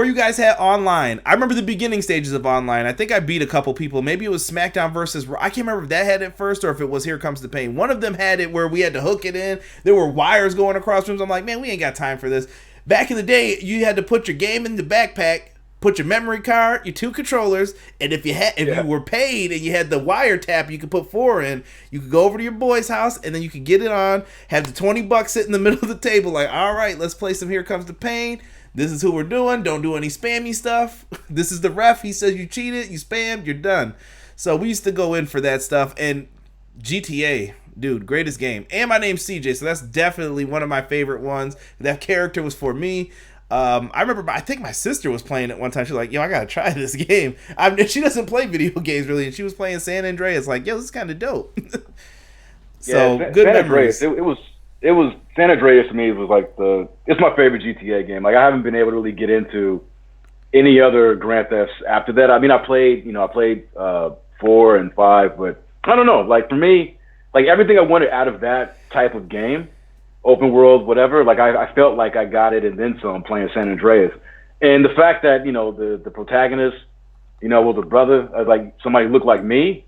you guys had online, I remember the beginning stages of online. I think I beat a couple people. Maybe it was SmackDown versus Raw. I can't remember if that had it first or if it was Here Comes the Pain. One of them had it where we had to hook it in. There were wires going across rooms. I'm like, man, we ain't got time for this. Back in the day, you had to put your game in the backpack, put your memory card, your 2 controllers, and if you were paid and you had the wiretap you could put 4 in, you could go over to your boy's house and then you could get it on, have the $20 sit in the middle of the table, like, all right, let's play some Here Comes the Pain. This is who we're doing. Don't do any spammy stuff. This is the ref. He says you cheated, you spammed, you're done. So we used to go in for that stuff. And GTA, dude, greatest game. And my name's CJ, so that's definitely one of my favorite ones. That character was for me. I remember, I think my sister was playing it one time. She's like, yo, I gotta try this game. She doesn't play video games really, and she was playing San Andreas. Like, yo, this is kind of dope. So yeah, good San memories. Andreas, it was San Andreas to me. It was like it's my favorite GTA game. Like I haven't been able to really get into any other Grand Thefts after that. I mean, I played 4 and 5, but I don't know. Like for me, like everything I wanted out of that type of game, open world, whatever. Like I felt like I got it and then some playing San Andreas, and the fact that the protagonist, was a brother, like somebody who looked like me,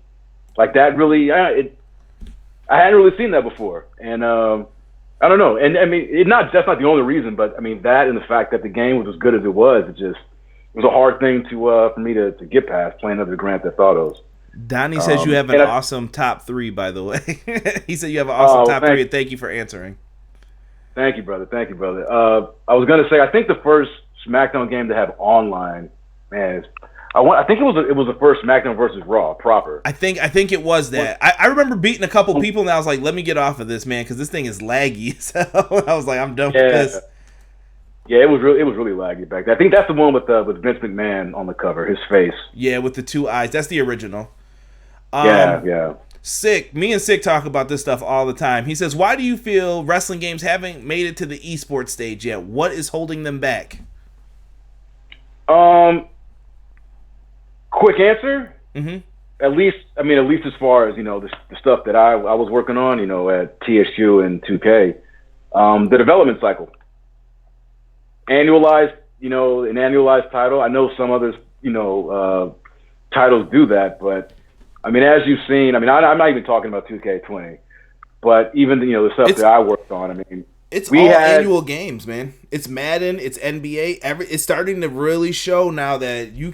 like that really I hadn't really seen that before, and I don't know. And I mean, that's not the only reason, but I mean that and the fact that the game was as good as it was, it was a hard thing for me to get past playing other Grand Theft Autos. Donnie says you have an awesome top 3, by the way. He said you have an awesome top 3, and thank you for answering. Thank you, brother. Thank you, brother. I was gonna say, I think the first SmackDown game to have online, man, I think it was the first SmackDown versus Raw proper. I think it was that. I remember beating a couple people, and I was like, let me get off of this, man, because this thing is laggy. So I was like, I'm done with this. Yeah, it was really laggy back then. I think that's the one with Vince McMahon on the cover, his face. Yeah, with the 2 eyes. That's the original. Yeah. Sick. Me and Sick talk about this stuff all the time. He says, why do you feel wrestling games haven't made it to the esports stage yet? What is holding them back? Quick answer. Mm-hmm. At least as far as the stuff that I was working on, at TSU and 2K, the development cycle, an annualized title. I know some others, titles do that, but I mean, as you've seen, I'm not even talking about 2K20, but even the stuff that I worked on. I mean, it's all annual games, man. It's Madden, it's NBA. It's starting to really show now that you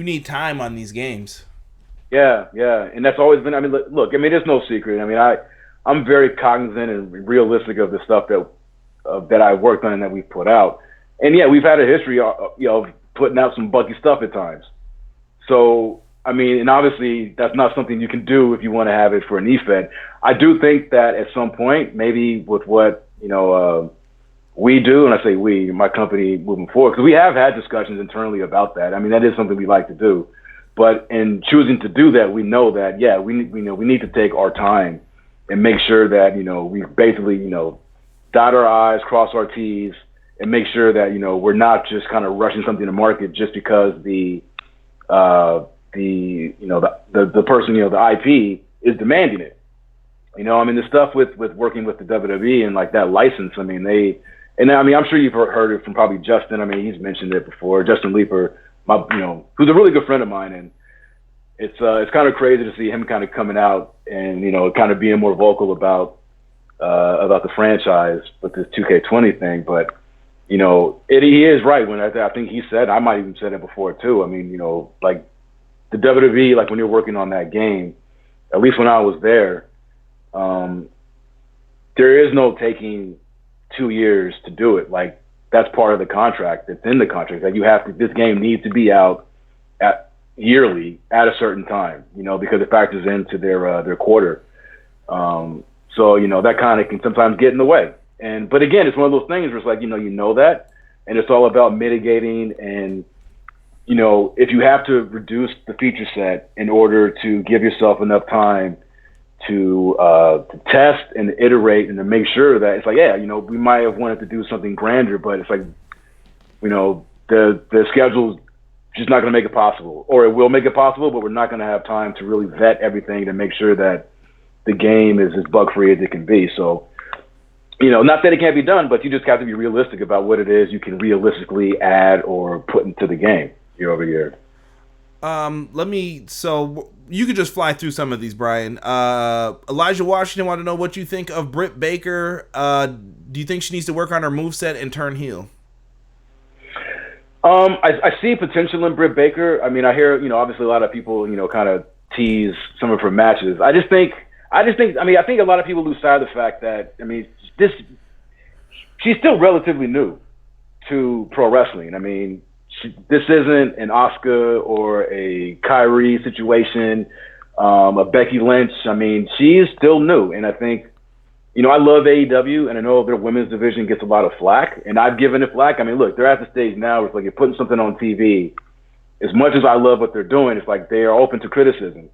need time on these games. Yeah, and that's always been. I mean, look, it's no secret. I mean, I'm very cognizant and realistic of the stuff that I worked on and that we've put out. And yeah, we've had a history, of putting out some buggy stuff at times. So, I mean, and obviously that's not something you can do if you want to have it for an eFed. I do think that at some point, maybe with what we do, and I say we, my company moving forward, because we have had discussions internally about that. I mean, that is something we like to do. But in choosing to do that, we know that, yeah, we need to take our time and make sure that, we basically, dot our I's, cross our T's, and make sure that, we're not just kind of rushing something to market just because the person, the IP is demanding it. The stuff with working with the WWE and like that license, I'm sure you've heard it from probably Justin. I mean, he's mentioned it before. Justin Leeper, who's a really good friend of mine, and it's kind of crazy to see him kind of coming out and kind of being more vocal about the franchise with this 2K20 thing. But he is right when I think he said, I might even said it before too. I mean, like the WWE, like when you're working on that game, at least when I was there, there is no taking 2 years to do it. Like that's part of the contract. It's in the contract. Like this game needs to be out yearly at a certain time, because it factors into their quarter. So that kind of can sometimes get in the way. But again, it's one of those things where it's like, that, and it's all about mitigating. And, if you have to reduce the feature set in order to give yourself enough time to test and iterate and to make sure that it's like, yeah, we might have wanted to do something grander, but it's like, the schedule's just not going to make it possible, or it will make it possible, but we're not going to have time to really vet everything to make sure that the game is as bug-free as it can be. So, not that it can't be done, but you just have to be realistic about what it is you can realistically add or put into the game year over year. So you could just fly through some of these, Bryan. Elijah Washington wanted to know what you think of Britt Baker. Do you think she needs to work on her moveset and turn heel? I see potential in Britt Baker. I mean, I hear, obviously a lot of people, kind of tease some of her matches. I think a lot of people lose sight of the fact that, she's still relatively new to pro wrestling. I mean, this isn't an Asuka or a Kyrie situation, a Becky Lynch. I mean, she is still new. And I think, you know, I love AEW, and I know their women's division gets a lot of flack, and I've given it flack. I mean, look, they're at the stage now where it's like you're putting something on TV. As much as I love what they're doing, it's like they are open to criticism.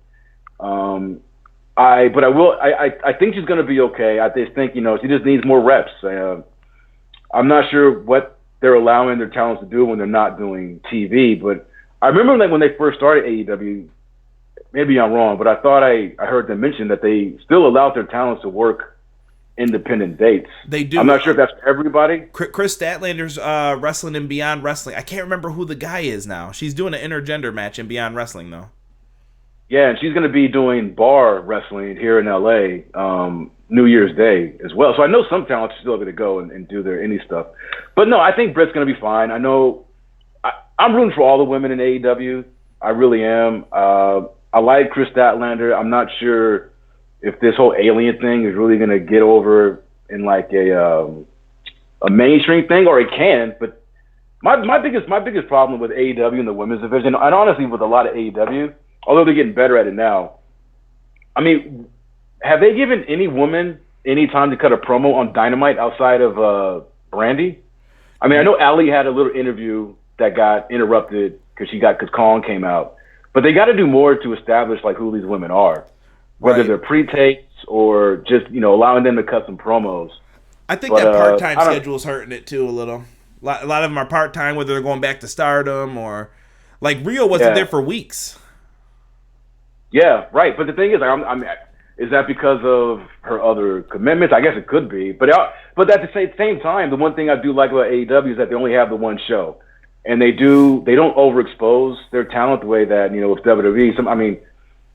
I think she's going to be okay. I just think, you know, she just needs more reps. I'm not sure what they're allowing their talents to do when they're not doing TV, but I remember like when they first started AEW, maybe I'm wrong, but I thought I heard them mention that they still allowed their talents to work independent dates. They do. I'm not sure if that's for everybody. Chris Statlander's wrestling in Beyond Wrestling. I can't remember who the guy is now. She's doing an intergender match in Beyond Wrestling, though. Yeah, and she's going to be doing bar wrestling here in LA New Year's Day as well. So I know some talents are still going to go and do their indie stuff. But no, I think Britt's going to be fine. I know I'm rooting for all the women in AEW. I really am. I like Chris Statlander. I'm not sure if this whole alien thing is really going to get over in like a mainstream thing, or it can. But my biggest problem with AEW and the women's division, and honestly with a lot of AEW, although they're getting better at it now, I mean, have they given any woman any time to cut a promo on Dynamite outside of Brandy? I mean, I know Ali had a little interview that got interrupted because Kong came out, but they got to do more to establish like who these women are, whether they're pre-tapes or just, you know, allowing them to cut some promos. I think that part-time schedule is hurting it too a little. A lot of them are part-time, whether they're going back to Stardom or like Rio wasn't there for weeks. Yeah, right. But the thing is, is that because of her other commitments? I guess it could be. But at the same time, the one thing I do like about AEW is that they only have the one show, and they don't overexpose their talent the way that, you know, with WWE. I mean,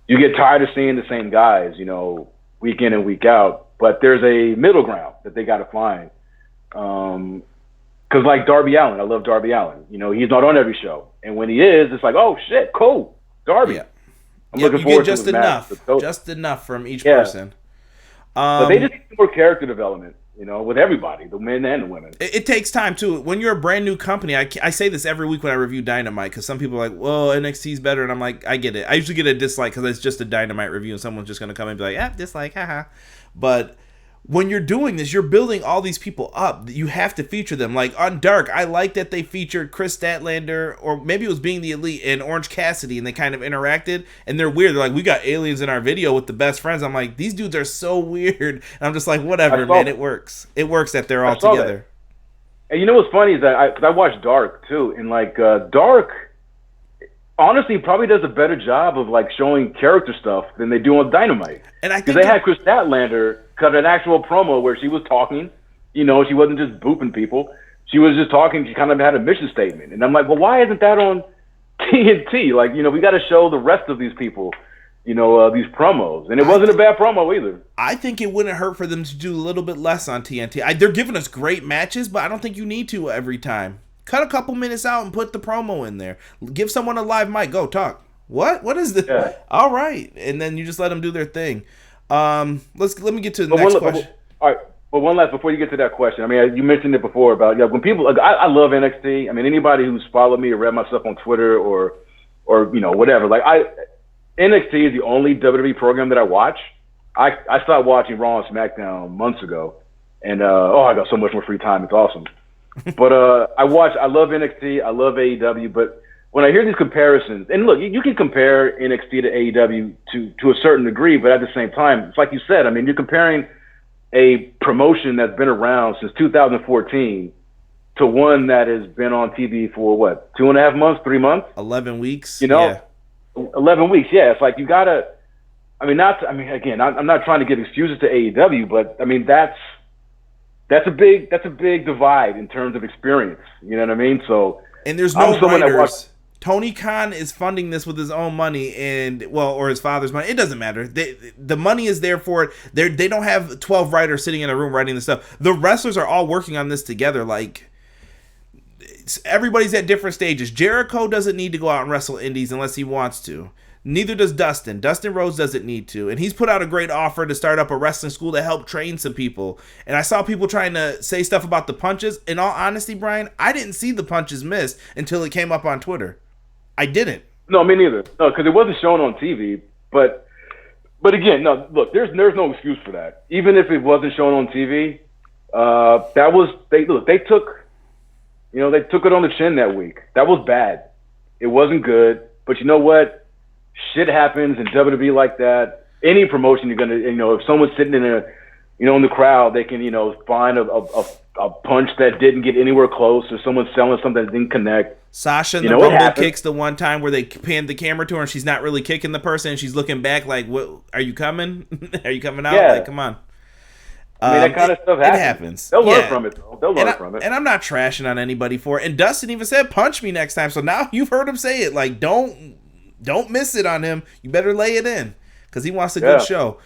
you get tired of seeing the same guys, you know, week in and week out. But there's a middle ground that they got to find. Because like Darby Allin, I love Darby Allin. You know, he's not on every show, and when he is, it's like, oh shit, cool, Darby. Yeah. I'm looking forward to just enough from each person. But they just need more character development, you know, with everybody, the men and the women. It takes time too. When you're a brand new company, I say this every week when I review Dynamite, because some people are like, well, NXT's better, and I'm like, I get it. I usually get a dislike because it's just a Dynamite review, and someone's just going to come and be like, dislike, haha. But when you're doing this, you're building all these people up. You have to feature them. Like on Dark, I like that they featured Chris Statlander, or maybe it was Being the Elite, and Orange Cassidy, and they kind of interacted, and they're weird. They're like, we got aliens in our video with the best friends. I'm like, these dudes are so weird. And I'm just like, whatever, man, it works. It works that they're all together. That. And you know what's funny is that because I watched Dark too, and like Dark, honestly, probably does a better job of like showing character stuff than they do on Dynamite. And I think they had Chris Statlander cut an actual promo where she was talking. You know, she wasn't just booping people. She was just talking. She kind of had a mission statement. And I'm like, well, why isn't that on TNT? Like, you know, we got to show the rest of these people, you know, these promos. And it wasn't a bad promo either. I think it wouldn't hurt for them to do a little bit less on TNT. They're giving us great matches, but I don't think you need to every time. Cut a couple minutes out and put the promo in there. Give someone a live mic. Go talk. What is this? Yeah. All right, and then you just let them do their thing. Let me get to the next question. All right, but one last before you get to that question. I mean, you mentioned it before about when people. Like, I love NXT. I mean, anybody who's followed me or read my stuff on Twitter or you know whatever. Like NXT is the only WWE program that I watch. I stopped watching Raw and SmackDown months ago, and I got so much more free time. It's awesome. But I love NXT. I love AEW. But when I hear these comparisons, and look, you can compare NXT to AEW to a certain degree, but at the same time, it's like you said. I mean, you're comparing a promotion that's been around since 2014 to one that has been on TV for what, 2.5 months, 3 months, 11 weeks. You know, 11 weeks. Yeah, it's like you gotta. I mean, again, I'm not trying to give excuses to AEW, but I mean that's a big divide in terms of experience. You know what I mean? So, and there's no writers. Tony Khan is funding this with his own money or his father's money. It doesn't matter. The money is there for it. They don't have 12 writers sitting in a room writing this stuff. The wrestlers are all working on this together. Like, everybody's at different stages. Jericho doesn't need to go out and wrestle indies unless he wants to. Neither does Dustin. Dustin Rhodes doesn't need to. And he's put out a great offer to start up a wrestling school to help train some people. And I saw people trying to say stuff about the punches. In all honesty, Brian, I didn't see the punches missed until it came up on Twitter. I didn't. No, me neither. No, because it wasn't shown on TV. But But again, no. Look, there's no excuse for that. Even if it wasn't shown on TV, they took it on the chin that week. That was bad. It wasn't good. But you know what? Shit happens in WWE like that. Any promotion you're gonna, if someone's sitting in in the crowd, they can, find a punch that didn't get anywhere close, or someone selling something that didn't connect. Sasha in the Rumble kicks the one time where they panned the camera to her and she's not really kicking the person and she's looking back like, "What? Are you coming? Are you coming out? Yeah. Like, come on." I mean, that kind of stuff happens. It happens. They'll learn from it, though. They'll learn from it. And I'm not trashing on anybody for it. And Dustin even said, "Punch me next time." So now you've heard him say it. Like, don't miss it on him. You better lay it in because he wants a good show.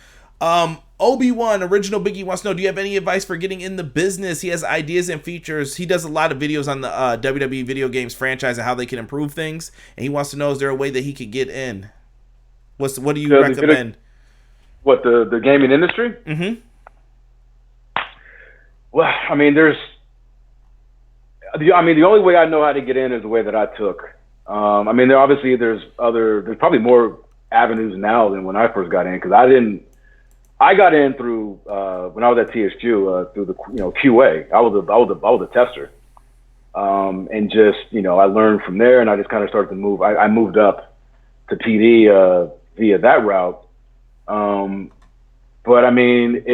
Obi-Wan, Original Biggie wants to know, do you have any advice for getting in the business? He has ideas and features. He does a lot of videos on the WWE video games franchise and how they can improve things. And he wants to know, is there a way that he could get in? What do you recommend? The gaming industry? Mm-hmm. Well, I mean, the only way I know how to get in is the way that I took. There's probably more avenues now than when I first got in, because I got in through when I was at TSU through the QA. I was a tester, and just I learned from there, and I just kind of started to move. I moved up to PD via that route. But I mean,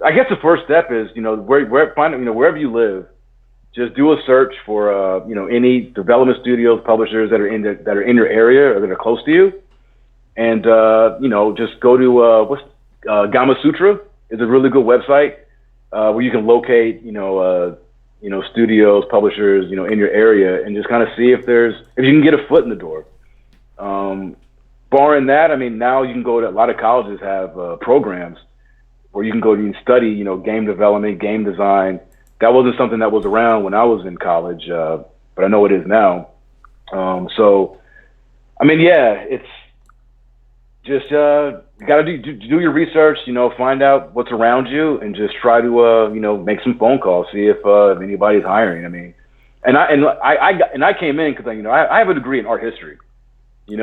I guess the first step is wherever you live, just do a search for any development studios, publishers that are in your area or that are close to you, and just go to Gama Sutra is a really good website where you can locate studios, publishers in your area, and just kind of see if you can get a foot in the door. Barring that, I mean, now you can go to a lot of colleges have programs where you can go and study game development, game design. That wasn't something that was around when I was in college, but I know it is now. So, I mean, it's just you got to do your research, find out what's around you, and just try to make some phone calls, see if anybody's hiring. I mean, and I came in because I have a degree in art history. I'm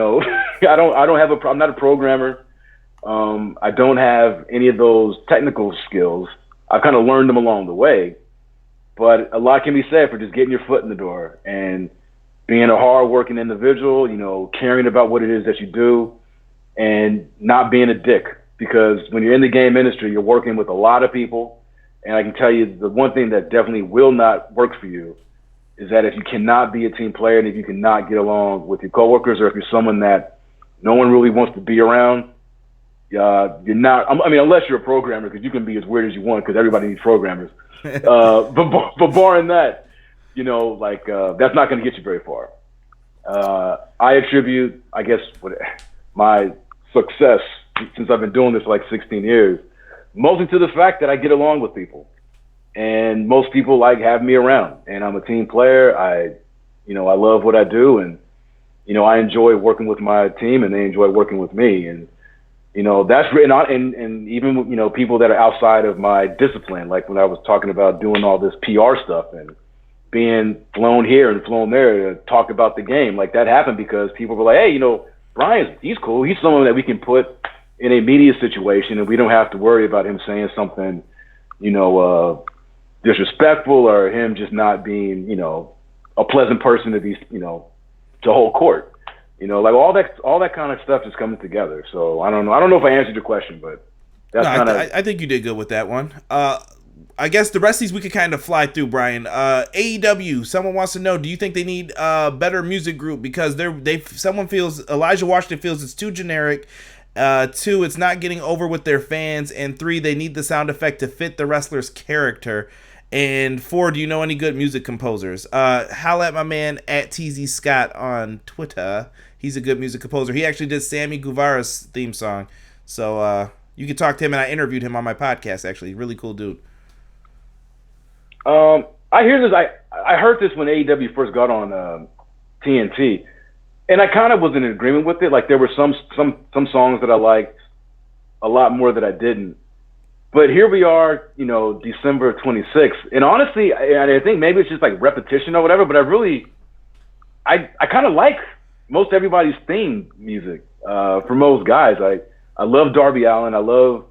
not a programmer. I don't have any of those technical skills. I've kind of learned them along the way, but a lot can be said for just getting your foot in the door and being a hard-working individual, caring about what it is that you do and not being a dick, because when you're in the game industry, you're working with a lot of people. And I can tell you the one thing that definitely will not work for you is that if you cannot be a team player and if you cannot get along with your coworkers, or if you're someone that no one really wants to be around, you're not. I mean, unless you're a programmer, because you can be as weird as you want, because everybody needs programmers. But barring that, that's not going to get you very far. I attribute, I guess, my success since I've been doing this for like 16 years, mostly to the fact that I get along with people, and most people have me around, and I'm a team player. I love what I do, and I enjoy working with my team, and they enjoy working with me, and that's written on, and even people that are outside of my discipline, like when I was talking about doing all this PR stuff and being flown here and flown there to talk about the game, like that happened because people were like, hey, Bryan, he's cool. He's someone that we can put in a media situation, and we don't have to worry about him saying something, disrespectful, or him just not being, a pleasant person to be, to whole court. All that kind of stuff is coming together. So I don't know if I answered your question, but that's I think you did good with that one. I guess the rest of these we could kind of fly through, Bryan. AEW, someone wants to know, do you think they need a better music group? Because someone feels, Elijah Washington feels it's too generic. 2, it's not getting over with their fans. And 3, they need the sound effect to fit the wrestler's character. And 4, do you know any good music composers? Holla at my man at TZ Scott on Twitter. He's a good music composer. He actually did Sammy Guevara's theme song. So you can talk to him, and I interviewed him on my podcast, actually. Really cool dude. I hear this. I heard this when AEW first got on TNT, and I kind of was in agreement with it. Like there were some songs that I liked a lot more that I didn't. But here we are, December 26th, and honestly, I think maybe it's just like repetition or whatever. But I kind of like most everybody's theme music for most guys. I love Darby Allin. I love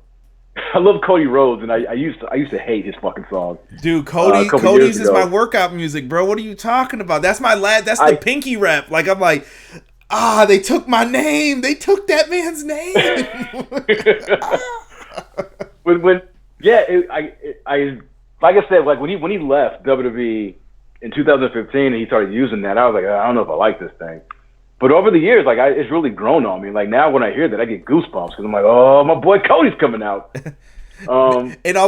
Cody Rhodes, and I used to hate his fucking song. Dude, Cody's is my workout music, bro. What are you talking about? That's my lad. That's the pinky rep. Like, I'm like, they took my name. They took that man's name. Like I said, like when he left WWE in 2015 and he started using that, I was like, I don't know if I like this thing. But over the years, like it's really grown on me. Like now, when I hear that, I get goosebumps because I'm like, oh, my boy Cody's coming out. And all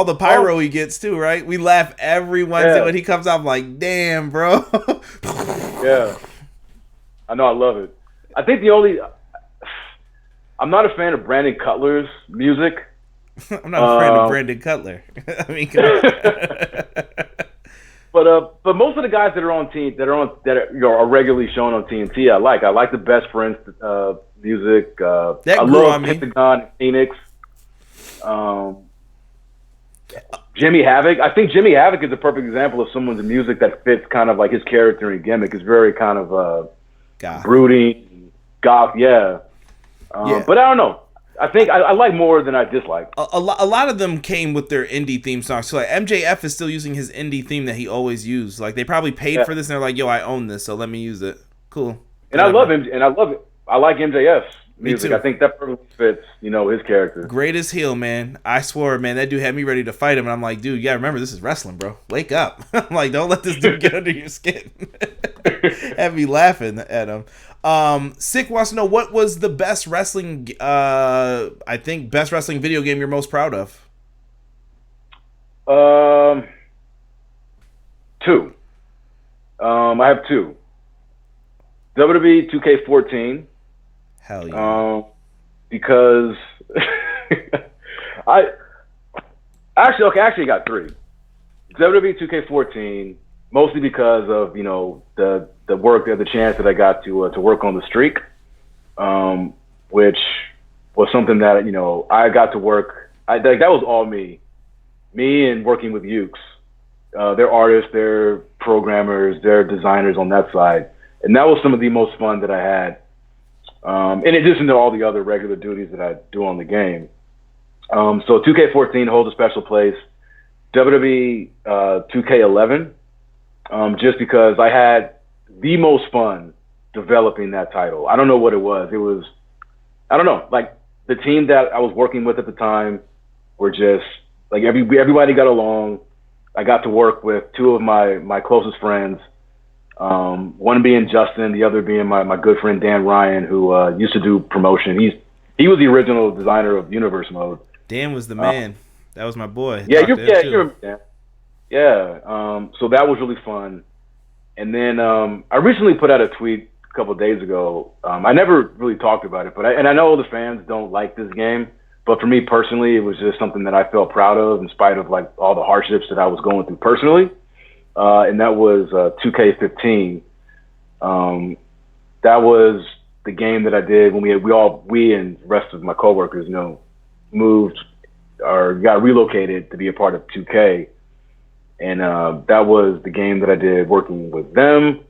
the pyro he gets too, right? We laugh every Wednesday when he comes out. I'm like, damn, bro. Yeah, I know, I love it. I think I'm not a fan of Brandon Cutler's music. I'm not a fan of Brandon Cutler. I mean, but most of the guys that are regularly shown on TNT, I like the Best Friends music. I love Pentagon and Phoenix. Jimmy Havoc. I think Jimmy Havoc is a perfect example of someone's music that fits kind of like his character and gimmick. It's very kind of brooding, goth. Yeah. But I don't know. I think I like more than I dislike. A lot of them came with their indie theme songs. So like MJF is still using his indie theme that he always used. Like they probably paid for this and they're like, yo, I own this, so let me use it. Cool. And I love him, and I love it. I like MJF's music. I think that perfectly fits, his character. Greatest heel, man. I swore, man, that dude had me ready to fight him, and I'm like, dude, you gotta remember this is wrestling, bro. Wake up. I'm like, don't let this dude get under your skin. Had me laughing at him. Sick wants to know, what was the best wrestling best wrestling video game you're most proud of? Two. I have two. WWE 2K14. Hell yeah. Because I actually got three. WWE 2K14, mostly because of the work, the chance that I got to work on the streak, which was something that I got to work. That was all me and working with Ukes. They're artists, they're programmers, they're designers on that side, and that was some of the most fun that I had. In addition to all the other regular duties that I do on the game. So 2K14 holds a special place. WWE 2K11, just because I had the most fun developing that title. I don't know what it was. It was, I don't know, like the team that I was working with at the time were just like everybody got along. I got to work with two of my closest friends. One being Justin, the other being my good friend Dan Ryan, who used to do promotion. He was the original designer of Universe Mode. Dan was the man. That was my boy. Yeah, you're Dan. Yeah. So that was really fun. And then I recently put out a tweet a couple of days ago. I never really talked about it, but I know the fans don't like this game. But for me personally, it was just something that I felt proud of, in spite of like all the hardships that I was going through personally. And that was 2K15. That was the game that I did when we and the rest of my coworkers, moved or got relocated to be a part of 2K. And that was the game that I did working with them.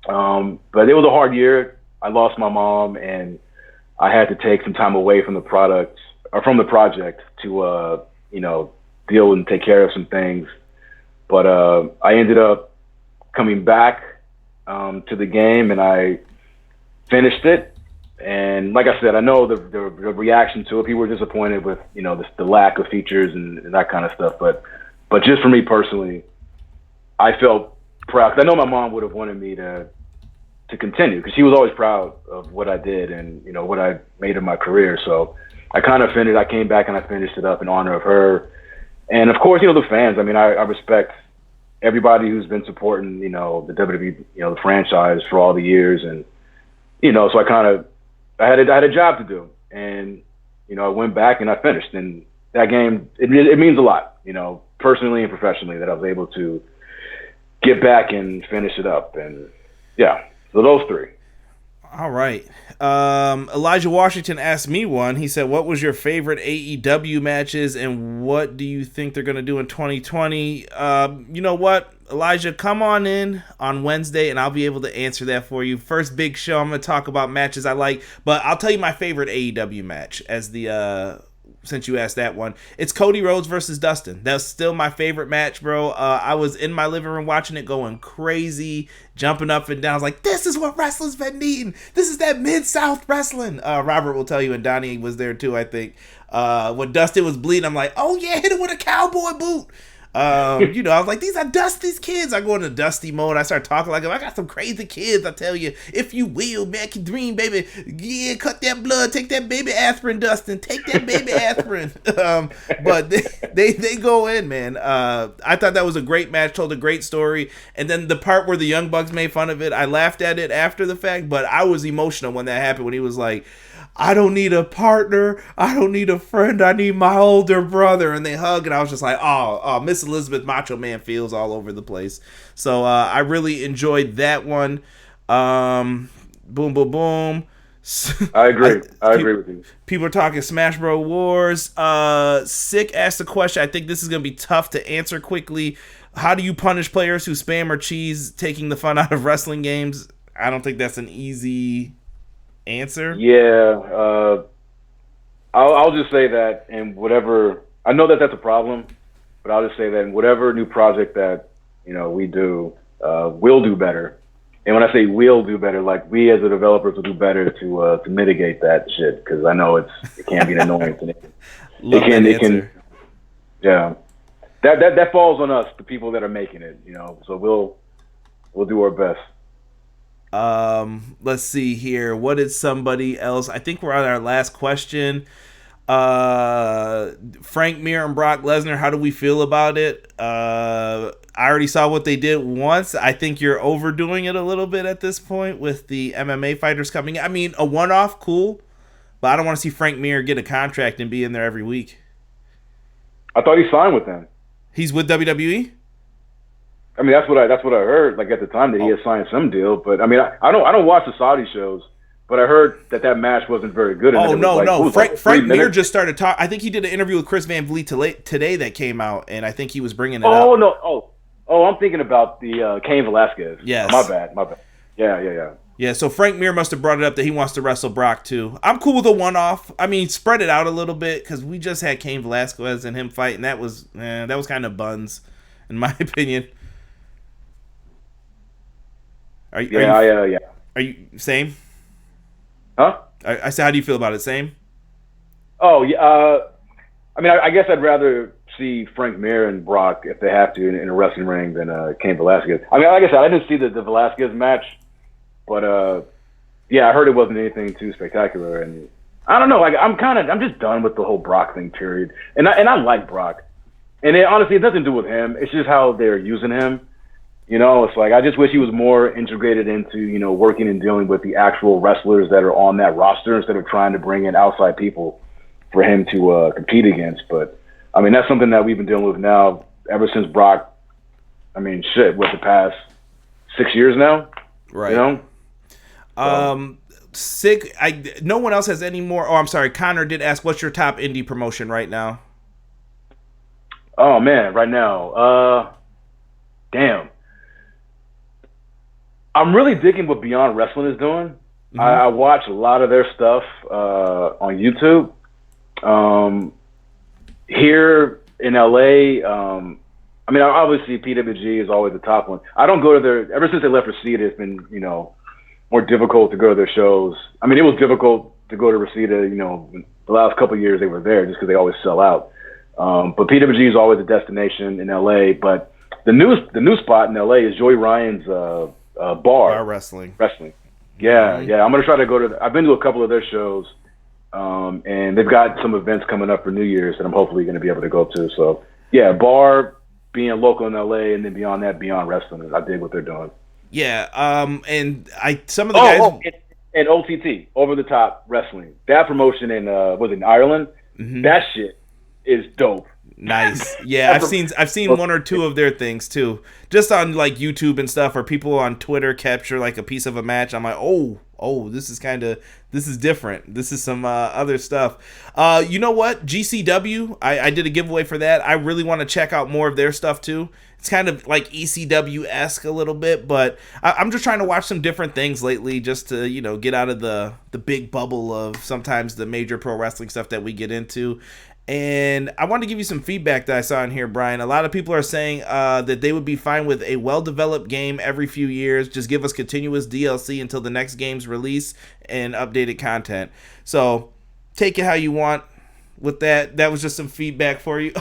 But it was a hard year. I lost my mom, and I had to take some time away from the project to deal and take care of some things. But I ended up coming back to the game, and I finished it. And like I said, I know the reaction to it. People were disappointed with the lack of features and that kind of stuff. But just for me personally, I felt proud, 'cause I know my mom would have wanted me to continue, because she was always proud of what I did and what I made of my career. So I came back and I finished it up in honor of her. And of course, the fans. I mean, I respect everybody who's been supporting, the WWE, the franchise for all the years. And, so I had a job to do, and, I went back and I finished. And that game, it means a lot, personally and professionally, that I was able to get back and finish it up. And yeah, so those three. All right. Elijah Washington asked me one. He said, what was your favorite AEW matches and what do you think they're going to do in 2020? You know what, Elijah, come on in on Wednesday and I'll be able to answer that for you. First big show, I'm going to talk about matches I like, but I'll tell you my favorite AEW match as the since you asked that one. It's Cody Rhodes versus Dustin. That's still my favorite match, bro. I was in my living room watching it, going crazy, jumping up and down. I was like, this is what wrestling's been needing. This is that Mid-South wrestling. Robert will tell you, and Donnie was there too, I think. When Dustin was bleeding, I'm like, oh yeah, hit him with a cowboy boot. You know, I was like, these are Dusty's kids. I go into Dusty mode. I start talking like, I got some crazy kids. I tell you, if you will, man, can dream, baby. Yeah, cut that blood. Take that baby aspirin, Dustin. Take that baby aspirin. But they go in, man. I thought that was a great match. Told a great story. And then the part where the Young Bucks made fun of it, I laughed at it after the fact, but I was emotional when that happened, when he was like, I don't need a partner. I don't need a friend. I need my older brother. And they hug, and I was just like, oh, Miss Elizabeth Macho Man feels all over the place. So I really enjoyed that one. Boom, boom, boom. I agree. I agree with you. People are talking Smash Bro Wars. Sick asked the question. I think this is going to be tough to answer quickly. How do you punish players who spam or cheese taking the fun out of wrestling games? I don't think that's an easy answer. Yeah, I'll just say that in whatever, I know that that's a problem, but I'll just say that in whatever new project that, you know, we do, we'll do better. And when I say we'll do better, like we as the developers will do better to mitigate that shit, because I know it can be an annoyance. It can, yeah. That falls on us, the people that are making it, you know. So we'll do our best. Let's see here. What did somebody else? I think we're on our last question. Frank Mir and Brock Lesnar, how do we feel about it? I already saw what they did once. I think you're overdoing it a little bit at this point with the MMA fighters coming. I mean, a one-off, cool, but I don't want to see Frank Mir get a contract and be in there every week. I thought he signed with them. He's with WWE? I mean, that's what I heard. Like at the time that he had signed some deal, but I mean, I don't watch the Saudi shows, but I heard that match wasn't very good. And no. Frank Mir just started talking. I think he did an interview with Chris Van Vliet today that came out, and I think he was bringing it up. Oh no, I'm thinking about the Cain Velasquez. Yes. My bad. Yeah. Yeah, so Frank Mir must have brought it up that he wants to wrestle Brock too. I'm cool with a one-off. I mean, spread it out a little bit, because we just had Cain Velasquez and him fight, and that was kind of buns, in my opinion. Are you same? Huh? I said, how do you feel about it? Same? Oh yeah. I mean, I guess I'd rather see Frank Mir and Brock, if they have to, in a wrestling ring than Cain Velasquez. I mean, like I said, I didn't see the Velasquez match, but yeah, I heard it wasn't anything too spectacular, and I don't know. Like I'm just done with the whole Brock thing, period. And I like Brock, and honestly, it doesn't do with him. It's just how they're using him. You know, it's like I just wish he was more integrated into, you know, working and dealing with the actual wrestlers that are on that roster instead of trying to bring in outside people for him to compete against. But I mean, that's something that we've been dealing with now ever since Brock. I mean, shit, what, the past 6 years now? Right. You know? Sick. No one else has any more. Oh, I'm sorry. Connor did ask, what's your top indie promotion right now? Oh man, right now, damn. I'm really digging what Beyond Wrestling is doing. Mm-hmm. I watch a lot of their stuff on YouTube. Here in LA, I mean, obviously PWG is always the top one. I don't go to their, ever since they left Reseda, it's been, you know, more difficult to go to their shows. I mean, it was difficult to go to Reseda, you know, the last couple of years they were there just because they always sell out. But PWG is always a destination in LA. But the new spot in LA is Joey Ryan's bar wrestling. Yeah. I'm gonna try to go to. I've been to a couple of their shows, and they've got some events coming up for New Year's that I'm hopefully going to be able to go to. So yeah, bar, being local in LA, and then beyond that, Beyond Wrestling. I dig what they're doing. Yeah. And some of the guys. And OTT, Over the Top Wrestling. That promotion in was in Ireland. Mm-hmm. That shit is dope. Nice. Yeah, I've seen one or two of their things too, just on like YouTube and stuff, or people on Twitter capture like a piece of a match. I'm like, oh, oh, this is different. This is some other stuff. You know what? GCW, I did a giveaway for that. I really want to check out more of their stuff too. It's kind of like ECW-esque a little bit, but I'm just trying to watch some different things lately just to, get out of the big bubble of sometimes the major pro wrestling stuff that we get into. And I want to give you some feedback that I saw in here, Brian. A lot of people are saying that they would be fine with a well-developed game every few years. Just give us continuous DLC until the next game's release and updated content. So take it how you want with that. That was just some feedback for you.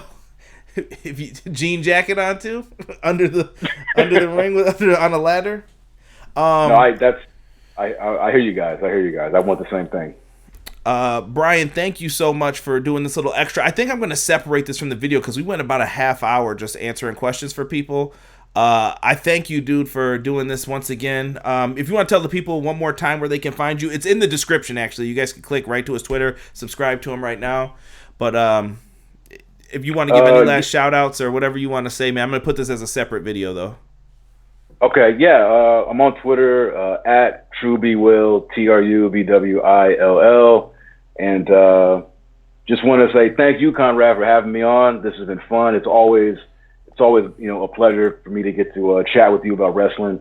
If you jean jacket on too, under the ring on a ladder. No, I hear you guys. I want the same thing. Brian, thank you so much for doing this little extra. I think I'm going to separate this from the video because we went about a half hour just answering questions for people. I thank you, dude, for doing this once again. If you want to tell the people one more time where they can find you, it's in the description, actually. You guys can click right to his Twitter, subscribe to him right now. But if you want to give any last shout-outs or whatever you want to say, man, I'm going to put this as a separate video, though. Okay, yeah, I'm on Twitter, at TrueBWill, TRUBWILL. And just want to say thank you, Conrad, for having me on. This has been fun. It's always a pleasure for me to get to chat with you about wrestling.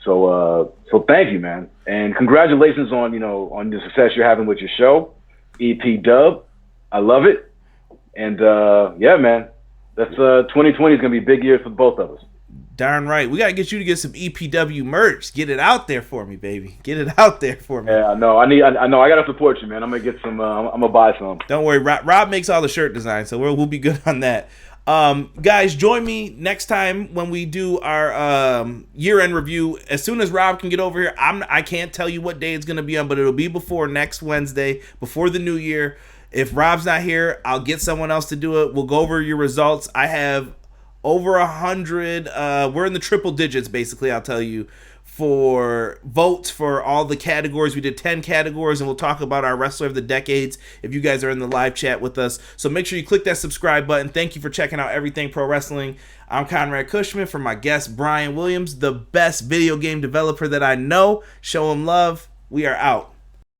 So thank you, man, and congratulations on on the success you're having with your show, EP Dub. I love it, and yeah, man, that's 2020 is gonna be a big year for both of us. Darn right. We got to get you to get some EPW merch. Get it out there for me, baby. Get it out there for me. Yeah, I know. I know. I got to support you, man. I'm going to get some. I'm going to buy some. Don't worry. Rob makes all the shirt designs, so we'll be good on that. Guys, join me next time when we do our year-end review. As soon as Rob can get over here, I can't tell you what day it's going to be on, but it'll be before next Wednesday, before the new year. If Rob's not here, I'll get someone else to do it. We'll go over your results. I have over 100, we're in the triple digits, basically, I'll tell you, for votes for all the categories. We did 10 categories, and we'll talk about our Wrestler of the Decades if you guys are in the live chat with us. So make sure you click that subscribe button. Thank you for checking out Everything Pro Wrestling. I'm Conrad Cushman for my guest, Brian Williams, the best video game developer that I know. Show him love. We are out.